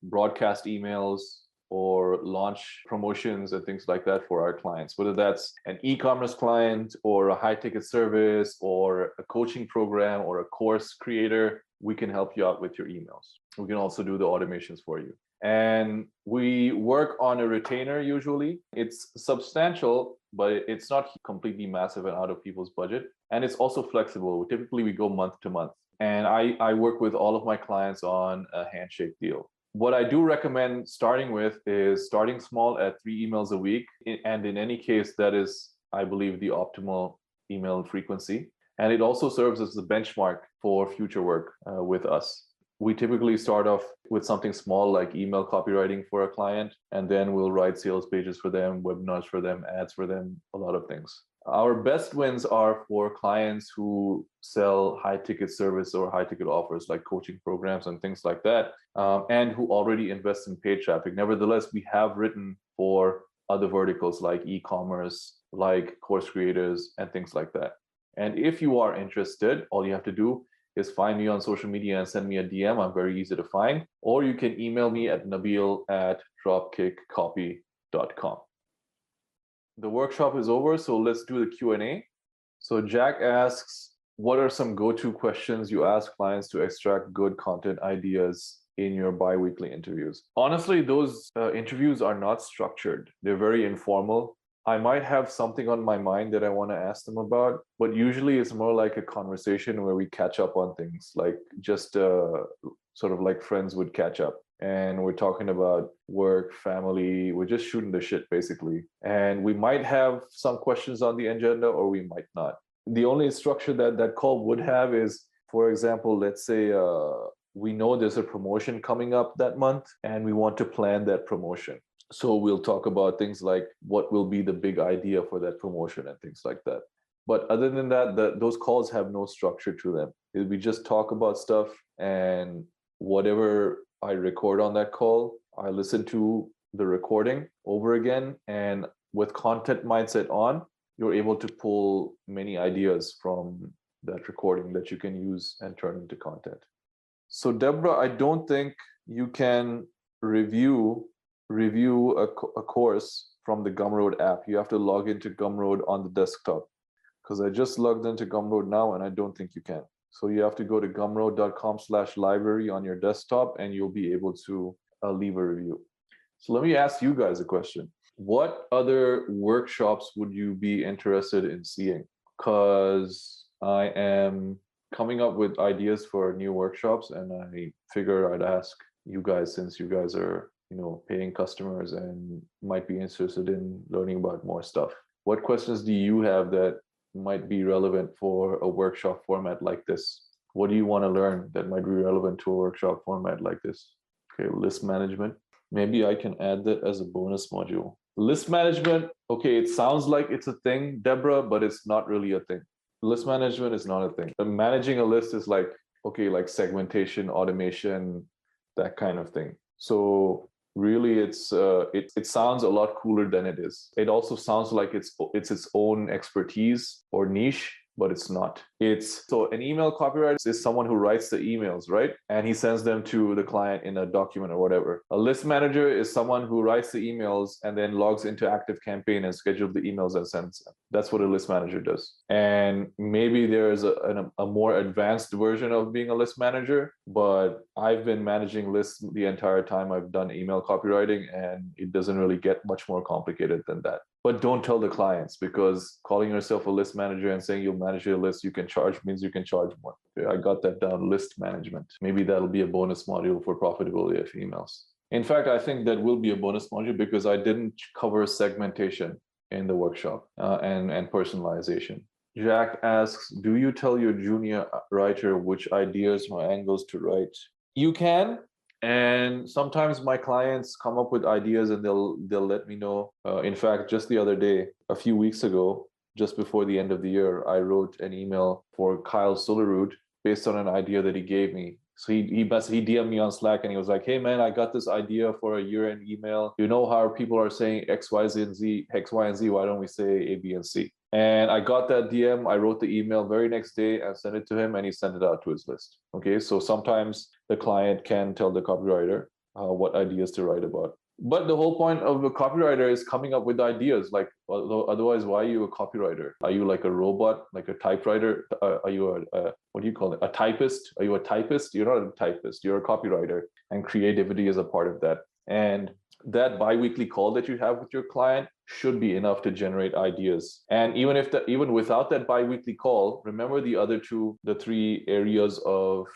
S1: broadcast emails or launch promotions and things like that for our clients, whether that's an e-commerce client or a high-ticket service or a coaching program or a course creator. We can help you out with your emails. We can also do the automations for you. And we work on a retainer usually. It's substantial, but it's not completely massive and out of people's budget. And it's also flexible. Typically, we go month to month. And I work with all of my clients on a handshake deal. What I do recommend starting with is starting small at 3 emails a week. And in any case, that is, I believe, the optimal email frequency. And it also serves as the benchmark for future work with us. We typically start off with something small like email copywriting for a client, and then we'll write sales pages for them, webinars for them, ads for them, a lot of things. Our best wins are for clients who sell high-ticket service or high-ticket offers like coaching programs and things like that, and who already invest in paid traffic. Nevertheless, we have written for other verticals like e-commerce, like course creators, and things like that. And if you are interested, all you have to do is find me on social media and send me a DM. I'm very easy to find. Or you can email me at nabil@dropkickcopy.com. The workshop is over, so let's do the Q&A. So Jack asks, what are some go-to questions you ask clients to extract good content ideas in your bi-weekly interviews? Honestly, those interviews are not structured. They're very informal. I might have something on my mind that I want to ask them about, but usually it's more like a conversation where we catch up on things, like just sort of like friends would catch up. And we're talking about work, family, we're just shooting the shit basically. And we might have some questions on the agenda or we might not. The only structure that that call would have is, for example, let's say we know there's a promotion coming up that month and we want to plan that promotion. So we'll talk about things like what will be the big idea for that promotion and things like that. But other than that, those calls have no structure to them. We just talk about stuff, and whatever I record on that call, I listen to the recording over again. And with content mindset on, you're able to pull many ideas from that recording that you can use and turn into content. So Deborah, I don't think you can review a course from the Gumroad app. You have to log into Gumroad on the desktop, because I just logged into Gumroad now and I don't think you can. So you have to go to gumroad.com/library on your desktop and you'll be able to leave a review. So let me ask you guys a question. What other workshops would you be interested in seeing? Because I am coming up with ideas for new workshops and I figure I'd ask you guys, since you guys are paying customers and might be interested in learning about more stuff. What questions do you have that might be relevant for a workshop format like this? What do you want to learn that might be relevant to a workshop format like this? Okay, list management. Maybe I can add that as a bonus module. List management, okay, it sounds like it's a thing, Deborah, but it's not really a thing. List management is not a thing. Managing a list is like, okay, like segmentation, automation, that kind of thing. So really, it sounds a lot cooler than it is. It also sounds like it's its own expertise or niche, but it's not. So an email copywriter is someone who writes the emails, right? And he sends them to the client in a document or whatever. A list manager is someone who writes the emails and then logs into ActiveCampaign and schedules the emails and sends them. That's what a list manager does. And maybe there's a more advanced version of being a list manager, but I've been managing lists the entire time I've done email copywriting, and it doesn't really get much more complicated than that. But don't tell the clients, because calling yourself a list manager and saying you'll manage your list, you can charge, means you can charge more. Okay, I got that down, list management. Maybe that'll be a bonus module for profitability of emails. In fact, I think that will be a bonus module because I didn't cover segmentation in the workshop and personalization. Jack asks, do you tell your junior writer which ideas or angles to write? You can. And sometimes my clients come up with ideas and they'll let me know. In fact, just the other day, a few weeks ago, just before the end of the year, I wrote an email for Kyle Solarud based on an idea that he gave me. So he DM'd me on Slack and he was like, hey man, I got this idea for a year-end email. You know how people are saying X, Y, Z, why don't we say A, B, and C? And I got that DM, I wrote the email very next day and sent it to him, and he sent it out to his list. Okay, so sometimes the client can tell the copywriter what ideas to write about. But the whole point of a copywriter is coming up with ideas. Like, otherwise, why are you a copywriter? Are you like a robot, like a typewriter? Are you what do you call it? A typist? Are you a typist? You're not a typist. You're a copywriter, and creativity is a part of that. And that biweekly call that you have with your client should be enough to generate ideas. And even without that biweekly call, remember the three areas of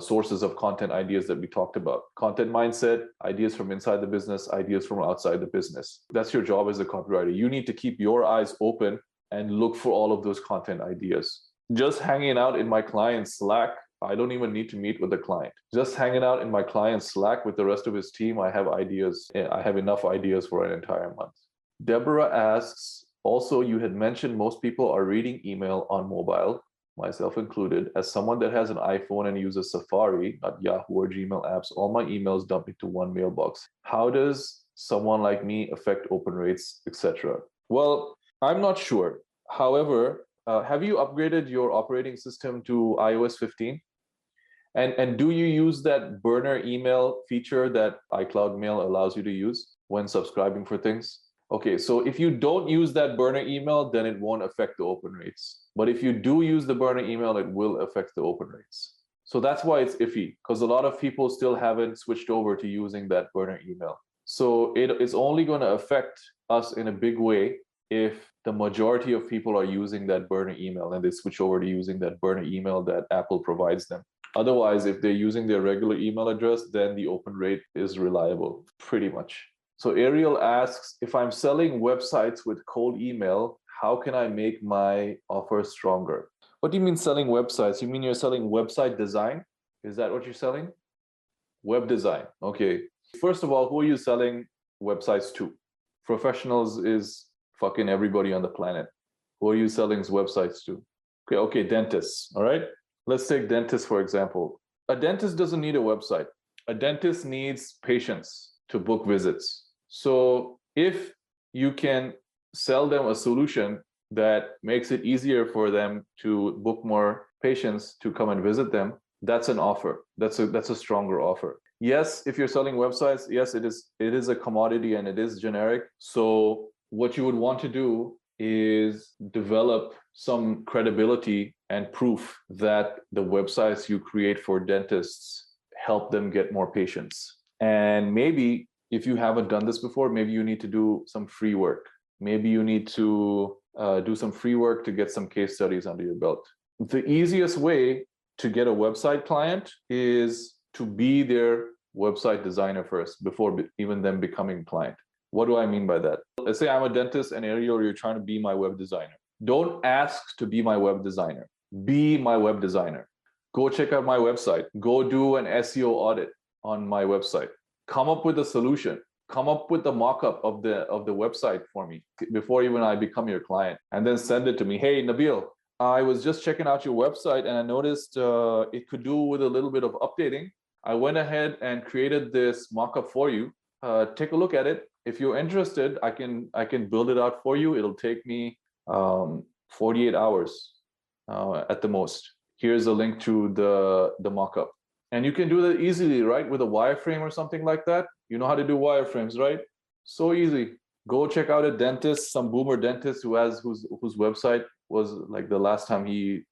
S1: sources of content ideas that we talked about: content mindset, ideas from inside the business, ideas from outside the business. That's your job as a copywriter. You need to keep your eyes open and look for all of those content ideas. Just hanging out in my client's Slack, I don't even need to meet with the client. Just hanging out in my client's Slack with the rest of his team, I have ideas. I have enough ideas for an entire month. Deborah asks, also, you had mentioned most people are reading email on mobile, myself included. As someone that has an iPhone and uses Safari, not Yahoo or Gmail apps, all my emails dump into one mailbox. How does someone like me affect open rates, etc.? Well, I'm not sure. However, have you upgraded your operating system to iOS 15? And do you use that burner email feature that iCloud Mail allows you to use when subscribing for things? Okay, so if you don't use that burner email, then it won't affect the open rates. But if you do use the burner email, it will affect the open rates. So that's why it's iffy, because a lot of people still haven't switched over to using that burner email. So it is only going to affect us in a big way if the majority of people are using that burner email and they switch over to using that burner email that Apple provides them. Otherwise, if they're using their regular email address, then the open rate is reliable, pretty much. So Ariel asks, if I'm selling websites with cold email, how can I make my offer stronger? What do you mean selling websites? You mean you're selling website design? Is that what you're selling? Web design. Okay. First of all, who are you selling websites to? Professionals is fucking everybody on the planet. Who are you selling websites to? Okay, dentists, all right? Let's take dentists, for example. A dentist doesn't need a website. A dentist needs patients to book visits. So if you can sell them a solution that makes it easier for them to book more patients to come and visit them, that's an offer. That's a stronger offer. Yes, if you're selling websites, yes, it is a commodity and it is generic. So what you would want to do is develop some credibility and proof that the websites you create for dentists help them get more patients. And maybe if you haven't done this before, maybe you need to do some free work. Maybe you need to do some free work to get some case studies under your belt. The easiest way to get a website client is to be their website designer first before even them becoming client. What do I mean by that? Let's say I'm a dentist and Ariel, you're trying to be my web designer. Don't ask to be my web designer. Be my web designer. Go check out my website. Go do an SEO audit on my website. Come up with a solution. Come up with the mock-up of the website for me before even I become your client, and then send it to me. Hey, Nabil, I was just checking out your website and I noticed it could do with a little bit of updating. I went ahead and created this mock-up for you. Take a look at it. If you're interested, I can build it out for you. It'll take me 48 hours. at the most. Here's a link to the mockup. And you can do that easily, right? With a wireframe or something like that. You know how to do wireframes, right? So easy. Go check out a dentist, some boomer dentist whose website was like, the last time he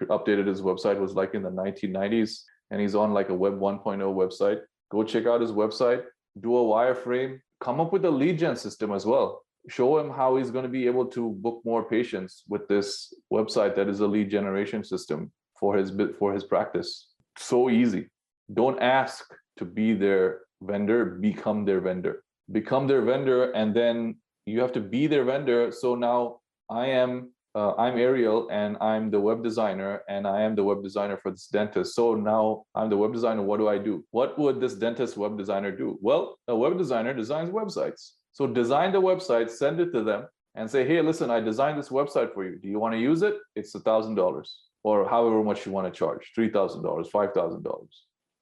S1: updated his website was like in the 1990s, and he's on like a web 1.0 website. Go check out his website, do a wireframe, come up with a lead gen system as well. Show him how he's going to be able to book more patients with this website that is a lead generation system for his practice. So easy. Don't ask to be their vendor, become their vendor. Become their vendor, and then you have to be their vendor. So now I'm Ariel, and I'm the web designer, and I am the web designer for this dentist. So now I'm the web designer. What do I do? What would this dentist web designer do? Well, a web designer designs websites. So design the website, send it to them, and say, hey, listen, I designed this website for you. Do you want to use it? It's $1,000, or however much you want to charge, $3,000, $5,000.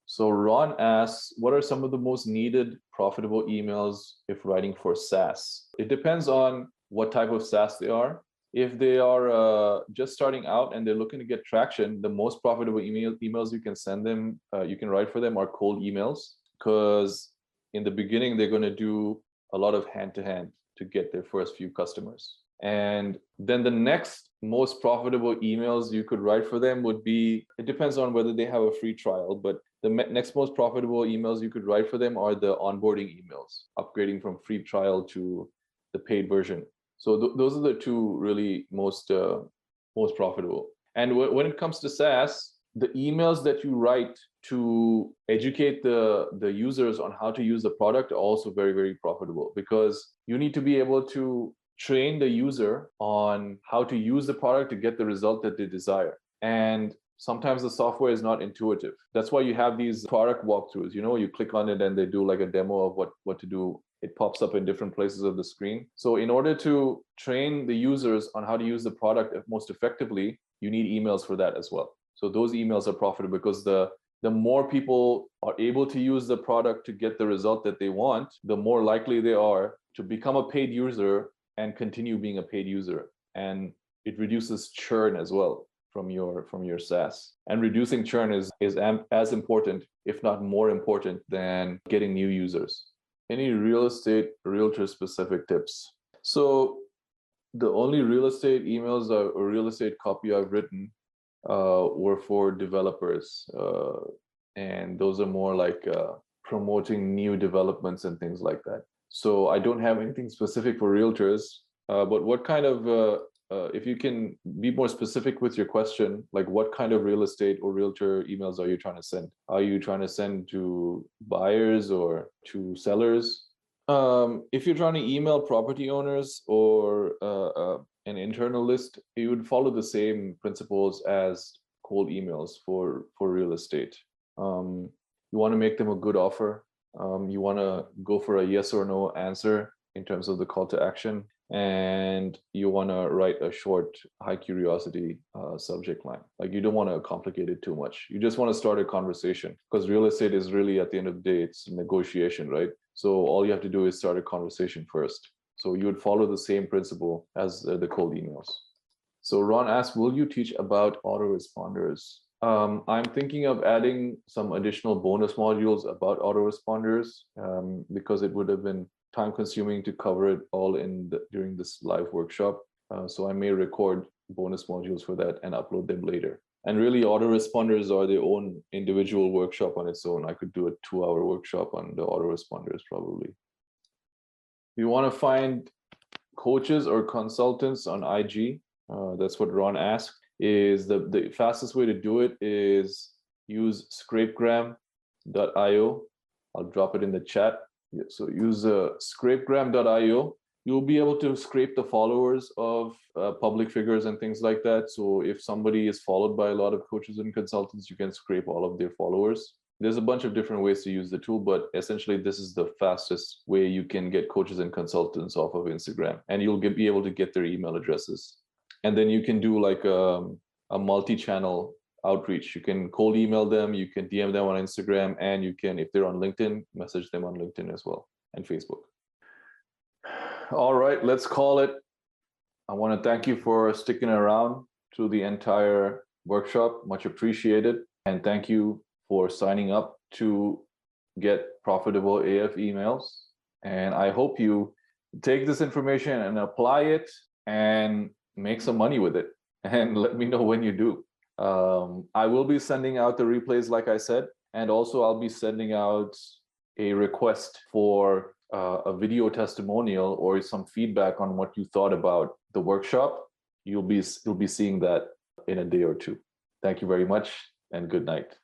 S1: So Ron asks, what are some of the most needed profitable emails if writing for SaaS? It depends on what type of SaaS they are. If they are just starting out and they're looking to get traction, the most profitable emails you can send them, you can write for them, are cold emails, because in the beginning, they're going to do a lot of hand-to-hand to get their first few customers. And then the next most profitable emails you could write for them would be, it depends on whether they have a free trial, but the next most profitable emails you could write for them are the onboarding emails, upgrading from free trial to the paid version. So those are the two really most profitable. And when it comes to SaaS, the emails that you write to educate the users on how to use the product are also very, very profitable, because you need to be able to train the user on how to use the product to get the result that they desire. And sometimes the software is not intuitive. That's why you have these product walkthroughs. You know, you click on it and they do like a demo of what to do. It pops up in different places of the screen. So in order to train the users on how to use the product most effectively, you need emails for that as well. So those emails are profitable, because the more people are able to use the product to get the result that they want, the more likely they are to become a paid user and continue being a paid user. And it reduces churn as well from your SaaS. And reducing churn is as important, if not more important, than getting new users. Any real estate realtor specific tips? So the only real estate emails or real estate copy I've written were for developers, and those are more like promoting new developments and things like that. So I don't have anything specific for realtors, but what kind of, if you can be more specific with your question, like what kind of real estate or realtor emails are you trying to send? Are you trying to send to buyers or to sellers? If you're trying to email property owners or an internal list, you would follow the same principles as cold emails for real estate. You want to make them a good offer. You want to go for a yes or no answer in terms of the call to action, and you want to write a short, high curiosity subject line. Like, you don't want to complicate it too much. You just want to start a conversation, because real estate is really, at the end of the day, it's a negotiation, right? So all you have to do is start a conversation first. So you would follow the same principle as the cold emails. So Ron asks, will you teach about autoresponders? I'm thinking of adding some additional bonus modules about autoresponders, because it would have been time consuming to cover it all during this live workshop. So I may record bonus modules for that and upload them later. And really, autoresponders are their own individual workshop on its own. I could do a 2-hour workshop on the autoresponders probably. If you want to find coaches or consultants on IG, that's what Ron asked, is the fastest way to do it is use scrapegram.io. I'll drop it in the chat. So use scrapegram.io. You'll be able to scrape the followers of public figures and things like that. So if somebody is followed by a lot of coaches and consultants, you can scrape all of their followers. There's a bunch of different ways to use the tool, but essentially this is the fastest way you can get coaches and consultants off of Instagram, and you'll be able to get their email addresses. And then you can do like a multi-channel outreach. You can cold email them, you can DM them on Instagram, and you can, if they're on LinkedIn, message them on LinkedIn as well, and Facebook. All right, let's call it. I want to thank you for sticking around to the entire workshop. Much appreciated. And thank you for signing up to get profitable AF emails. And I hope you take this information and apply it and make some money with it. And let me know when you do. I will be sending out the replays, like I said, and also I'll be sending out a request for a video testimonial or some feedback on what you thought about the workshop. You'll be seeing that in a day or two. Thank you very much and good night.